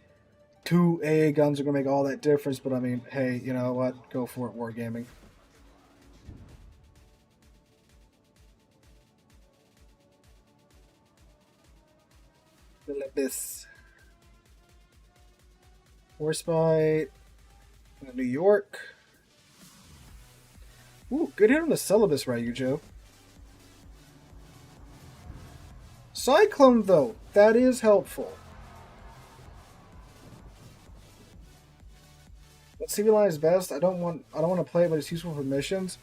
2 AA guns are gonna make all that difference. But I mean, hey, you know what? Go for it, Wargaming. The Abyss. Warspite. New York. Ooh, good hit on the Celibus, right, you Joe? Cyclone, though, that is helpful. But CV line is best. I don't want to play it, but it's useful for missions.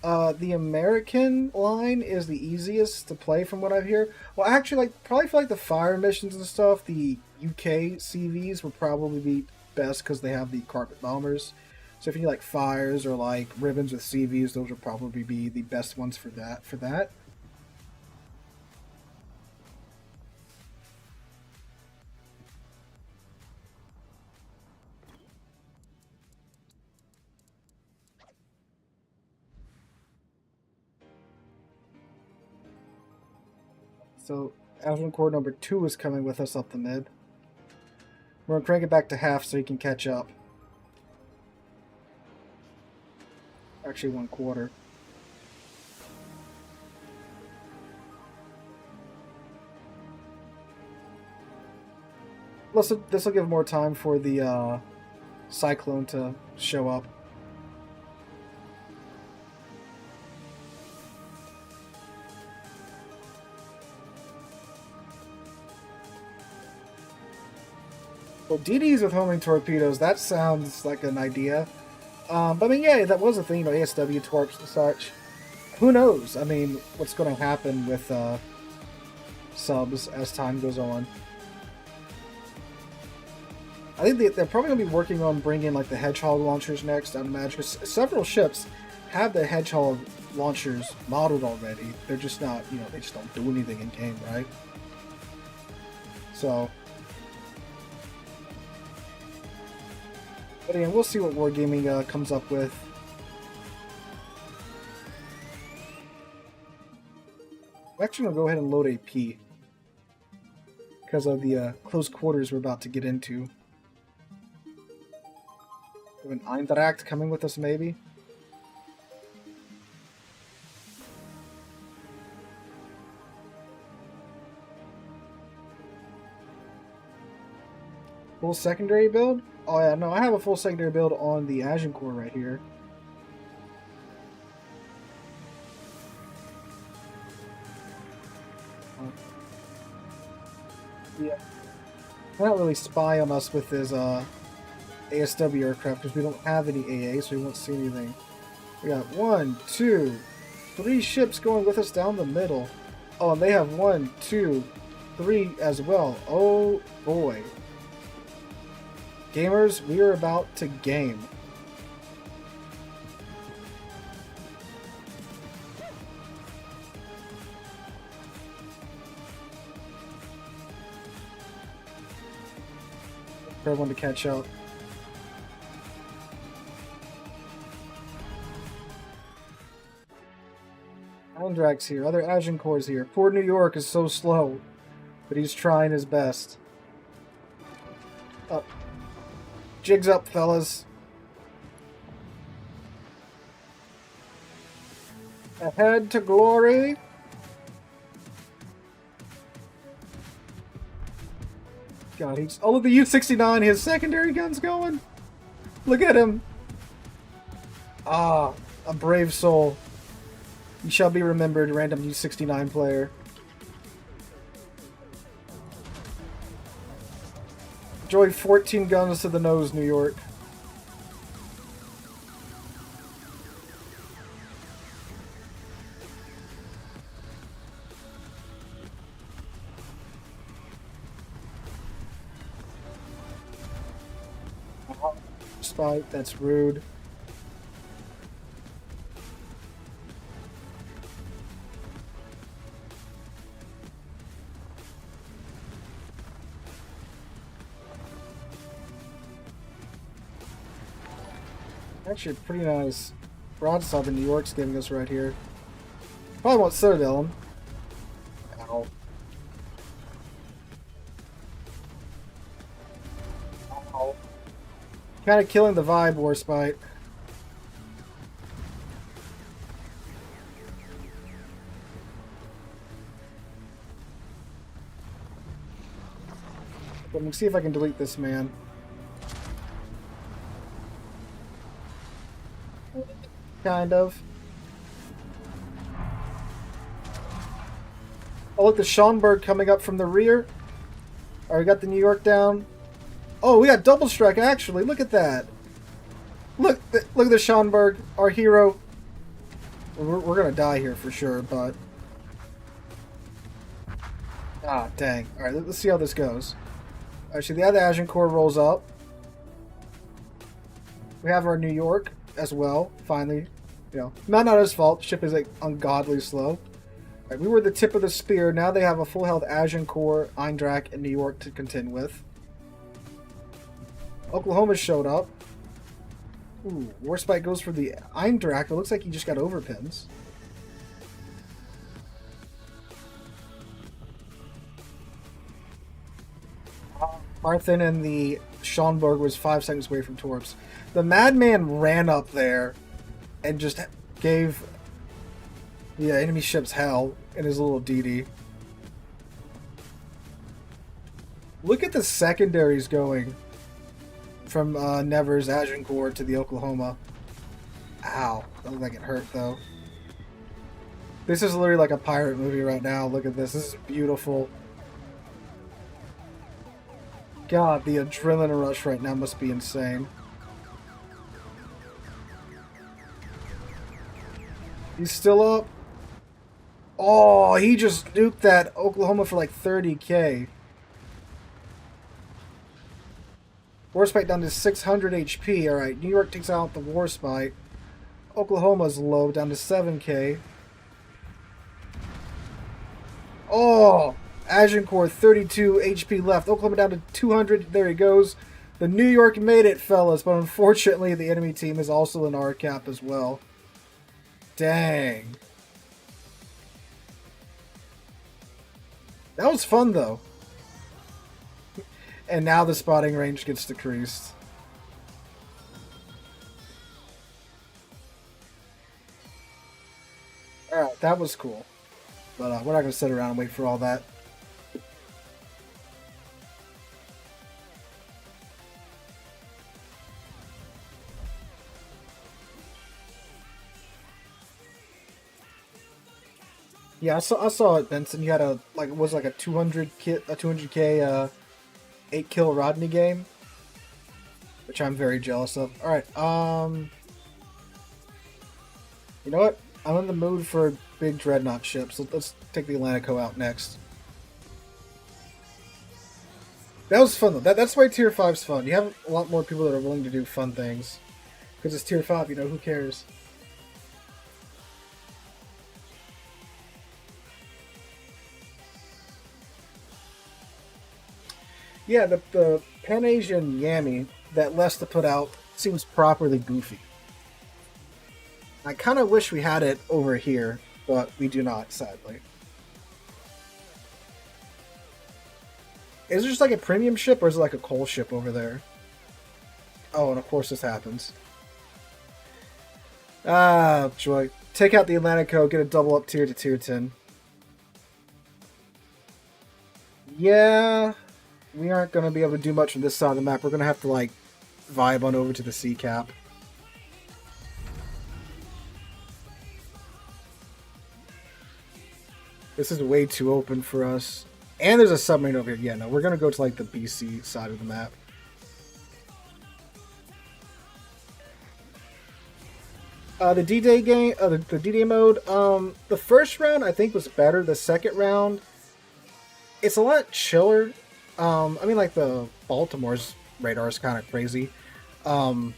The American line is the easiest to play from what I hear. Well, actually, like probably for like the fire missions and stuff, the UK CVs would probably be best because they have the carpet bombers. So if you need like fires or like ribbons with CVs, those would probably be the best ones for that. So Aun Core number 2 is coming with us up the mid. We're gonna crank it back to half so he can catch up. Actually, 1/4. This will give more time for the Cyclone to show up. Well, DDs with homing torpedoes, that sounds like an idea. But I mean, yeah, that was a thing, you know, ASW torps and such. Who knows? I mean, what's going to happen with subs as time goes on. I think they're probably going to be working on bringing like the Hedgehog launchers next, I'd imagine. Because several ships have the Hedgehog launchers modeled already. They're just not, you know, they just don't do anything in game, right? So... But again, we'll see what Wargaming comes up with. I'm actually going to go ahead and load AP. Because of the close quarters we're about to get into. We have an Eintracht coming with us, maybe? Full secondary build? Oh yeah, no, I have a full secondary build on the Aun Core right here. Yeah. They're not really spy on us with his ASW aircraft because we don't have any AA, so we won't see anything. We got 1, 2, 3 ships going with us down the middle. Oh, and they have 1, 2, 3 as well. Oh boy. Gamers, we are about to game. For everyone to catch up. Andrak's here. Other Aun Core's here. Poor New York is so slow, but he's trying his best. Up. Jigs up, fellas. Ahead to glory. God, he's... Oh, look, the U-69, his secondary gun's going. Look at him. Ah, a brave soul. You shall be remembered, random U-69 player. Enjoy 14 guns to the nose, New York. Spite, that's rude. Actually, a pretty nice broadside that New York's giving us right here. Probably won't Citadel him. Ow. Ow. Kind of killing the vibe, Warspite. Let me see if I can delete this man. Kind of. Oh, look, the Schonberg coming up from the rear. Alright, we got the New York down. Oh, we got double strike, actually. Look at that. Look at the Schonberg, our hero. We're going to die here for sure, but... Ah, dang. Alright, let's see how this goes. Actually, the other Aun Core rolls up. We have our New York as well, finally. You know, not his fault. The ship is like ungodly slow. Right, we were the tip of the spear. Now they have a full health Aun Core, Eindrak, and New York to contend with. Oklahoma showed up. Ooh, Warspite goes for the Eindrak. It looks like he just got overpins. Arthen and the Schonberg was 5 seconds away from Torps. The Madman ran up there and just gave the enemy ships hell in his little DD. Look at the secondaries going from Never's Aun Core to the Oklahoma. Ow. That looked like it hurt, though. This is literally like a pirate movie right now. Look at this. This is beautiful. God, the adrenaline rush right now must be insane. He's still up. Oh, he just nuked that Oklahoma for like 30k. Warspite down to 600 HP. Alright, New York takes out the Warspite. Oklahoma's low, down to 7k. Oh! Aun Core, 32 HP left. Oklahoma down to 200. There he goes. The New York made it, fellas. But unfortunately, the enemy team is also in RCAP as well. Dang. That was fun, though. And now the spotting range gets decreased. Alright, that was cool. But we're not going to sit around and wait for all that. Yeah, I saw it, Benson. You had a like it was like a 200k 8-kill Rodney game, which I'm very jealous of. All right, you know what? I'm in the mood for big dreadnought ships. Let's take the Atlantico out next. That was fun though. That's why Tier 5's fun. You have a lot more people that are willing to do fun things because it's Tier 5. You know, who cares? Yeah, the Pan-Asian Yami that Lesta put out seems properly goofy. I kind of wish we had it over here, but we do not, sadly. Is it just like a premium ship, or is it like a coal ship over there? Oh, and of course this happens. Ah, joy. Take out the Atlantico, get a double up tier to tier 10. Yeah, we aren't going to be able to do much on this side of the map. We're going to have to, like, vibe on over to the sea cap. This is way too open for us. And there's a submarine over here. Yeah, no, we're going to go to, like, the BC side of the map. The D-Day game, the D-Day mode, the first round I think was better. The second round, it's a lot chiller. I mean, like, the Baltimore's radar is kind of crazy. But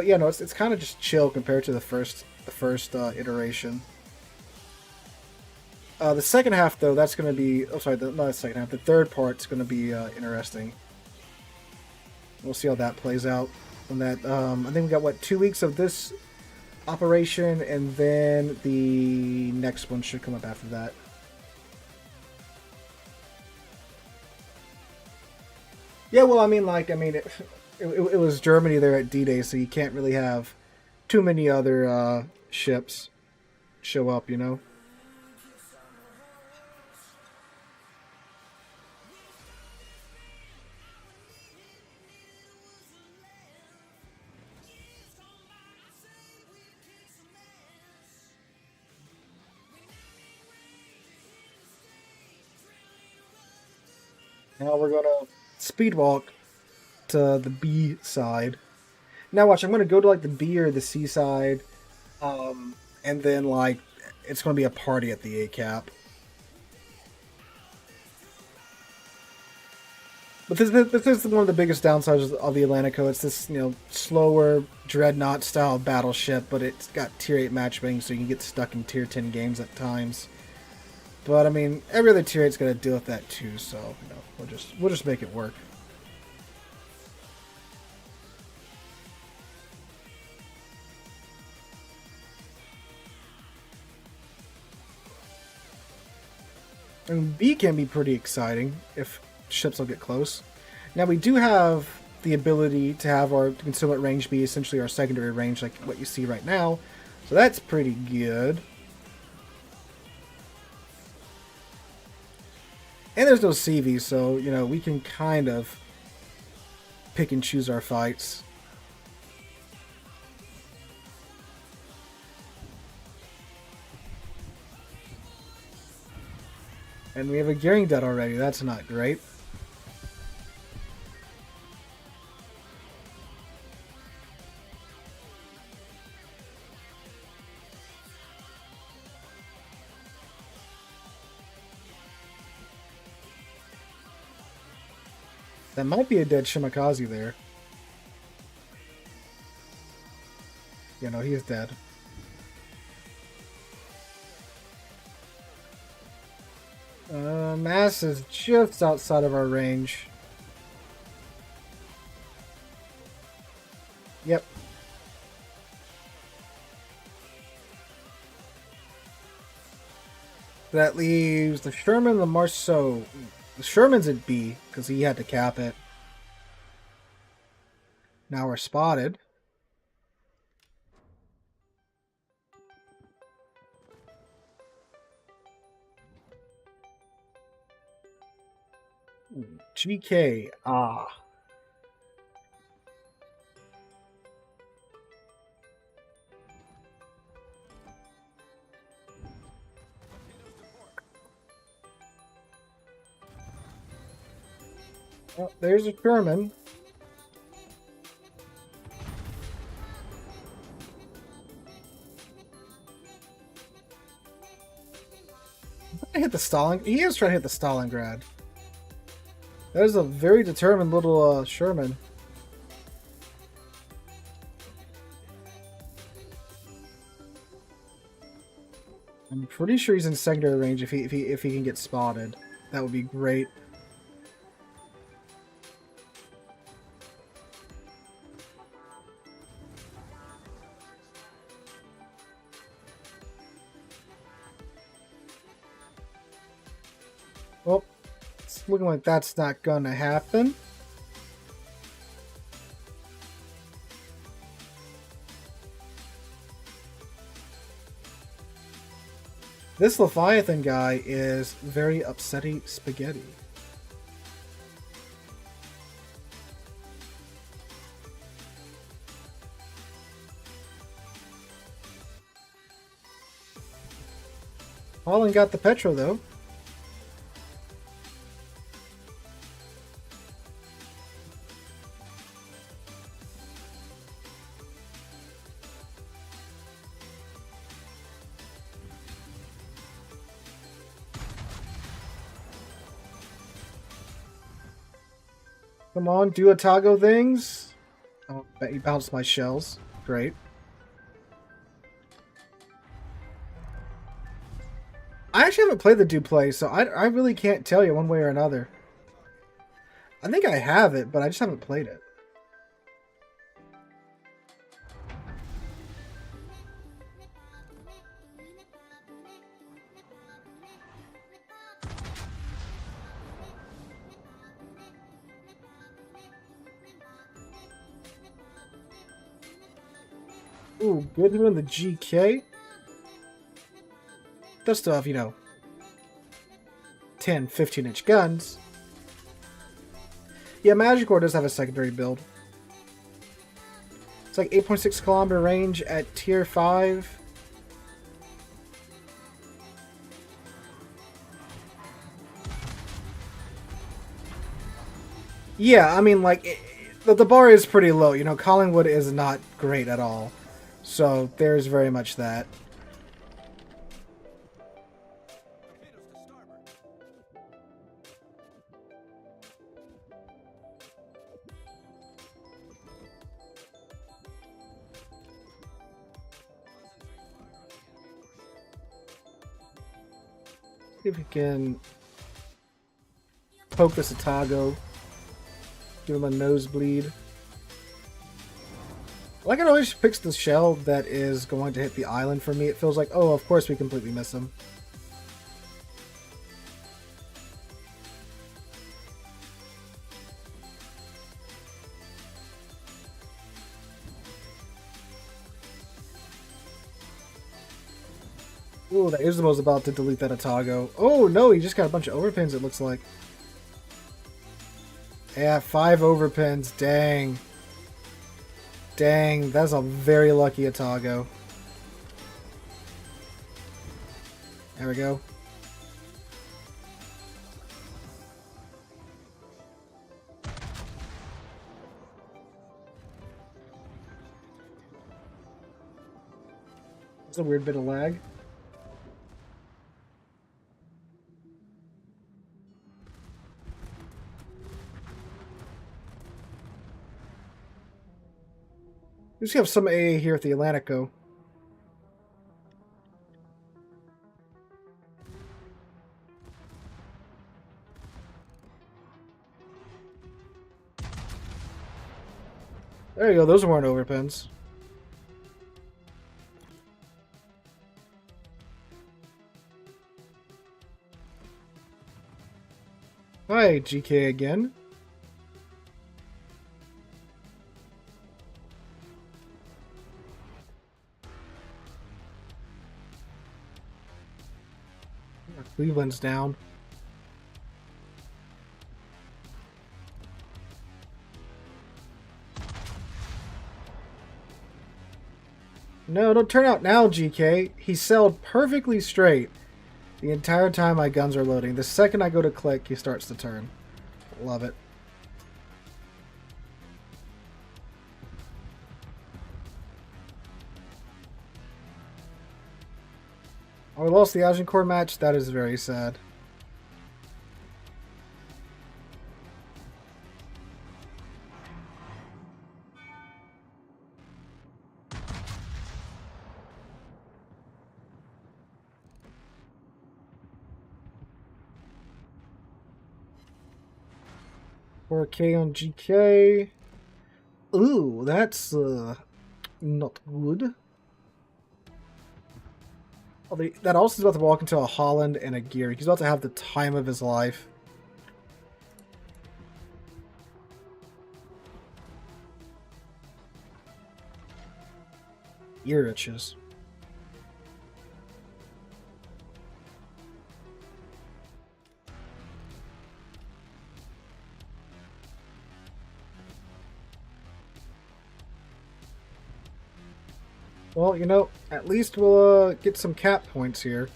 yeah, no, it's kind of just chill compared to the first iteration. The second half, though, that's going to be... Oh, sorry, not the second half. The third part's going to be interesting. We'll see how that plays out. And that, I think we got, what, 2 weeks of this operation, and then the next one should come up after that. Yeah, well, I mean, like, it was Germany there at D-Day, so you can't really have too many other ships show up, you know? Now we're gonna speed walk to the B side. Now watch, I'm gonna go to like the B or the C side, and then like it's gonna be a party at the A cap. But this is one of the biggest downsides of the Atlantico. It's this, you know, slower dreadnought style battleship, but it's got tier 8 matchmaking, so you can get stuck in tier 10 games at times. But I mean, every other tier 8's gonna deal with that too, so you know, we'll just make it work. And B can be pretty exciting if ships will get close. Now we do have the ability to have our concealment range be essentially our secondary range, like what you see right now. So that's pretty good. And there's no CV, so, you know, we can kind of pick and choose our fights. And we have a gearing debt already. That's not great. That might be a dead Shimakaze there. You know, he's dead. Mass is just outside of our range. Yep. That leaves the Sherman, the Marceau. The Sherman's at B, because he had to cap it. Now we're spotted. GK, ah. Oh, there's a Sherman. Hit the Stalin. He is trying to hit the Stalingrad. That is a very determined little Sherman. I'm pretty sure he's in secondary range if he can get spotted. That would be great. Well, it's looking like that's not gonna happen. This Leviathan guy is very upsetty spaghetti. Holland got the Petro though. Come on, do Atago things. Oh, bet he bounced my shells. Great. I actually haven't played the Duplay, so I really can't tell you one way or another. I think I have it, but I just haven't played it. Ooh, good doing the GK. Does still have, you know, 10, 15-inch guns. Yeah, Magic Core does have a secondary build. It's like 8.6 kilometer range at tier 5. Yeah, I mean, like, the bar is pretty low. You know, Collingwood is not great at all. So, there's very much that. See if we can poke this Atago. Give him a nosebleed. Like it always picks the shell that is going to hit the island for me. It feels like, oh, of course we completely miss him. Ooh, that Izumo's about to delete that Atago. Oh, no, he just got a bunch of overpins, it looks like. Yeah, 5 overpins. Dang. Dang, that's a very lucky Atago. There we go. That's a weird bit of lag. We just have some AA here at the Atlantico. There you go, those weren't overpins. Hi, GK again. Cleveland's down. No, don't turn out now, GK. He sailed perfectly straight the entire time my guns are loading. The second I go to click, he starts to turn. Love it. we lost the Aun Core match. That is very sad. $4K on GK. Ooh, that's not good. Oh, that also is about to walk into a Holland and a Gear. He's about to have the time of his life. Ear itches. Well, you know, at least we'll get some cap points here.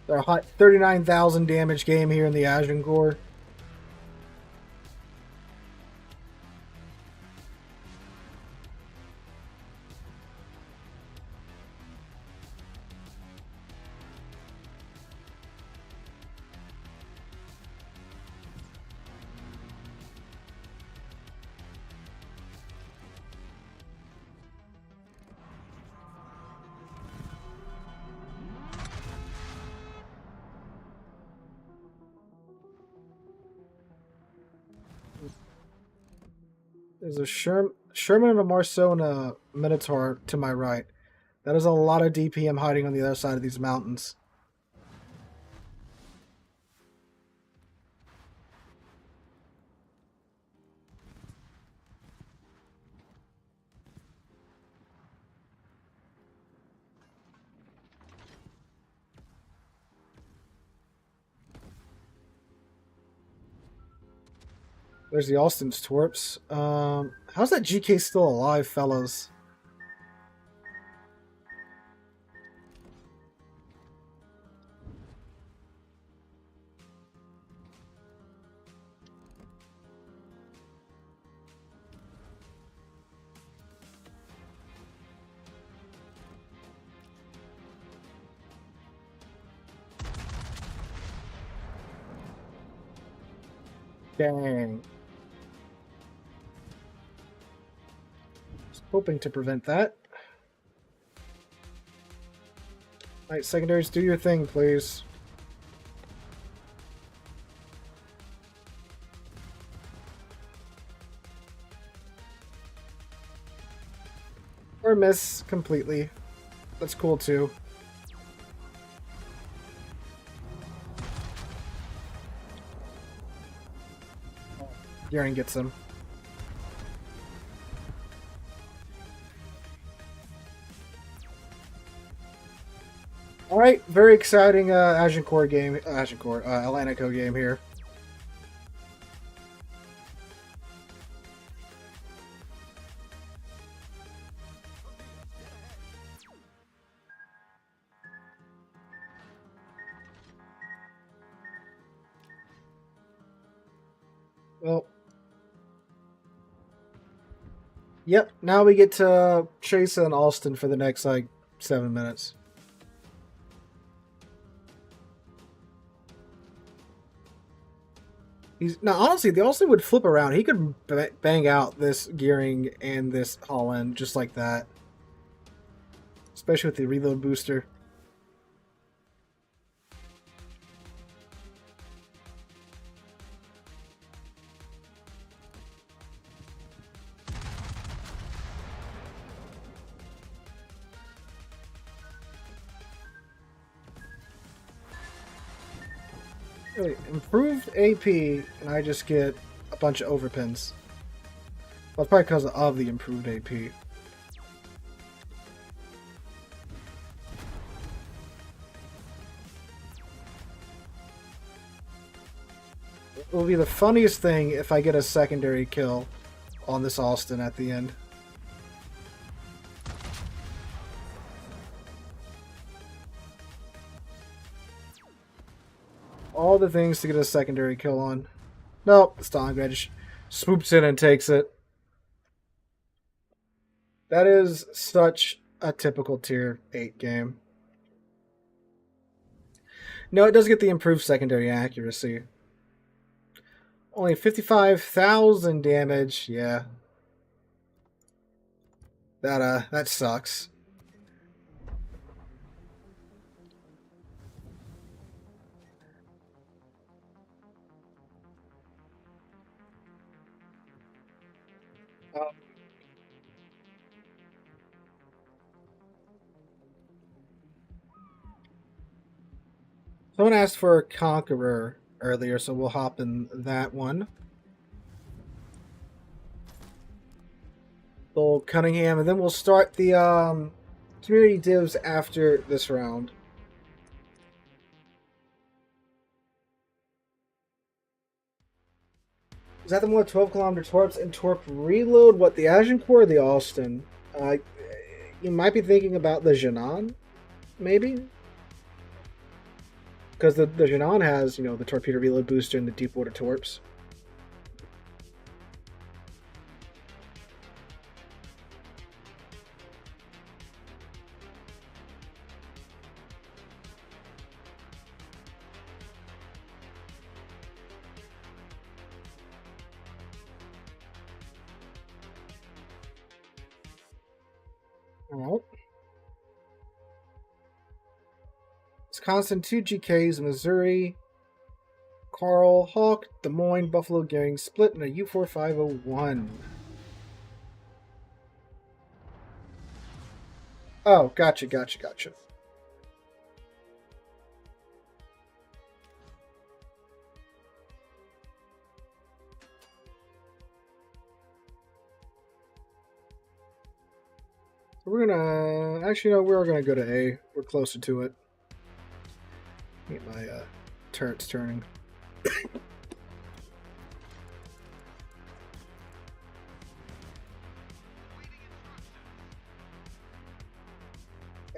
Our hot 39,000 damage game here in the Aun Core. There's a Sherman and a Marceau and a Minotaur to my right. That is a lot of DPM hiding on the other side of these mountains. There's the Austin's Torps. How's that GK still alive, fellas? Dang. Hoping to prevent that. Alright, secondaries, do your thing, please. Or miss completely. That's cool too. Garen gets him. Alright, very exciting Aun Core game, Atlantico game here. Well, yep, now we get to Chase and Alston for the next, like, 7 minutes. Now, honestly, the Alston would flip around. He could bang out this Gearing and this Holland just like that. Especially with the reload booster. Really, improved AP, and I just get a bunch of overpins. Well, it's probably because of the improved AP. It will be the funniest thing if I get a secondary kill on this Alston at the end. All the things to get a secondary kill on. Nope, Stalingrad just swoops in and takes it. That is such a typical tier 8 game. No, it does get the improved secondary accuracy. Only 55,000 damage. Yeah. That sucks. Someone asked for a Conqueror earlier, so we'll hop in that one. Little Cunningham, and then we'll start the community divs after this round. Is that the one with 12-kilometer torps and torp reload? What, the Aun Core or the Alston? You might be thinking about the Jinan, maybe? Because the Jinan has, you know, the torpedo reload booster and the deep water torps. Alright. Wisconsin, 2 GKs, Missouri, Carl, Hawk, Des Moines, Buffalo, Gehring, split in a U4501. Oh, gotcha. We're gonna... Actually, no, we're gonna go to A. We're closer to it. Get my turrets turning.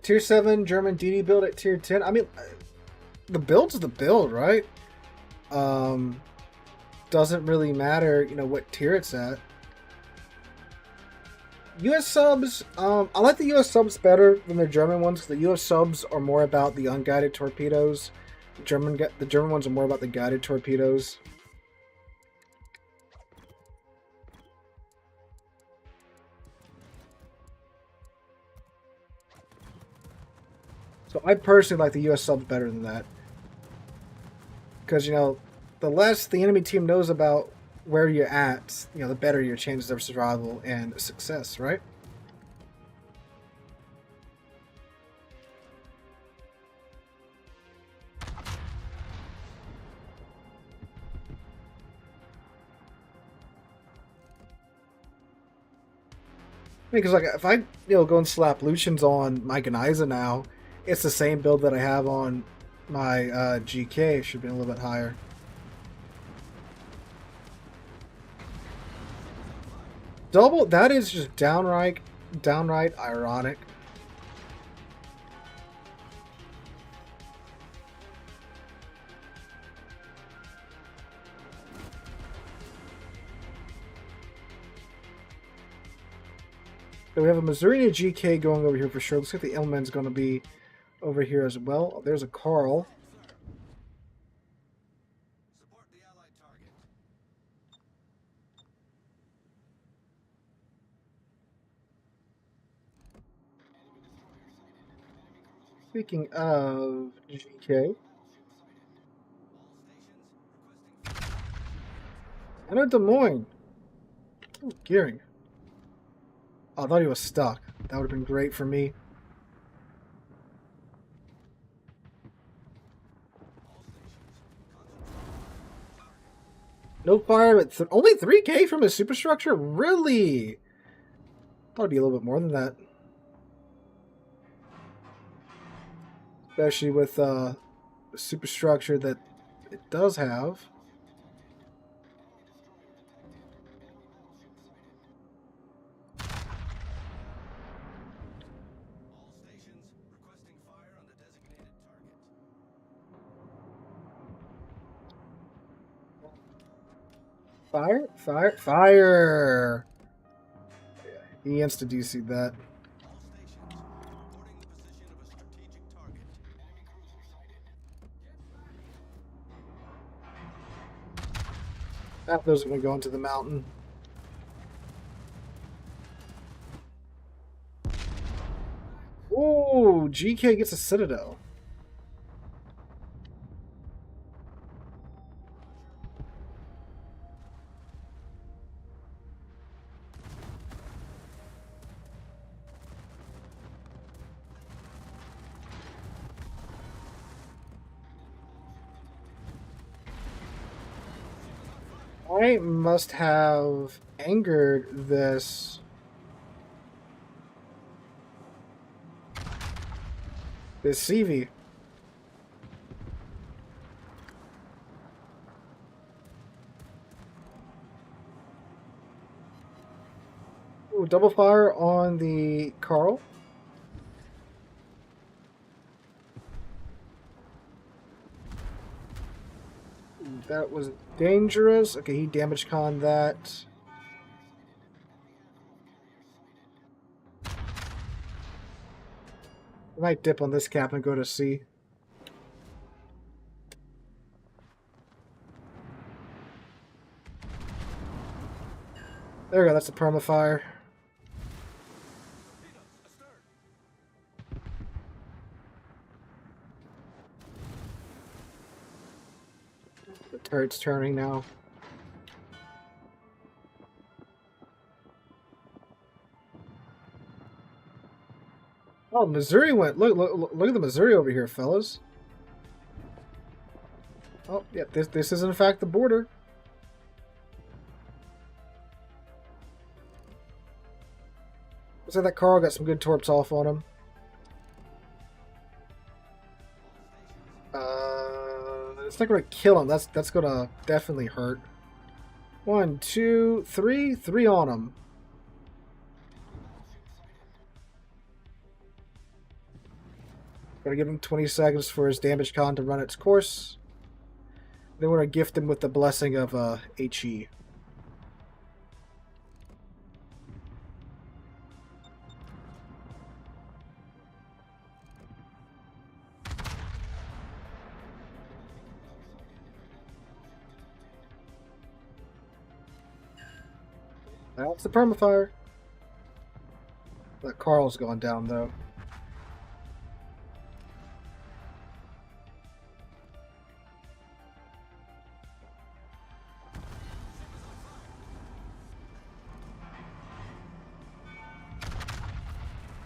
Tier 7 German DD build at tier 10. I mean, the build's the build, right? Doesn't really matter, you know, what tier it's at. US subs, I like the US subs better than the German ones. The US subs are more about the unguided torpedoes. The German ones are more about the guided torpedoes. So I personally like the US subs better than that. Because, you know, the less the enemy team knows about where you're at, you know, the better your chances of survival and success, right? Because, like, if I, you know, go and slap Lucians on my Geniza now, it's the same build that I have on my GK. It should be a little bit higher. Double, that is just downright ironic. So we have a Missouri and a GK going over here for sure. Looks like the Illman's going to be over here as well. Oh, there's a Carl. Support the allied target. Speaking of GK, I know Des Moines. Oh, Gehring. Oh, I thought he was stuck. That would have been great for me. No fire, but only 3K from his superstructure? Really? Thought it'd be a little bit more than that. Especially with the superstructure that it does have. All stations requesting fire on the designated target. Fire! He insta-DC'd that. All stations reporting the position of a strategic target. Enemy cruiser sighted. Half those are going to go into the mountain. Ooh, GK gets a Citadel. I must have angered this. This CV. Ooh, double fire on the Carl. Ooh, that was dangerous. Okay, he damage conned that. I might dip on this cap and go to C. There we go, that's a permafire. The turret's turning now. Oh, Missouri went. Look at the Missouri over here, fellas. Oh, yeah, this is in fact the border. Looks like that Carl got some good torps off on him. It's not gonna kill him. That's gonna definitely hurt. 1, 2, 3, 3 on him. Gotta give him 20 seconds for his damage con to run its course. Then we're gonna gift him with the blessing of HE. That's the permafire. That Carl's going down though.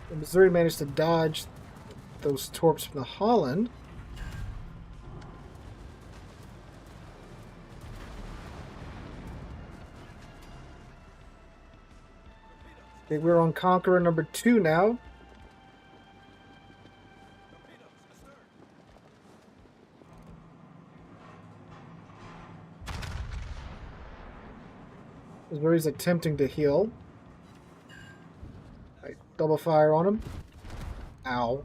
The Missouri managed to dodge those torps from the Holland. Okay, we're on Conqueror number 2 now. Missouri's attempting to heal. Alright, double fire on him. Ow.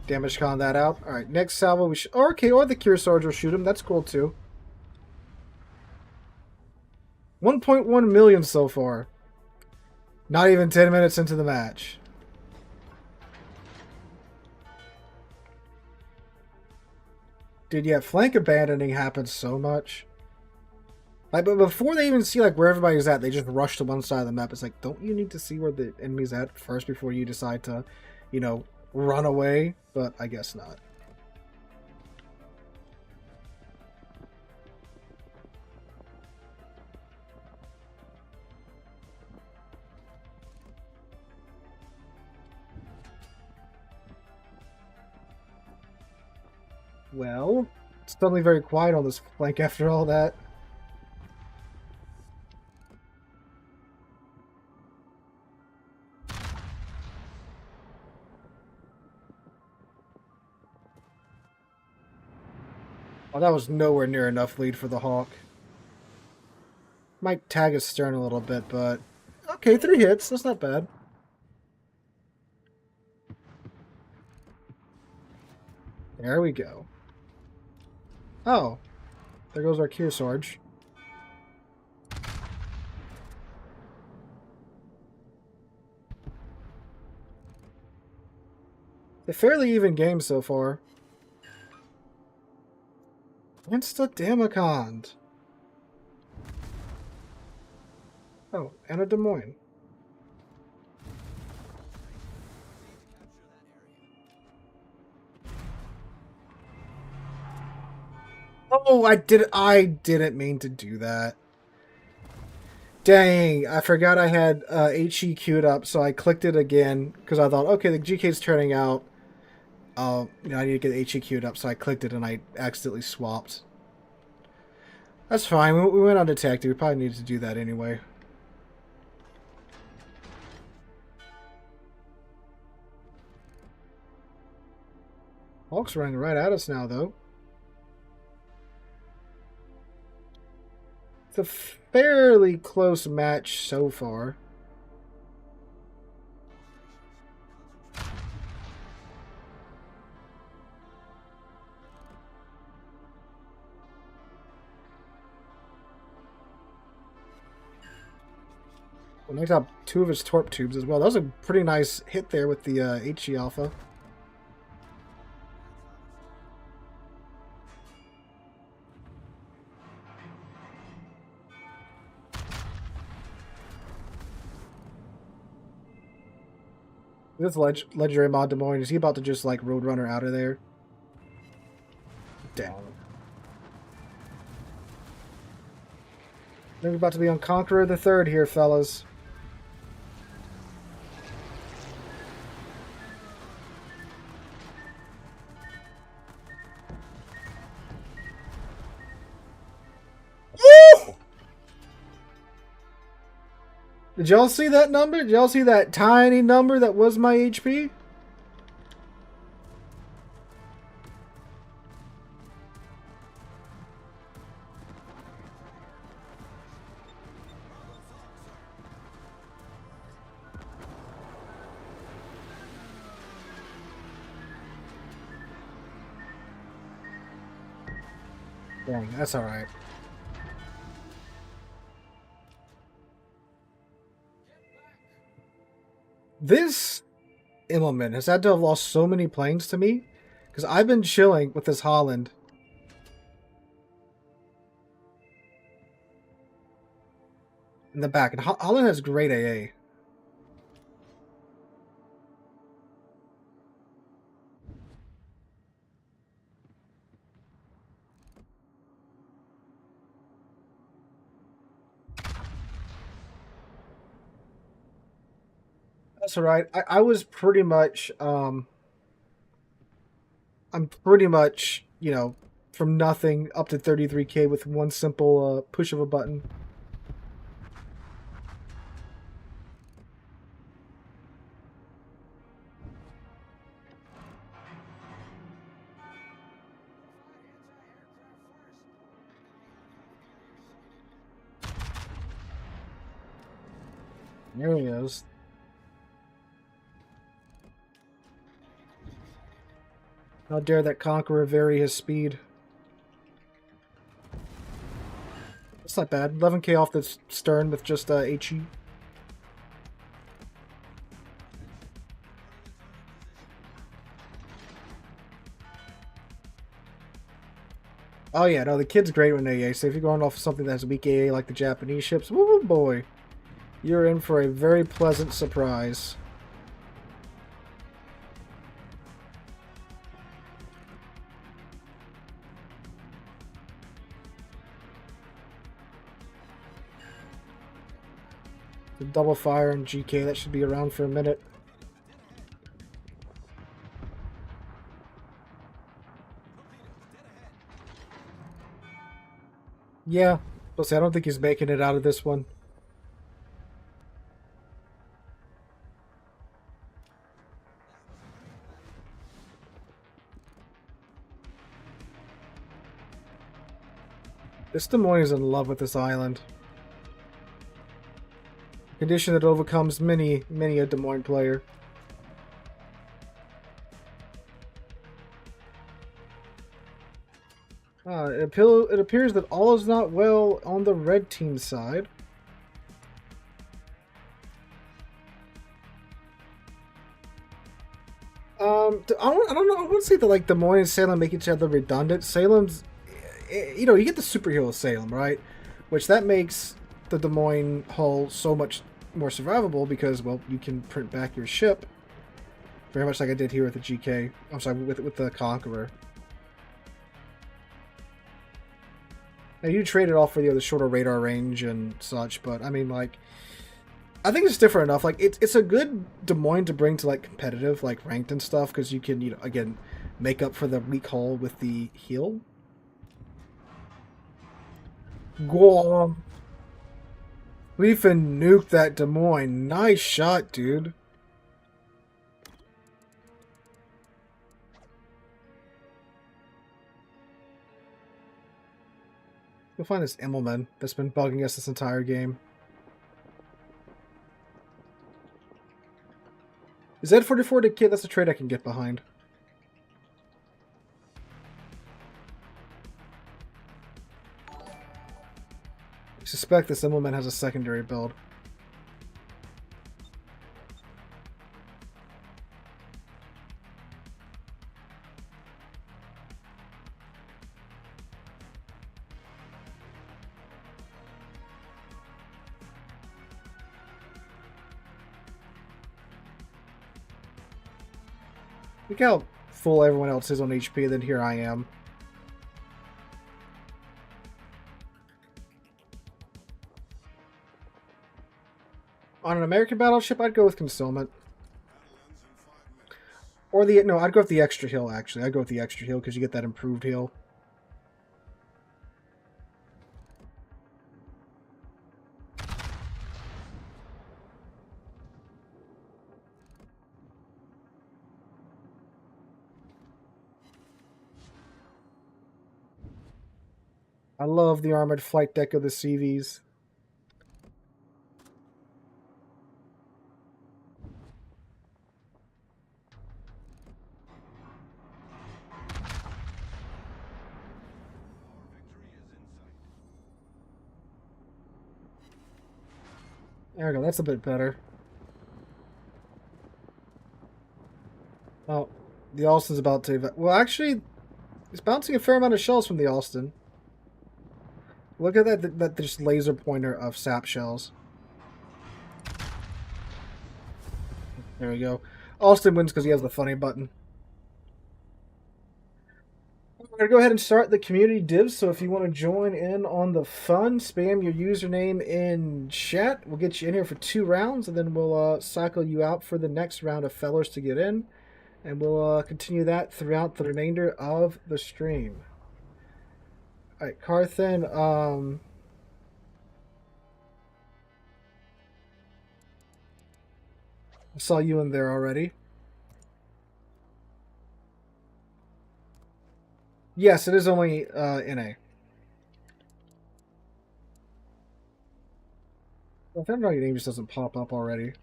Damage con that out. Alright, next salvo we should. Okay, or the Cure Sarge will shoot him. That's cool too. 1.1 million so far. Not even 10 minutes into the match. Dude, yeah, flank abandoning happens so much. Like, but before they even see like where everybody's at, they just rush to one side of the map. It's like, don't you need to see where the enemy's at first before you decide to, you know, run away? But I guess not. Well, it's suddenly very quiet on this flank after all that. Oh, that was nowhere near enough lead for the Hawk. Might tag his stern a little bit, but okay, 3 hits. That's not bad. There we go. Oh, there goes our Cure Sarge. A fairly even game so far. Against the Damacond. Oh, and a Des Moines. Oh, I didn't mean to do that. Dang, I forgot I had HE queued up, so I clicked it again because I thought, okay, the GK's turning out. I need to get HE queued up, so I clicked it and I accidentally swapped. That's fine. We went undetected. We probably needed to do that anyway. Hawk's running right at us now, though. It's a fairly close match so far. Well, knocked out 2 of his torp tubes as well. That was a pretty nice hit there with the HE Alpha. This legendary mod Des Moines, is he about to just like Roadrunner out of there? Down. We're about to be on Conqueror the Third here, fellas. Woo! Did y'all see that number? Did y'all see that tiny number that was my HP? Dang, that's alright. This Immelman has had to have lost so many planes to me because I've been chilling with this Holland. In the back, and Holland has great AA. That's alright. I was pretty much, I'm pretty much, you know, from nothing up to 33k with one simple push of a button. There he is. How dare that Conqueror vary his speed. That's not bad. 11k off the stern with just HE. Oh yeah, no, the kid's great with AA, so if you're going off of something that has weak AA like the Japanese ships, woo boy, you're in for a very pleasant surprise. The double fire and GK, that should be around for a minute. Yeah, but I don't think he's making it out of this one. This Des Moines is in love with this island. Condition that overcomes many a Des Moines player. It appears that all is not well on the red team side. I don't know. I wouldn't say that like Des Moines and Salem make each other redundant. Salem's, you know, you get the superhero Salem, right? Which that makes the Des Moines hull so much more survivable because, well, you can print back your ship very much like I did here with the GK. I'm sorry, with the Conqueror. Now you trade it off for the shorter radar range and such, but I mean, like, I think it's different enough. Like, it's a good Des Moines to bring to like competitive, like ranked and stuff, because you can, you know, again, make up for the weak hull with the heal. Go. We fin nuke that Des Moines. Nice shot, dude. We'll find this Immelman that's been bugging us this entire game. Is that 44 to kit? That's a trade I can get behind. I suspect this Immelman has a secondary build. Look how full everyone else is on HP, and then here I am. On an American battleship, I'd go with Concealment. Or no, I'd go with the extra heal, actually. I'd go with the extra heal, because you get that improved heal. I love the armored flight deck of the CVs. There we go, that's a bit better. Oh, the Alston's about to... Well, actually, it's bouncing a fair amount of shells from the Alston. Look at that just laser pointer of sap shells. There we go. Alston wins because he has the funny button. We're going to go ahead and start the community divs, so if you want to join in on the fun, spam your username in chat. We'll get you in here for 2 rounds, and then we'll cycle you out for the next round of fellers to get in. And we'll continue that throughout the remainder of the stream. Alright, Carthen, I saw you in there already. Yes, it is only NA. Well, if your name just doesn't pop up already.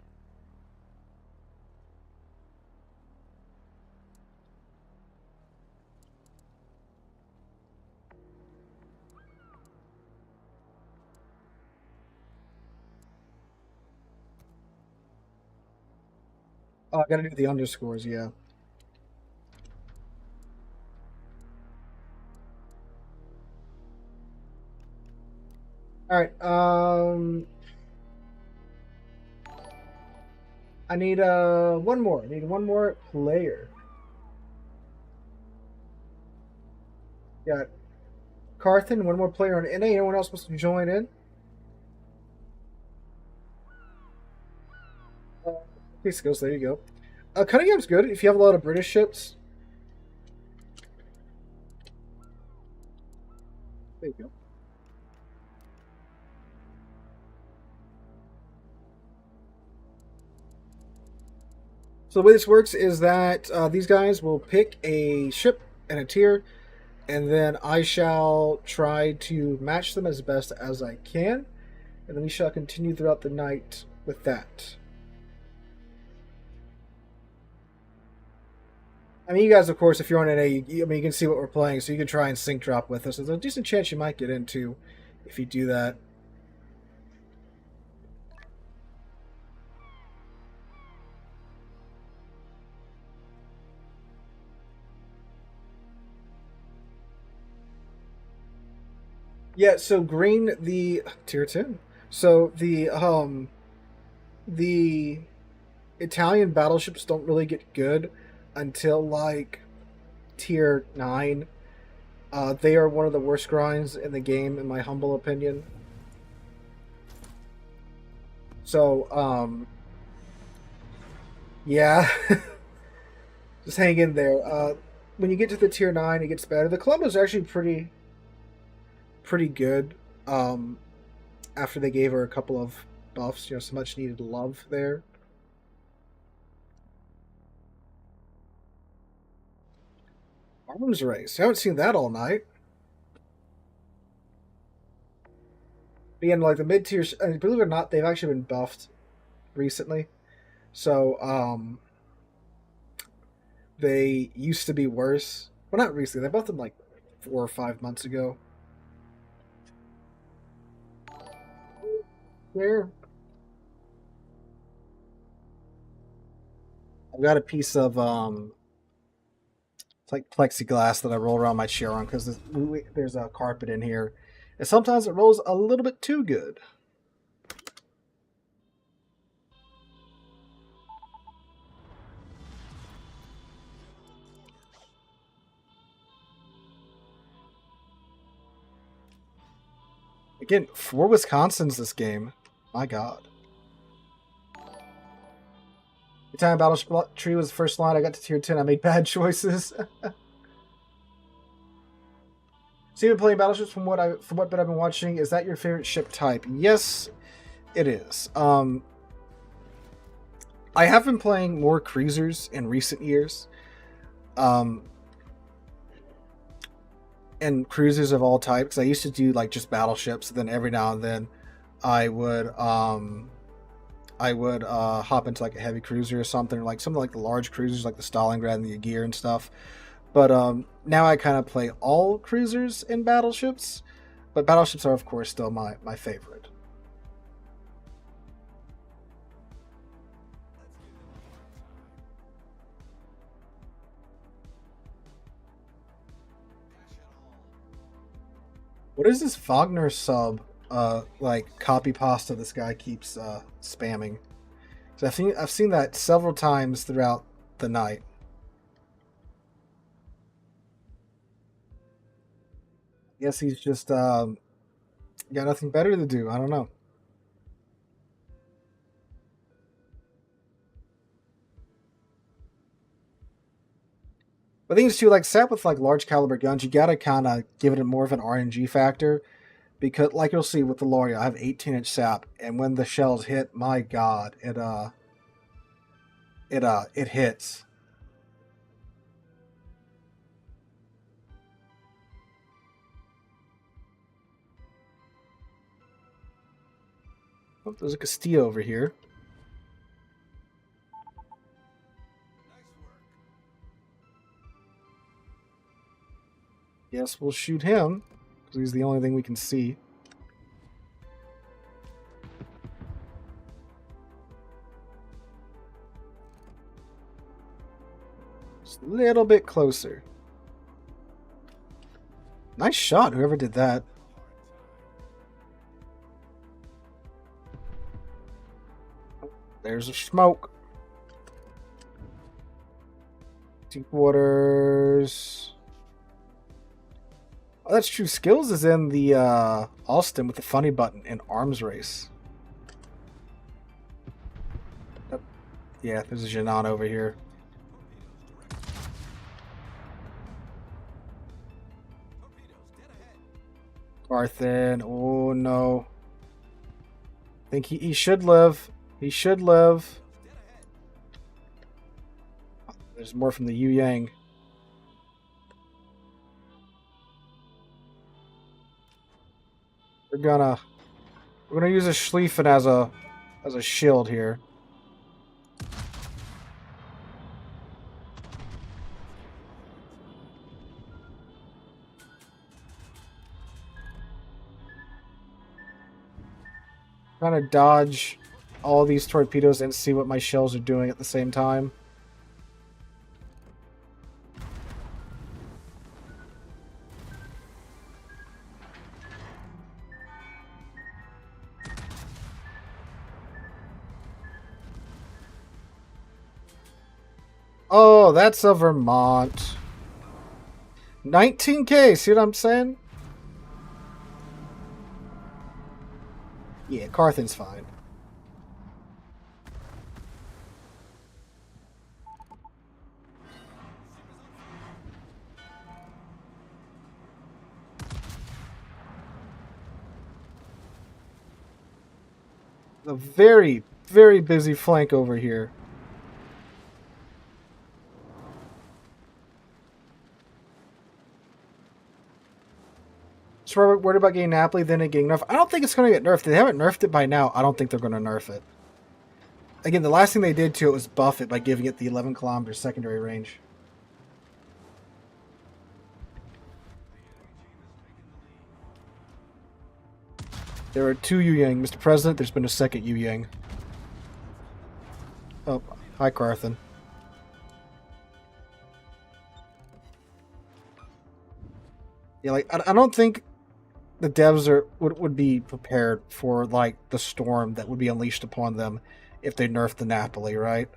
Oh, I gotta do the underscores, yeah. Alright, I need one more. I need one more player. Got Carthen, one more player on NA. Anyone else wants to join in? Okay, skills, there you go. Cunningham's good if you have a lot of British ships. There you go. So the way this works is that these guys will pick a ship and a tier, and then I shall try to match them as best as I can, and then we shall continue throughout the night with that. I mean, you guys, of course, if you're on NA, you can see what we're playing, so you can try and sync drop with us. There's a decent chance you might get into if you do that. Yeah, so green, the tier 2. So the Italian battleships don't really get good until like tier 9. They are one of the worst grinds in the game, in my humble opinion. So, yeah, just hang in there. When you get to the tier 9, it gets better. The Columbo's actually pretty good. Um, After they gave her a couple of buffs, some much needed love there. Arms race. I haven't seen that all night. But again, like the mid tier, believe it or not, they've actually been buffed recently. So, they used to be worse. Well, not recently. They buffed them like 4 or 5 months ago. There. I've got a piece of it's like plexiglass that I roll around my chair on because there's a carpet in here, and sometimes it rolls a little bit too good. Again, 4 Wisconsins this game. My God. The time Battleship Tree was the first line, I got to tier 10. I made bad choices. So you've been playing battleships from what bit I've been watching. Is that your favorite ship type? Yes, it is. I have been playing more cruisers in recent years. And cruisers of all types. I used to do like just battleships, then every now and then I would hop into like a heavy cruiser or something, or like something like the large cruisers like the Stalingrad and the Aegir and stuff. But now I kind of play all cruisers and battleships, but battleships are of course still my favorite. What is this Wagner sub like copy pasta this guy keeps spamming? So I've seen that several times throughout the night. Guess he's just got nothing better to do. I don't know. But things too, like set with like large caliber guns, you gotta kind of give it a more of an RNG factor because, like you'll see with the Loria, I have 18-inch sap, and when the shells hit, my God, it hits. Oh, there's a Castillo over here. Guess we'll shoot him because he's the only thing we can see. Just a little bit closer. Nice shot, whoever did that. There's a smoke. Deep waters. Oh, that's true. Skills is in the Alston with the funny button in arms race. Yeah, there's a Janan over here. Arthen. Oh no. I think he should live. He should live. There's more from the Yu Yang. We're gonna use a Schlieffen as a shield here. Trying to dodge all these torpedoes and see what my shells are doing at the same time. Oh, that's a Vermont. 19K, see what I'm saying? Yeah, Carthen's fine. A very, very busy flank over here. So we're worried about getting Napoli, then it getting nerfed. I don't think it's going to get nerfed. If they haven't nerfed it by now, I don't think they're going to nerf it. Again, the last thing they did to it was buff it by giving it the 11 kilometer secondary range. There are 2 Yu Yang. Mr. President, there's been a second Yu Yang. Oh, hi, Carthen. Yeah, like, I don't think the devs would be prepared for, like, the storm that would be unleashed upon them if they nerfed the Napoli, right?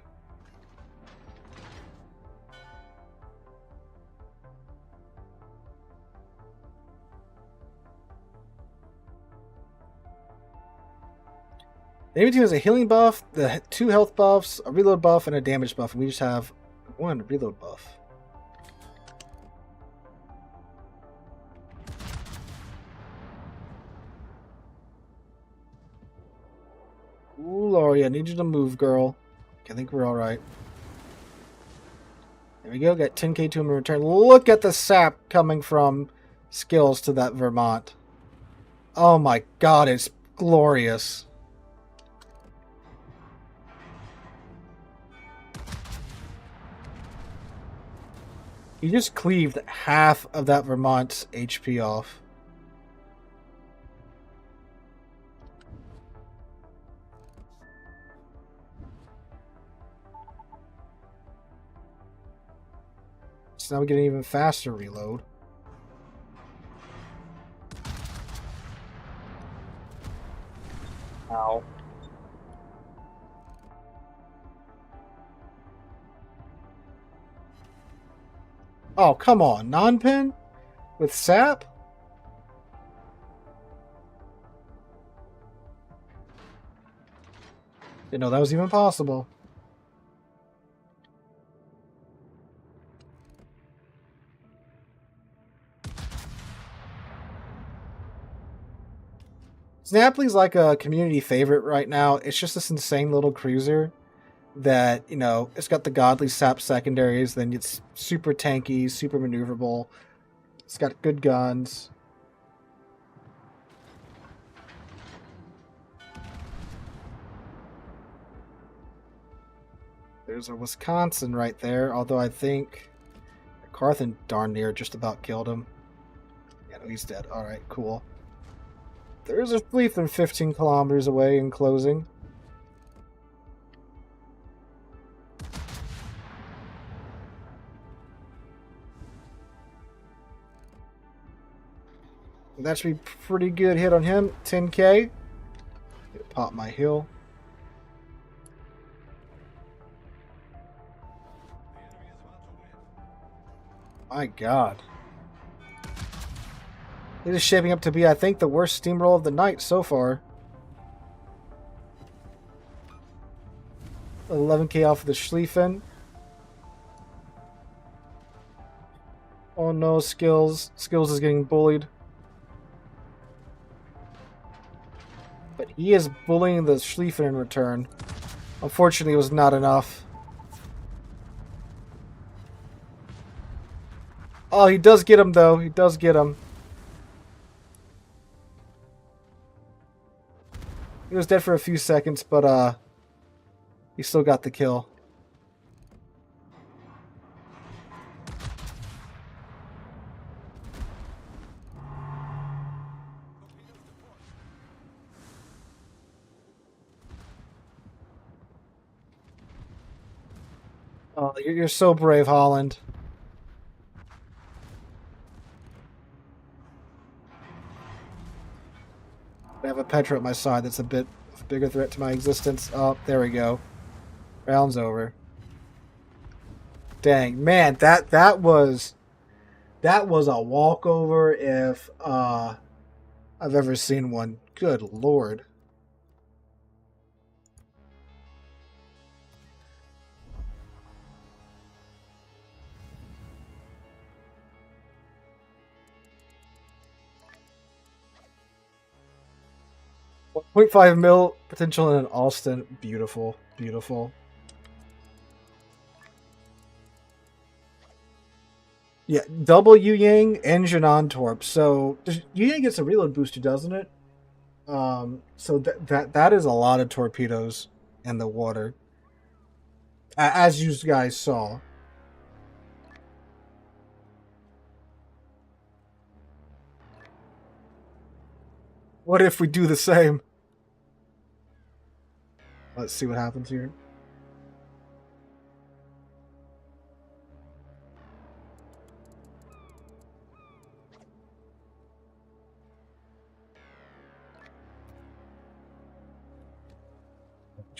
The enemy team has a healing buff, the 2 health buffs, a reload buff, and a damage buff, and we just have 1 reload buff. Ooh, Laurie, I need you to move, girl. I think we're alright. There we go, got 10k to him in return. Look at the sap coming from skills to that Vermont. Oh my god, it's glorious. He just cleaved half of that Vermont's HP off. So now we get an even faster reload. Ow. Oh, come on. Non-pin? With sap? Didn't know that was even possible. Snapply's like a community favorite right now. It's just this insane little cruiser that, you know, it's got the godly sap secondaries, then it's super tanky, super maneuverable. It's got good guns. There's a Wisconsin right there, although I think Carthen darn near just about killed him. Yeah, no, he's dead. Alright, cool. There's a fleet from 15 kilometers away in closing. That should be pretty good hit on him. 10k. Pop my heal. My god. It is shaping up to be, I think, the worst steamroll of the night so far. 11k off of the Schlieffen. Oh no, Skills. Skills is getting bullied. But he is bullying the Schlieffen in return. Unfortunately, it was not enough. Oh, he does get him, though. He does get him. He was dead for a few seconds, but he still got the kill. Oh, you're so brave, Holland. I have a Petra at my side that's a bit of a bigger threat to my existence. Oh, there we go. Round's over. Dang, man, that was a walkover if I've ever seen one. Good lord. .5 mil potential in an Alston. Beautiful, beautiful. Yeah, double Yu Yang engine on torp. So Yu Yang gets a reload booster, doesn't it? So that is a lot of torpedoes in the water, as you guys saw. What if we do the same? Let's see what happens here.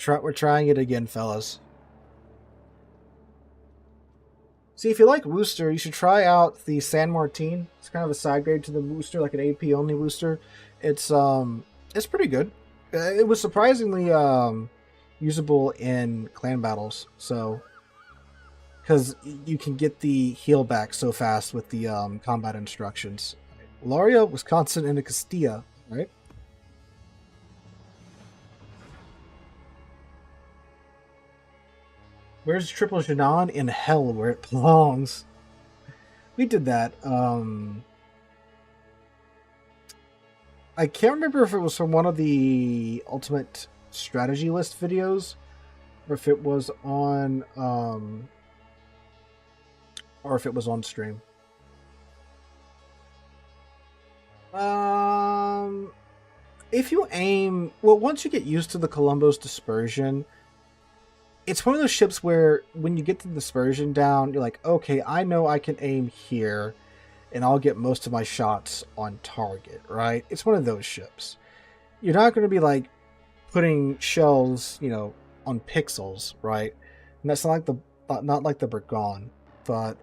We're trying it again, fellas. See, if you like Wooster, you should try out the San Martin. It's kind of a side grade to the Wooster, like an AP only Wooster. It's pretty good. It was surprisingly usable in clan battles. So, because you can get the heal back so fast with the combat instructions. Laria, Wisconsin, and Castilla, right? Where's Triple Janan? In hell, where it belongs. We did that. I can't remember if it was from one of the Ultimate Strategy List videos, or if it was on, stream. If you aim, well, once you get used to the Columbo's dispersion, it's one of those ships where when you get the dispersion down, you're like, okay, I know I can aim here and I'll get most of my shots on target, right? It's one of those ships. You're not going to be like putting shells, on pixels, right? And that's not like the Burgon, but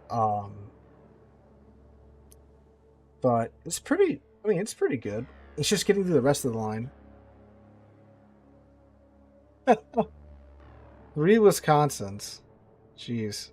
it's pretty. I mean, it's pretty good. It's just getting through the rest of the line. 3 Wisconsins. Jeez.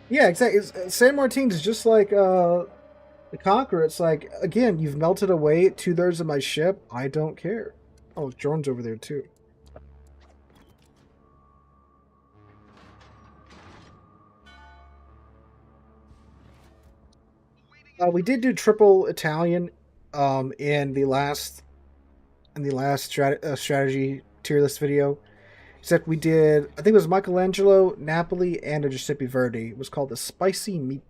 Yeah, exactly. San Martin's is just like the Conqueror. It's like, again, you've melted away 2/3 of my ship. I don't care. Oh, Jorn's over there too. We did do triple Italian in the last strategy tier list video. Except we did, I think it was Michelangelo, Napoli, and a Giuseppe Verdi. It was called the Spicy Meat.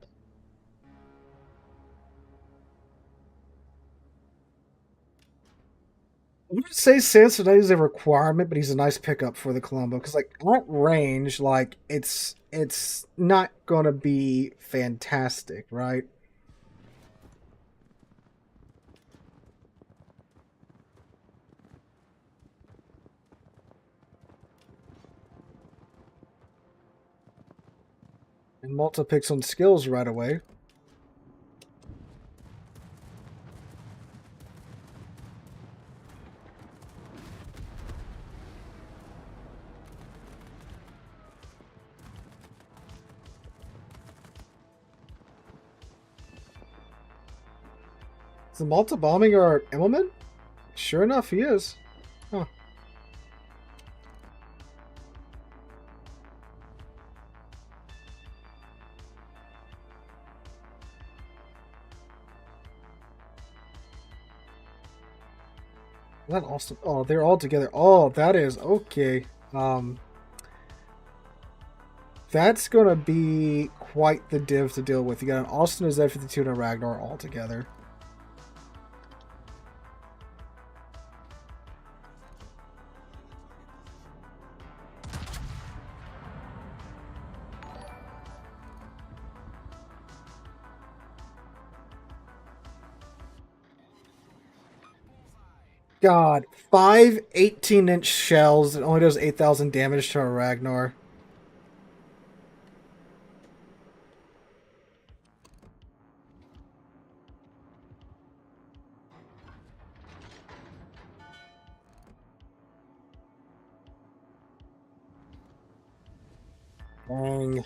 I wouldn't say Sansonetti is a requirement, but he's a nice pickup for the Colombo. Because, like, at range, like, it's not going to be fantastic, right? And Malta picks on skills right away. Is the Malta bombing our Immelman? Sure enough, he is. Huh. That also. Oh, they're all together. Oh, that is okay. That's gonna be quite the div to deal with. You got an Austin, a Z52, and a Ragnar all together. God, 5 18-inch shells. It only does 8,000 damage to a Ragnar. Dang.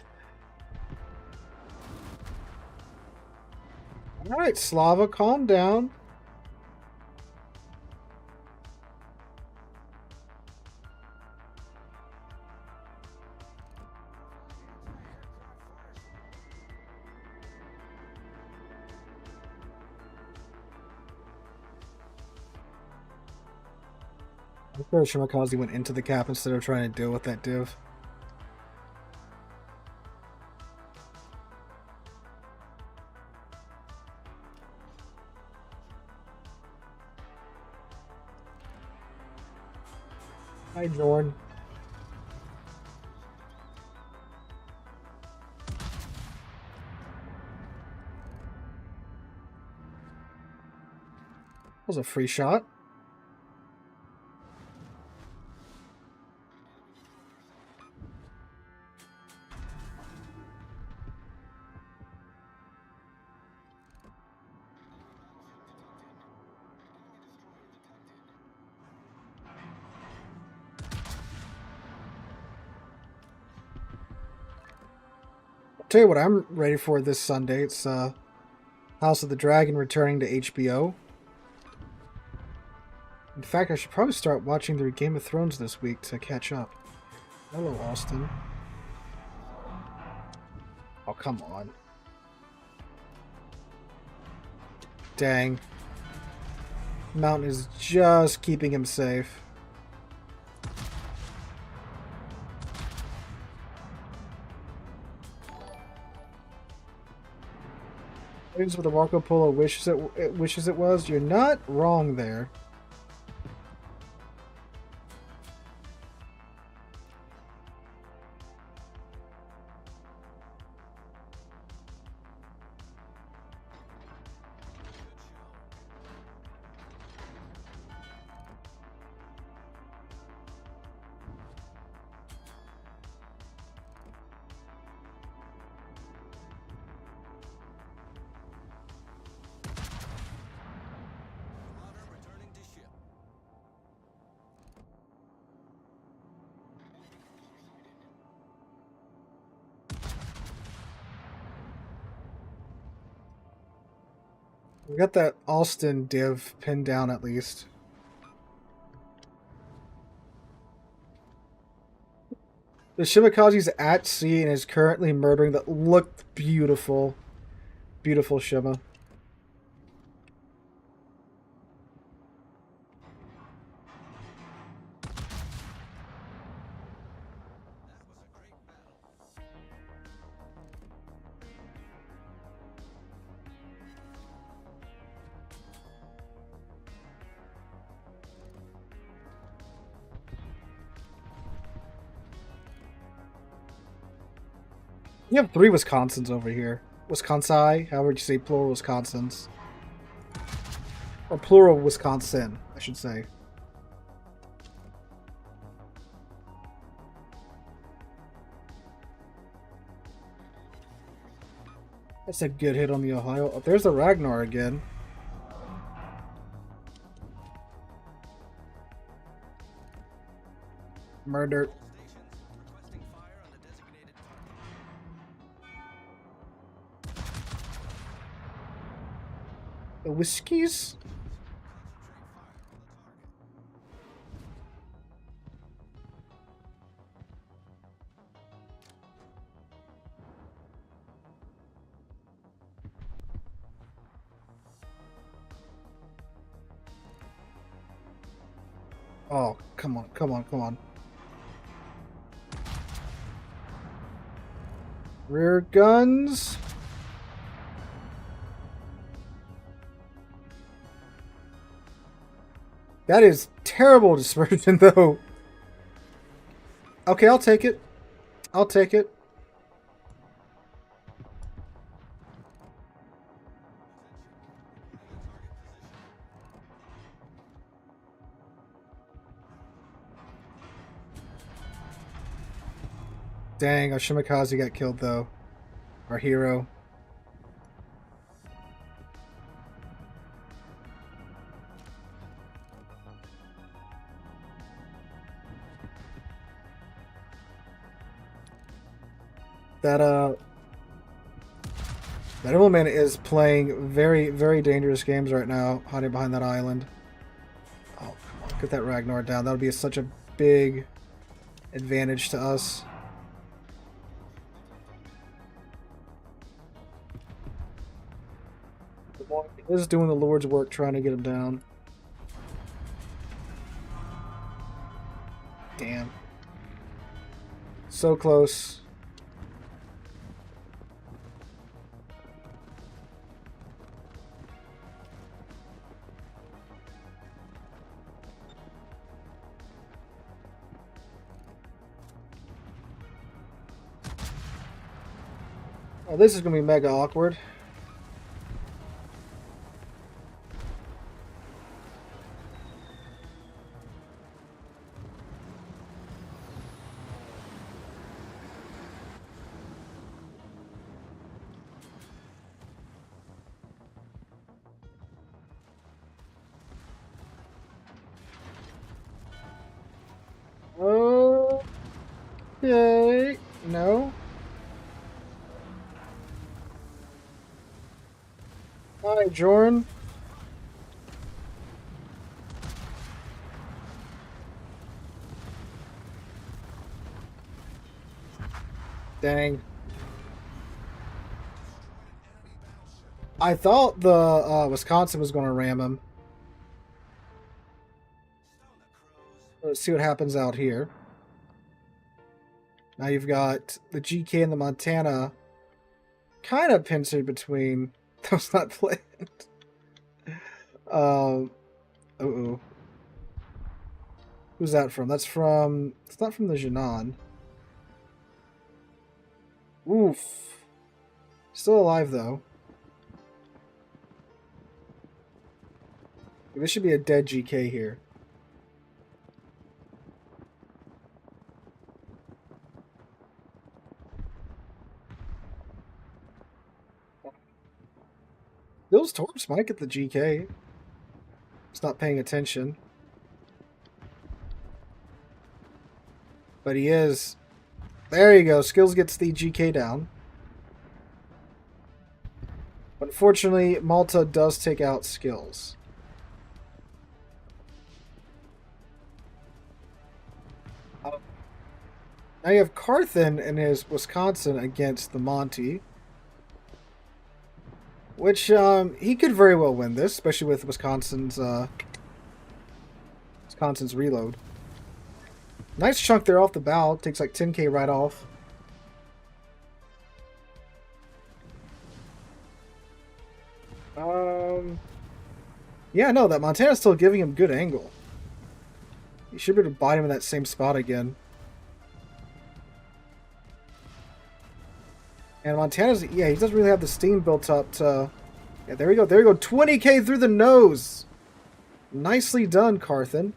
Alright, Slava, calm down. I'm sure Shimakaze went into the cap instead of trying to deal with that div. Hi, Jordan. That was a free shot. Tell you what I'm ready for this Sunday. It's House of the Dragon returning to HBO. In fact, I should probably start watching the Game of Thrones this week to catch up. Hello, Austin. Oh, come on. Dang. Mountain is just keeping him safe. What the Marco Polo wishes it was. You're not wrong there. We got that Alston div pinned down at least. The Shimakaze's at sea and is currently murdering that looked beautiful. Beautiful Shima. You have 3 Wisconsins over here. Wisconsin, however you say plural Wisconsins. Or plural Wisconsin, I should say. That's a good hit on the Ohio. Oh, there's the Ragnar again. Murder. The Whiskies? Oh, come on, come on, come on. Rear guns. That is terrible dispersion, though. Okay, I'll take it. I'll take it. Dang, our Shimikaze got killed though. Our hero. That Evilman is playing very, very dangerous games right now, hiding behind that island. Oh, come on, get that Ragnar down. That would be such a big advantage to us. He is doing the Lord's work trying to get him down. Damn. So close. Oh, this is going to be mega awkward. Okay. No. Hi, Jorn. Dang. I thought the Wisconsin was going to ram him. Let's see what happens out here. Now you've got the GK and the Montana kind of pincered between those not planned. Uh-oh. Who's that from? That's from... It's not from the Jinan. Oof. Still alive, though. This should be a dead GK here. Those Torps might get the GK. He's not paying attention. But he is. There you go. Skills gets the GK down. Unfortunately, Malta does take out Skills. Now you have Carthen and his Wisconsin against the Monty. Which, he could very well win this, especially with Wisconsin's reload. Nice chunk there off the bow. Takes like 10k right off. Yeah, no, that Montana's still giving him good angle. You should be able to bite him in that same spot again. And Montana's, yeah, he doesn't really have the steam built up to... Yeah, there we go, there we go. 20k through the nose! Nicely done, Carthen.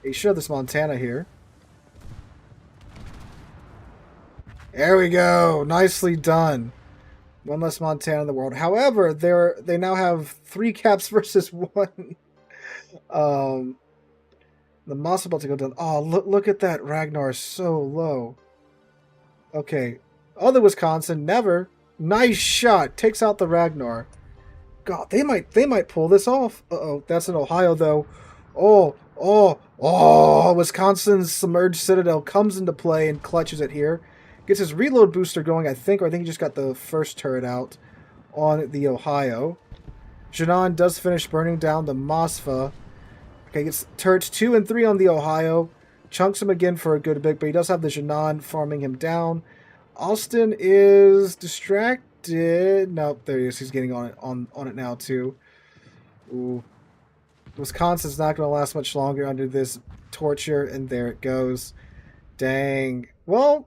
You should have this Montana here. There we go. Nicely done. One less Montana in the world. However, they now have 3 caps versus 1. The Moss about to go down. Oh, look at that. Ragnar is so low. Okay. Other Wisconsin, never. Nice shot. Takes out the Ragnar. God, they might pull this off. Uh-oh. That's in Ohio, though. Oh, Wisconsin's Submerged Citadel comes into play and clutches it here. Gets his reload booster going, I think, or I think he just got the first turret out on the Ohio. Jinan does finish burning down the Mosfa. Okay, gets turrets 2 and 3 on the Ohio. Chunks him again for a good bit, but he does have the Jinan farming him down. Austin is distracted. Nope, there he is. He's getting on it now, too. Ooh. Wisconsin's not going to last much longer under this torture, and there it goes. Dang. Well,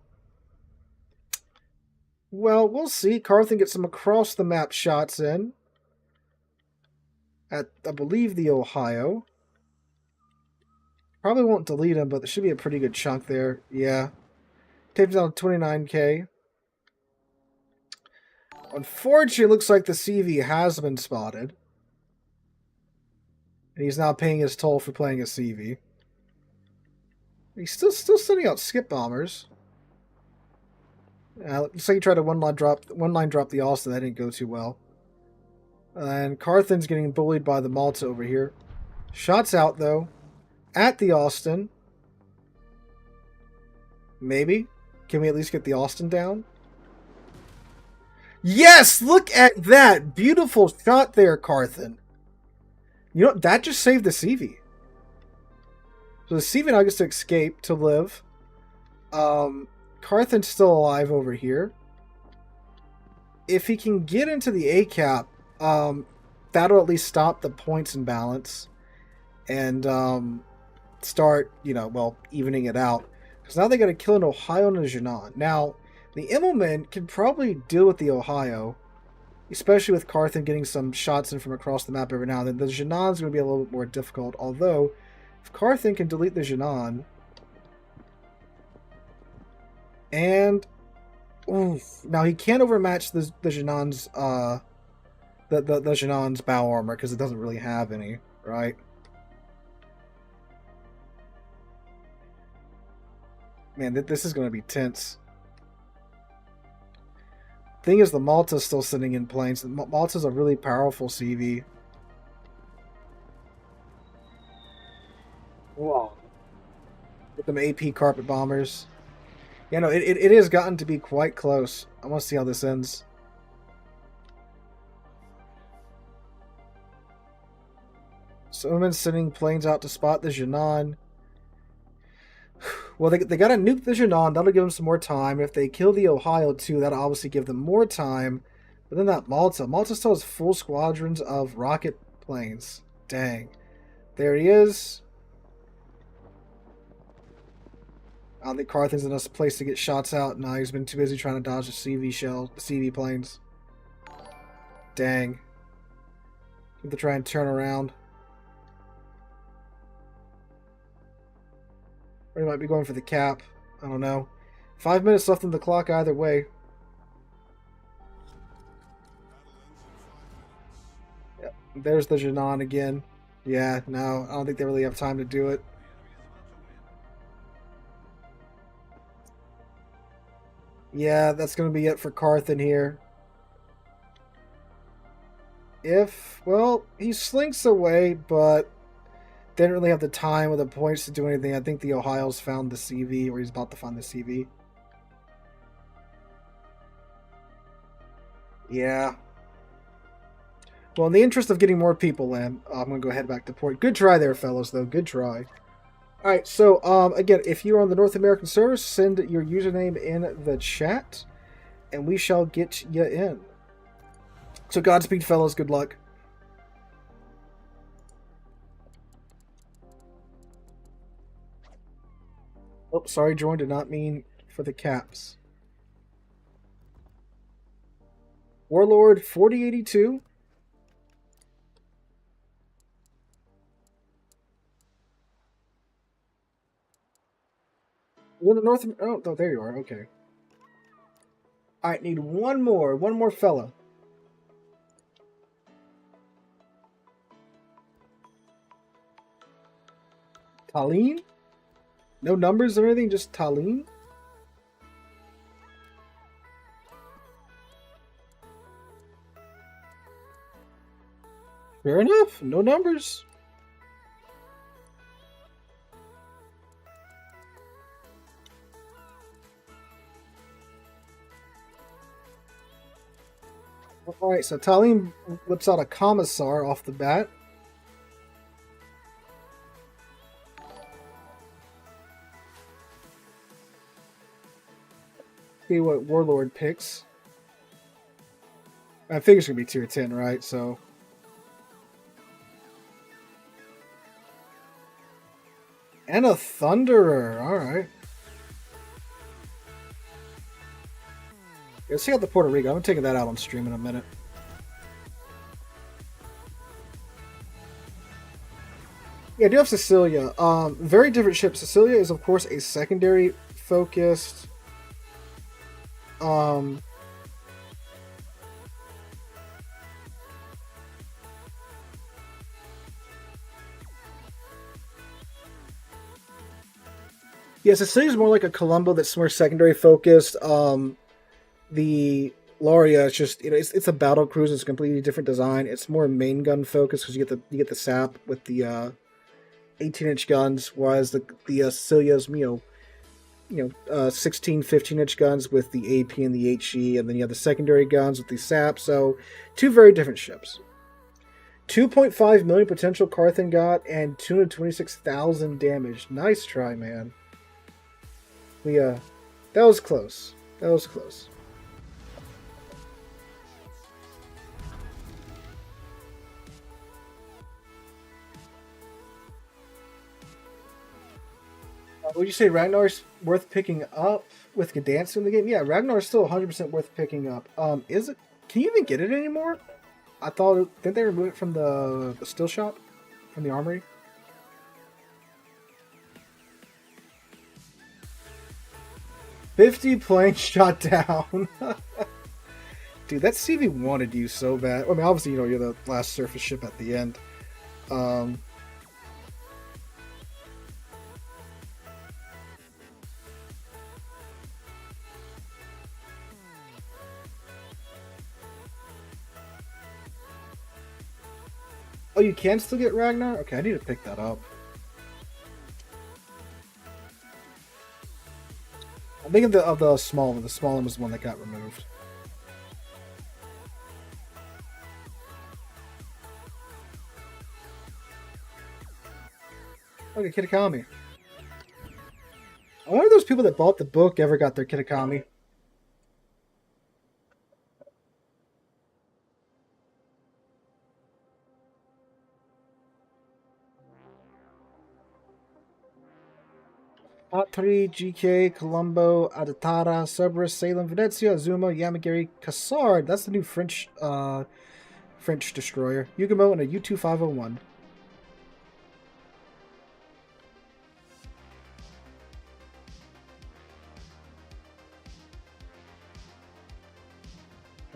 we'll see. Carthen gets some across-the-map shots in at, I believe, the Ohio. Probably won't delete him, but there should be a pretty good chunk there. Yeah. Takes down 29k. Unfortunately, it looks like the CV has been spotted. And he's now paying his toll for playing a CV. He's still sending out skip bombers. Looks like he tried to one line drop the Austin. That didn't go too well. And Carthen's getting bullied by the Malta over here. Shots out though. At the Austin. Maybe. Can we at least get the Austin down? Yes! Look at that! Beautiful shot there, Carthen. You know, that just saved the CV. So the CV now gets to escape to live. Carthen's still alive over here. If he can get into the A cap, that'll at least stop the points imbalance. And start, you know, well, evening it out. Because now they got to kill an Ohio and a Jinan. Now, the Immelman can probably deal with the Ohio, especially with Carthen getting some shots in from across the map every now and then. The Jinan's going to be a little bit more difficult, although if Carthen can delete the Jinan, and oof, now he can't overmatch the Jinan's the Jinan's bow armor because it doesn't really have any, right? Man, this is going to be tense. Thing is, the Malta's still sitting in planes. Malta's a really powerful CV. Wow. With them AP carpet bombers. Yeah, no, it has gotten to be quite close. I want to see how this ends. Someone's sending planes out to spot the Jinan. Well, they got to nuke the Jinan. That'll give them some more time. If they kill the Ohio too, that'll obviously give them more time. But then that Malta still has full squadrons of rocket planes. Dang. There he is. I don't think Carthen's in a place to get shots out. No, he's been too busy trying to dodge the CV planes. Dang. Have to try and turn around. Or he might be going for the cap. I don't know. 5 minutes left on the clock either way. Yep. There's the Jinan again. Yeah, no, I don't think they really have time to do it. Yeah, that's going to be it for Carthen here. Well, he slinks away, but didn't really have the time or the points to do anything. I think the Ohio's found the CV, or he's about to find the CV. Yeah. Well, in the interest of getting more people in, I'm going to go head back to port. Good try there, fellas, though. Good try. Alright, so, again, if you're on the North American server, send your username in the chat, and we shall get you in. So, Godspeed, fellas. Good luck. Oh, sorry, Jordan. Did not mean for the caps. Warlord 4082. You're in the North. Oh, there you are. Okay. Alright, need one more fella. Tallinn? No numbers or anything, just Tallinn? Fair enough, no numbers. Alright, so Tallinn whips out a Commissar off the bat. See what Warlord picks. I think it's going to be tier 10, right? So. And a Thunderer. Alright. Let's check out the Puerto Rico. I'm taking that out on stream in a minute. Yeah, I do have Sicilia. Very different ship. Sicilia is, of course, a secondary focused. Um, yeah, Sicilia is more like a Colombo that's more secondary focused. The Laria is just it's a battle cruiser. It's a completely different design. It's more main gun focused because you get the SAP with the 18-inch guns, whereas the Sicilia's 16, 15-inch guns with the AP and the HE, and then you have the secondary guns with the SAP. So, two very different ships. 2.5 million potential Carthan got and 226,000 damage. Nice try, man. That was close. That was close. Would you say Ragnar's worth picking up with Gdansk in the game? Yeah, Ragnar's still 100% worth picking up. Is it? Can you even get it anymore? I thought didn't they remove it from the still shop, from the armory? $50 planes shot down. Dude, that CV wanted you so bad. I mean, obviously, you're the last surface ship at the end. Oh, you can still get Ragnar? Okay, I need to pick that up. I'm thinking of the small one. The small one was the one that got removed. Okay, Kitakami. I wonder if those people that bought the book ever got their Kitakami. Atri, GK, Colombo, Adatara, Cerberus, Salem, Venezia, Azuma, Yamagiri, Cassard. That's the new French destroyer. Yugamo and a U-2501.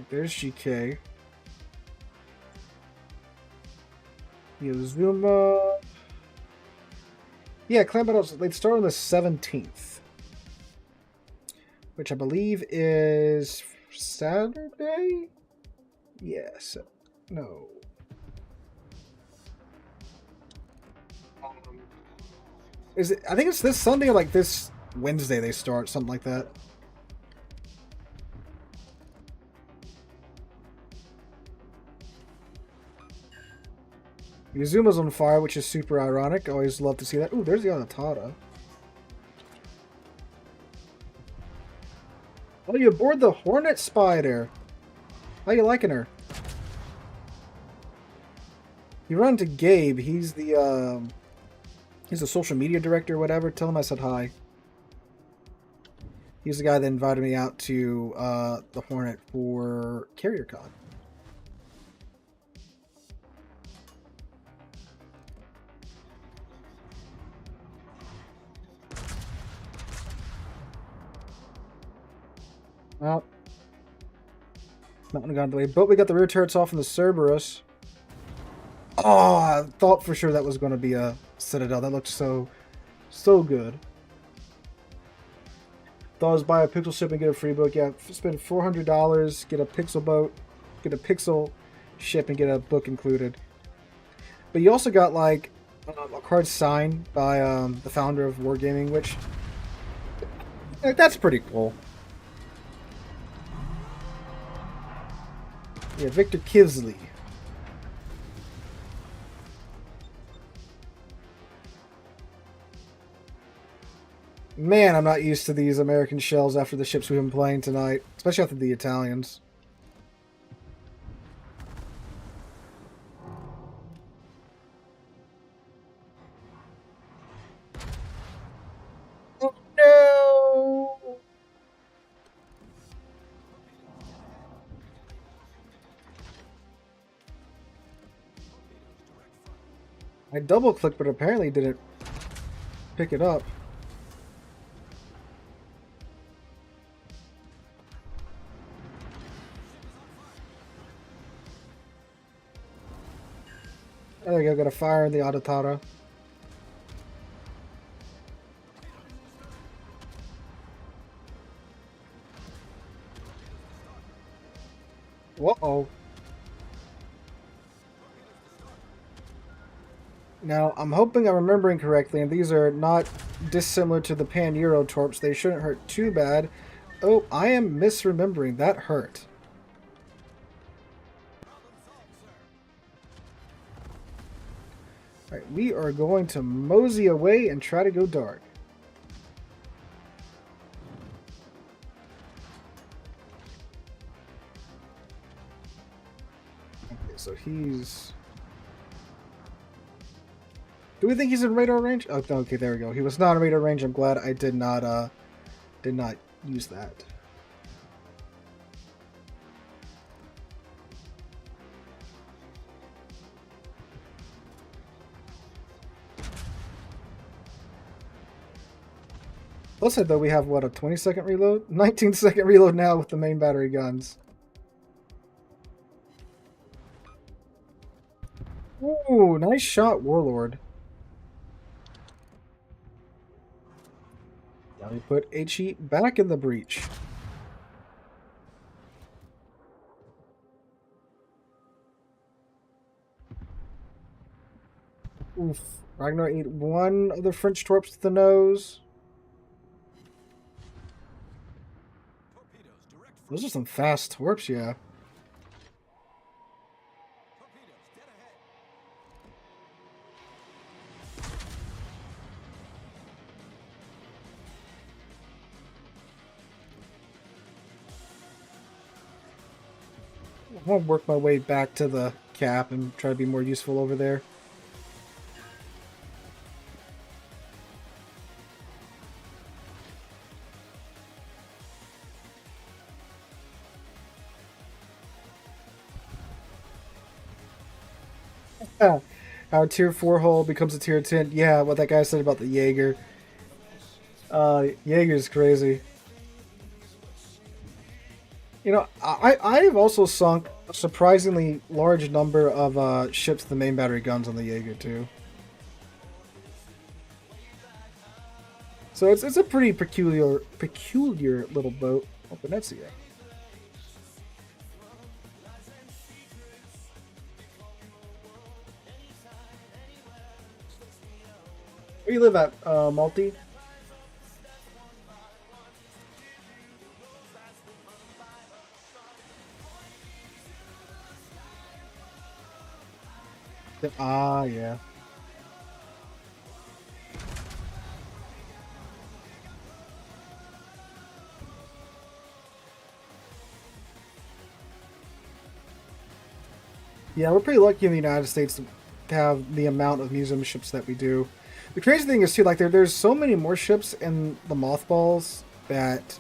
There's GK. Azuma. Yeah, clan battles, they'd start on the 17th. Which I believe is Saturday? Yes. No. Is it? I think it's this Sunday or like this Wednesday they start, something like that. Yuzuma's on fire, which is super ironic. Always love to see that. Ooh, there's the Anatada. Oh, you aboard the Hornet Spider. How you liking her? You run to Gabe. He's the social media director or whatever. Tell him I said hi. He's the guy that invited me out to the Hornet for CarrierCon. Well, not gonna go the way, but we got the rear turrets off in the Cerberus. Oh, I thought for sure that was going to be a Citadel. That looked so good. Thought I was buy a pixel ship and get a free book. Yeah, spend $400, get a pixel boat, get a pixel ship, and get a book included. But you also got like a card signed by the founder of Wargaming, which that's pretty cool. Yeah, Victor Kivsley. Man, I'm not used to these American shells after the ships we've been playing tonight, especially after the Italians. Oh no! I double clicked, but apparently didn't pick it up. Oh, there you go, got a fire in the Adatara. Whoa. Now, I'm hoping I'm remembering correctly, and these are not dissimilar to the Pan-Euro torps. They shouldn't hurt too bad. Oh, I am misremembering. That hurt. Alright, we are going to mosey away and try to go dark. Okay, so he's... Do we think he's in radar range? Oh, okay, there we go. He was not in radar range. I'm glad I did not use that. Plus, though, we have, what, a 20-second reload? 19-second reload now with the main battery guns. Ooh, nice shot, Warlord. Now we put HE back in the breach. Oof. Ragnar ate one of the French torps to the nose. Those are some fast torps, yeah. I want to work my way back to the cap and try to be more useful over there. Our tier 4 hull becomes a tier 10. Yeah, what that guy said about the Jaeger. Jaeger's crazy. You know, I've also sunk a surprisingly large number of ships with the main battery guns on the Jaeger too. So it's a pretty peculiar little boat. Oh, Venezia. Where you live at, Malty? Ah, yeah. Yeah, we're pretty lucky in the United States to have the amount of museum ships that we do. The crazy thing is too, like there's so many more ships in the mothballs that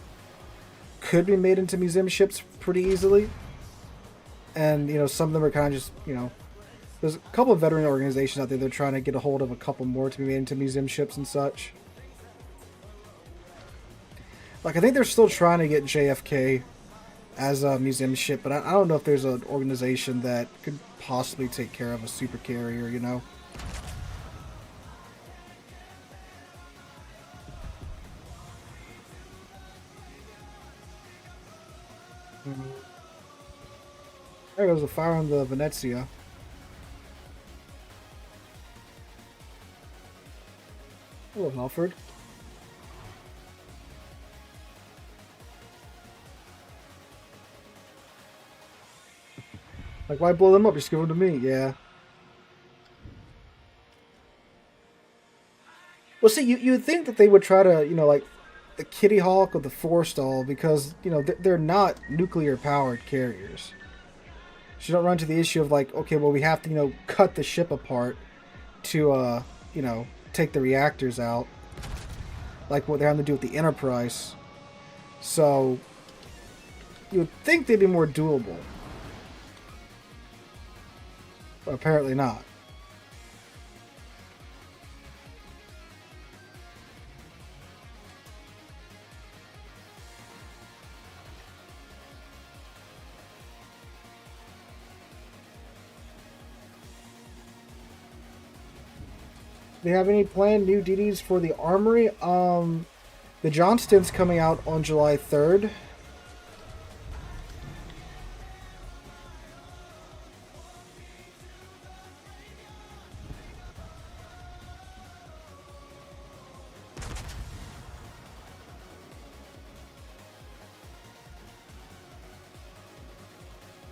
could be made into museum ships pretty easily. And, you know, some of them are kind of just, you know, there's a couple of veteran organizations out there that are trying to get a hold of a couple more to be made into museum ships and such. Like, I think they're still trying to get JFK as a museum ship, but I don't know if there's an organization that could possibly take care of a super carrier, you know? There goes a fire on the Venezia. Hello, Halford. Like, why blow them up? Just give them to me. Yeah. Well, see, you'd think that they would try to, you know, like, the Kitty Hawk or the Forestall, because, you know, they're not nuclear-powered carriers. So you don't run into the issue of, like, okay, well, we have to, you know, cut the ship apart to, you know, take the reactors out. Like what they're having to do with the Enterprise. So, you would think they'd be more doable. But apparently not. they have any planned new DDs for the Armory? The Johnston's coming out on July 3rd.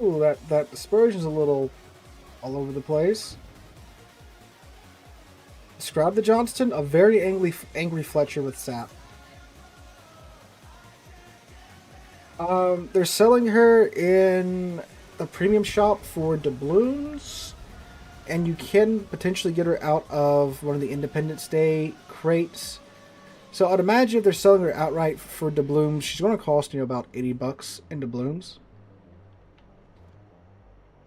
Ooh, that dispersion's a little all over the place. Describe the Johnston, a very angry Fletcher with sap. They're selling her in a premium shop for doubloons, and you can potentially get her out of one of the Independence Day crates. So I'd imagine if they're selling her outright for doubloons, she's going to cost about $80 in doubloons.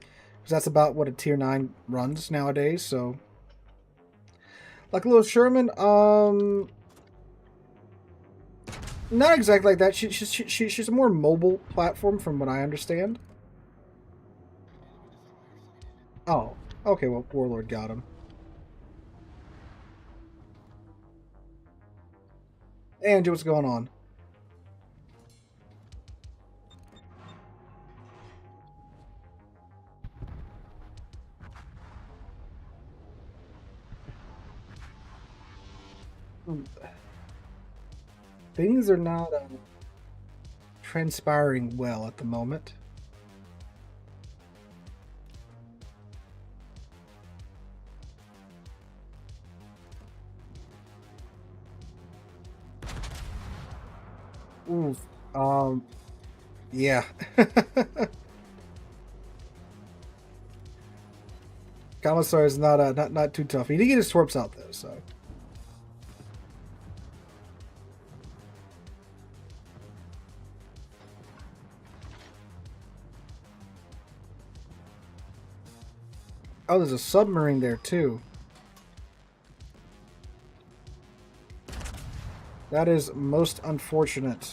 Because that's about what a tier 9 runs nowadays, so. Like Little Sherman, not exactly like that. She's a more mobile platform from what I understand. Oh, okay, well, Warlord got him. Hey, Andrew, what's going on? Things are not transpiring well at the moment. Oof. Yeah. Commissar is not too tough. He did get his torps out though, so. Oh, there's a submarine there too. That is most unfortunate.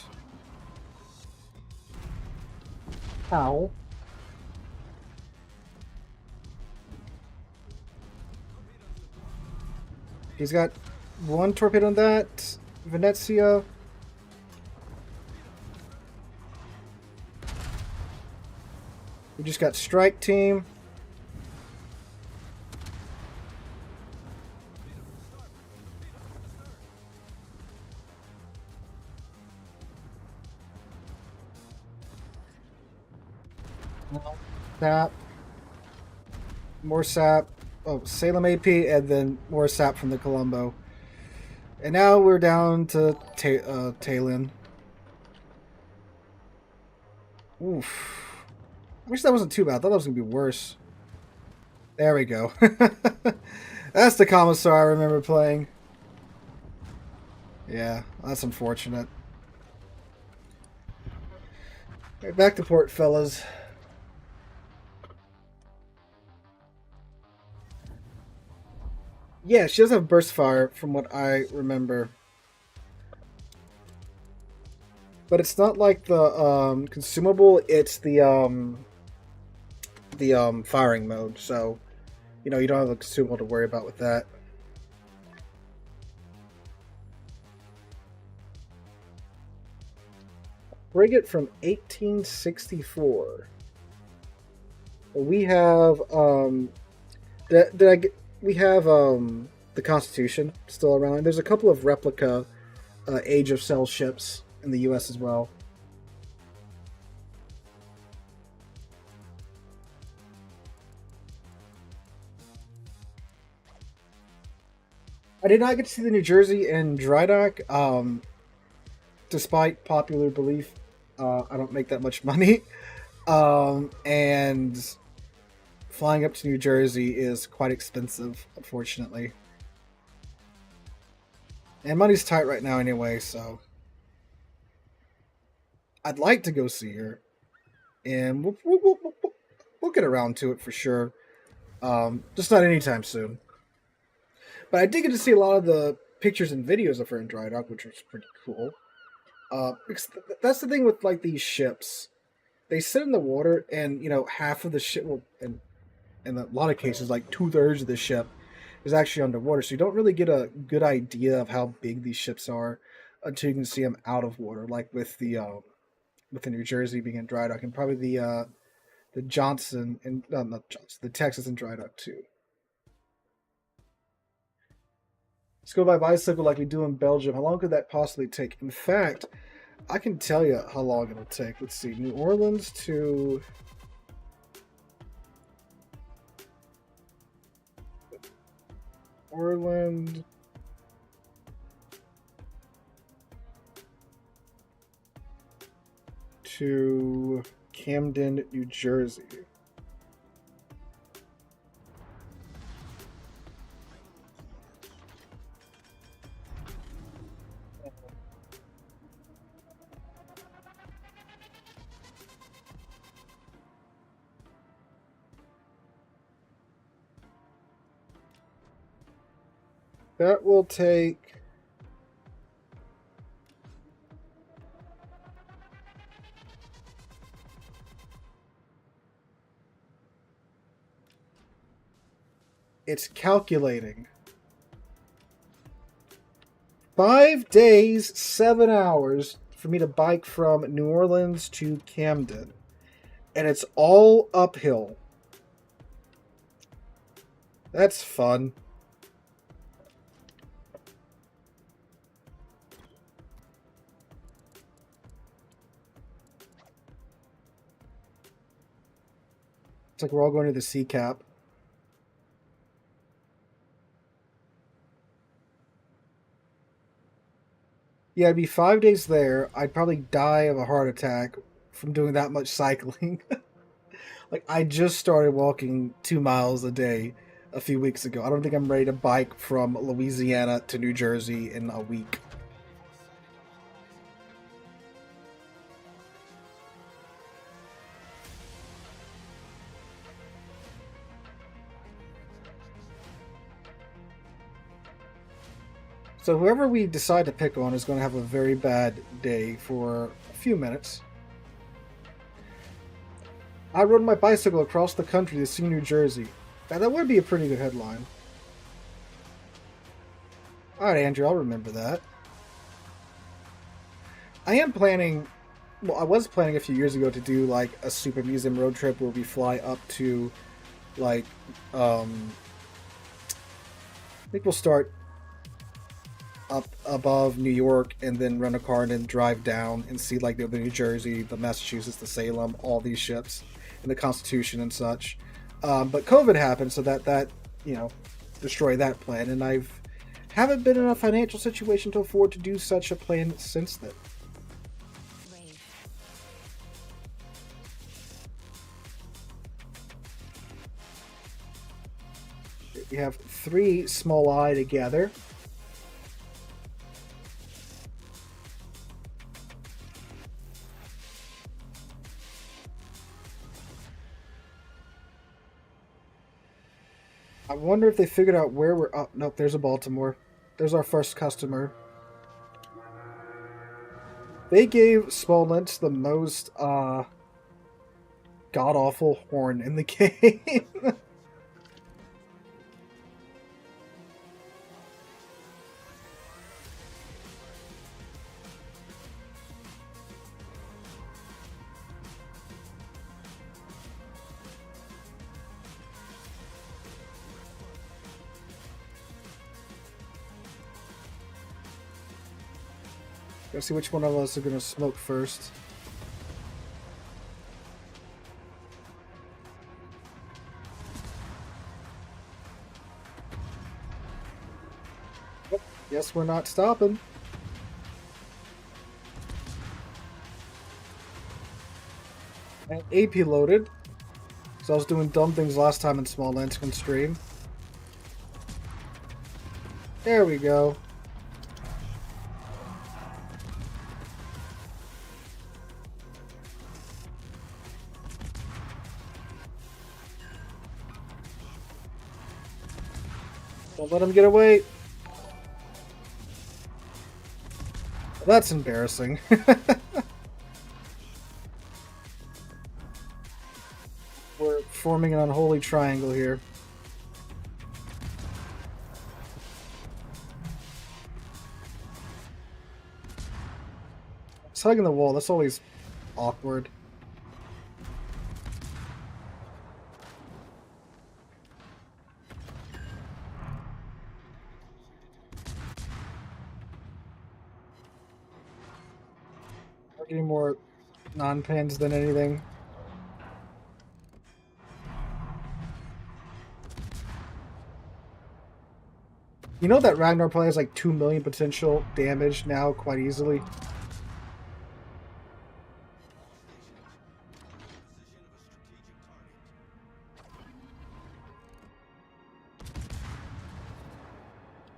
Ow. He's got one torpedo on that. Venezia. We just got strike team. Sap. More sap. Oh, Salem AP, and then more sap from the Colombo. And now we're down to Talon. Oof. I wish that wasn't too bad. I thought that was going to be worse. There we go. That's the Commissar I remember playing. Yeah, that's unfortunate. Right, back to port, fellas. Yeah, she does have burst fire, from what I remember. But it's not like the consumable, it's the firing mode, so you know you don't have a consumable to worry about with that. Frigate from 1864. We have we have the Constitution still around. There's a couple of replica Age of Sail ships in the U.S. as well. I did not get to see the New Jersey in dry dock. Despite popular belief, I don't make that much money. And flying up to New Jersey is quite expensive, unfortunately. And money's tight right now anyway, so I'd like to go see her. And we'll get around to it for sure. Just not anytime soon. But I did get to see a lot of the pictures and videos of her in dry dock, which was pretty cool. That's the thing with like these ships. They sit in the water, and you know half of the ship will, in a lot of cases, like 2/3 of the ship is actually underwater, so you don't really get a good idea of how big these ships are until you can see them out of water, like with the New Jersey being in dry dock, and probably the Johnson and not Johnson, the Texas in dry dock too. Let's go by bicycle like we do in Belgium. How long could that possibly take? In fact, I can tell you how long it'll take. Let's see, New Orleans to Orland. To Camden, New Jersey. That will take it's calculating 5 days, 7 hours for me to bike from New Orleans to Camden. And it's all uphill. That's fun. It's like we're all going to the sea cap. Yeah, it'd be 5 days there. I'd probably die of a heart attack from doing that much cycling. Like, I just started walking 2 miles a day a few weeks ago. I don't think I'm ready to bike from Louisiana to New Jersey in a week. So whoever we decide to pick on is going to have a very bad day for a few minutes. I rode my bicycle across the country to see New Jersey. Now, that would be a pretty good headline. Alright, Andrew, I'll remember that. I am planning... Well, I was planning a few years ago to do, like, a Super Museum road trip where we fly up to, like, I think we'll start up above New York and then rent a car and then drive down and see, like, the New Jersey, the Massachusetts, the Salem, all these ships, and the Constitution and such. But COVID happened, so that you know, destroyed that plan, and haven't been in a financial situation to afford to do such a plan since then. We have 3 small eye together. I wonder if they figured out where we're... Oh, nope, there's a Baltimore. There's our first customer. They gave Small Lynch the most, god-awful horn in the game. Let's see which one of us are going to smoke first. Yep, guess we're not stopping. And AP loaded. So I was doing dumb things last time in Small Lenskin stream. There we go. Don't let him get away. That's embarrassing. We're forming an unholy triangle here. hugging the wall. That's always awkward. We're getting more non-pins than anything. You know that Ragnar probably has like 2 million potential damage now quite easily.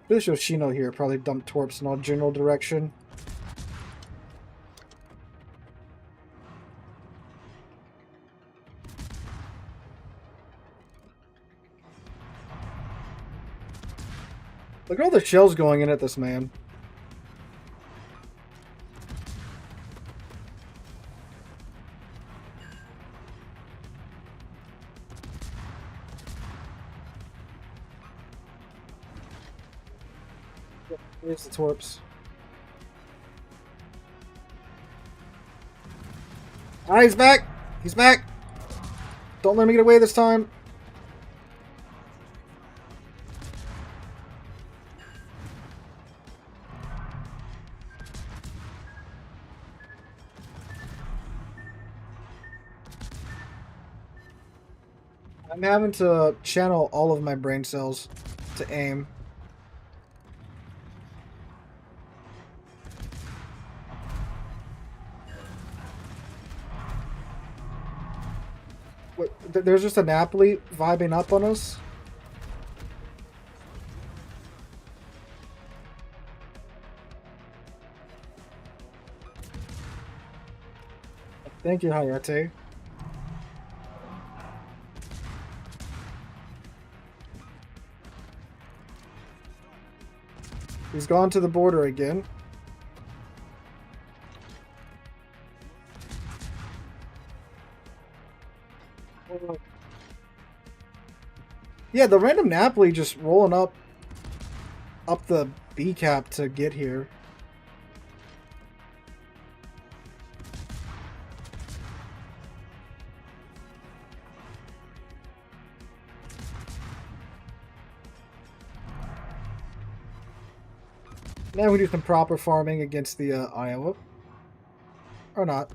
This Yoshino here probably dumped torps in all general direction. Look at all the shells going in at this man. Here's the torps. Alright, he's back! He's back! Don't let me get away this time. I'm having to channel all of my brain cells to aim. Wait, there's just a Napoli vibing up on us? Thank you, Hayate. He's gone to the border again. Yeah, the random Napoli just rolling up the B cap to get here. Now we do some proper farming against the Iowa. Or not.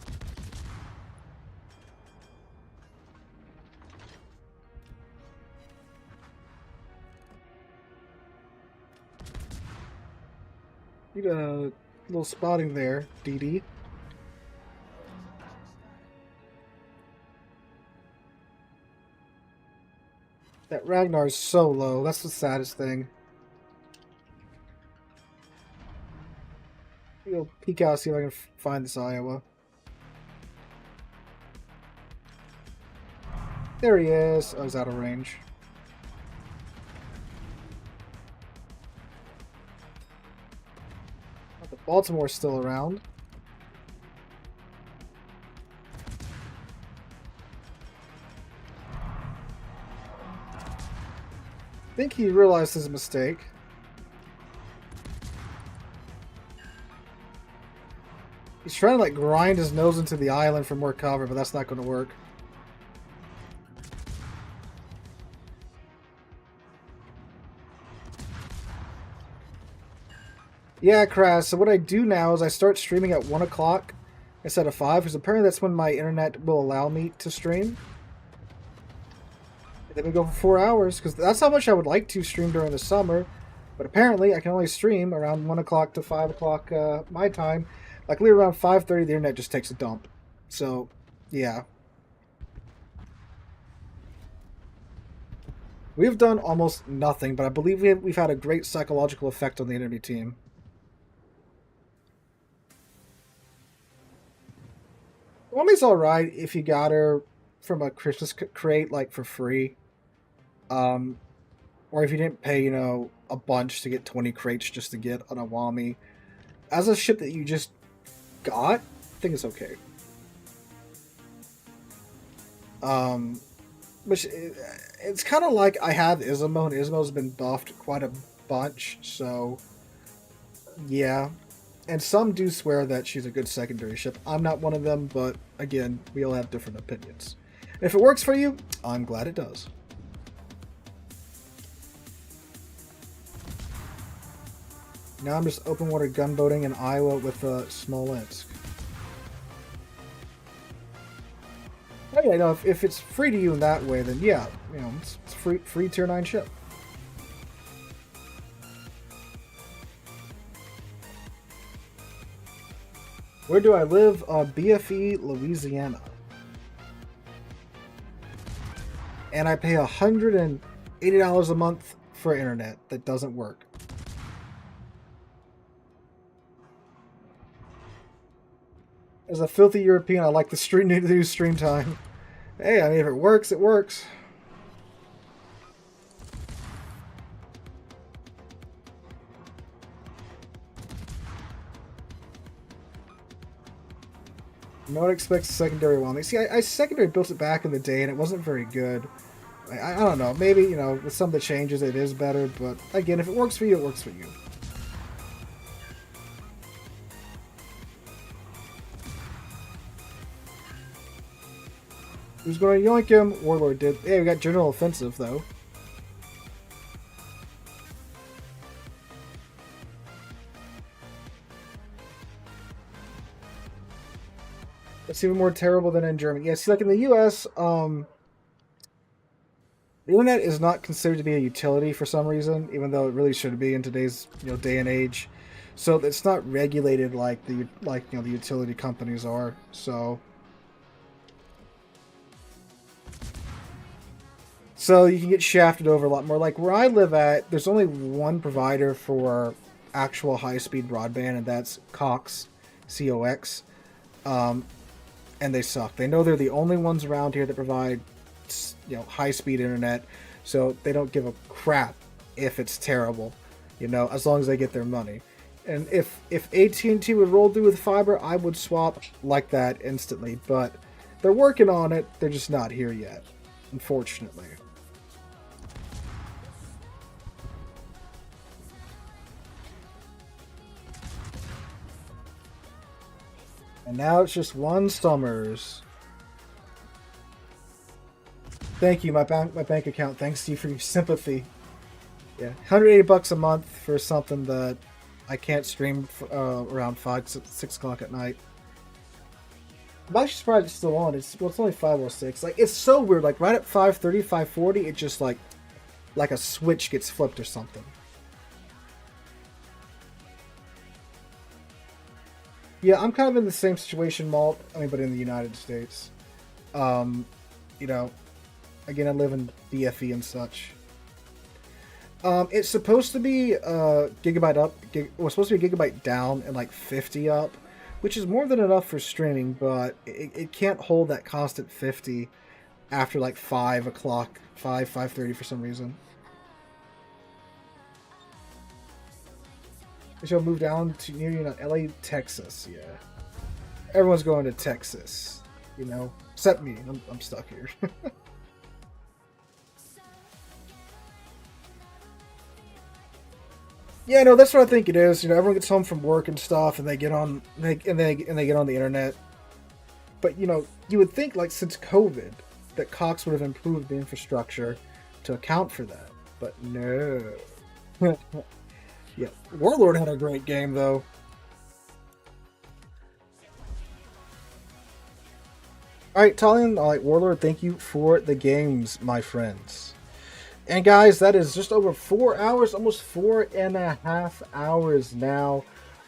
Need a little spotting there, DD. That Ragnar is so low. That's the saddest thing. Go peek out, see if I can find this Iowa. There he is. Oh, he's out of range. The Baltimore's still around. I think he realized his mistake. He's trying to like grind his nose into the island for more cover, but that's not going to work. Yeah, Crash, so what I do now is I start streaming at 1 o'clock instead of 5, because apparently that's when my internet will allow me to stream. And then we go for 4 hours, because that's how much I would like to stream during the summer. But apparently I can only stream around 1 o'clock to 5 o'clock my time. Luckily around 5:30 the internet just takes a dump. So, yeah. We've done almost nothing, but I believe we've had a great psychological effect on the enemy team. Womi's alright if you got her from a Christmas crate, like, for free. Or if you didn't pay, you know, a bunch to get 20 crates just to get on a Wami. As a ship that you just got, I think it's okay. Which, it's kind of like I have Izumo, and Izumo's been buffed quite a bunch, so, yeah. And some do swear that she's a good secondary ship. I'm not one of them, but again, we all have different opinions. If it works for you, I'm glad it does. Now I'm just open water gunboating in Iowa with Smolensk. Oh yeah, no, if it's free to you in that way, then yeah, you know, it's free tier 9 ship. Where do I live? BFE, Louisiana. And I pay $180 a month for internet that doesn't work. As a filthy European, I like the new stream time. Hey, I mean, if it works, it works. No one expects a secondary one. See, I secondary built it back in the day, and it wasn't very good. I don't know. Maybe, you know, with some of the changes, it is better. But again, if it works for you, it works for you. Who's going to yoink him? Warlord did. Hey, we got General Offensive, though. It's even more terrible than in Germany. Yeah, see, like in the U.S., the internet is not considered to be a utility for some reason, even though it really should be in today's day and age. So it's not regulated like the utility companies are. So you can get shafted over a lot more. Like where I live at, there's only one provider for actual high-speed broadband, and that's Cox, C-O-X. And they suck. They know they're the only ones around here that provide, high-speed internet, so they don't give a crap if it's terrible, as long as they get their money. And if AT&T would roll through with fiber, I would swap like that instantly. But they're working on it. They're just not here yet, unfortunately. And now it's just one Summers. Thank you, my bank account. Thanks to you for your sympathy. Yeah, $180 a month for something that I can't stream around 6 o'clock at night. I'm actually surprised it's still on. It's only 5:06. Like, it's so weird. Like right at 5:30, 5:40, it just like a switch gets flipped or something. Yeah, I'm kind of in the same situation, Malt. But in the United States. Again, I live in BFE and such. It's supposed to be gigabyte up. Was supposed to be gigabyte down and like 50 up, which is more than enough for streaming, but it can't hold that constant 50 after like 5 o'clock, 5:30 for some reason. I shall move down to near LA, Texas. Yeah, everyone's going to Texas, except me. I'm stuck here. Yeah, no, that's what I think it is. Everyone gets home from work and stuff, and they get on they get on the internet. But you would think, like, since COVID, that Cox would have improved the infrastructure to account for that. But no. Yeah, Warlord had a great game though. All right, Talion. All right, Warlord. Thank you for the games, my friends. And guys, that is just over 4 hours, almost 4.5 hours now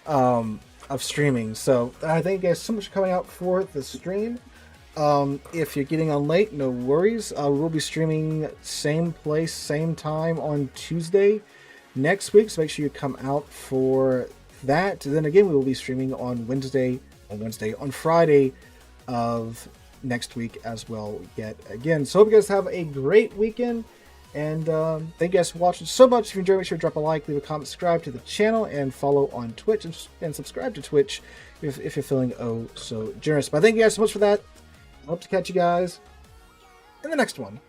of streaming. So I thank you guys so much for coming out for the stream. If you're getting on late, no worries. We'll be streaming same place, same time on Tuesday next week. So make sure you come out for that. And then again, we will be streaming on on Friday of next week as well yet again. So hope you guys have a great weekend. And thank you guys for watching so much. If you enjoyed, make sure to drop a like, leave a comment, subscribe to the channel, and follow on Twitch. And subscribe to Twitch if you're feeling so generous. But thank you guys so much for that. I hope to catch you guys in the next one.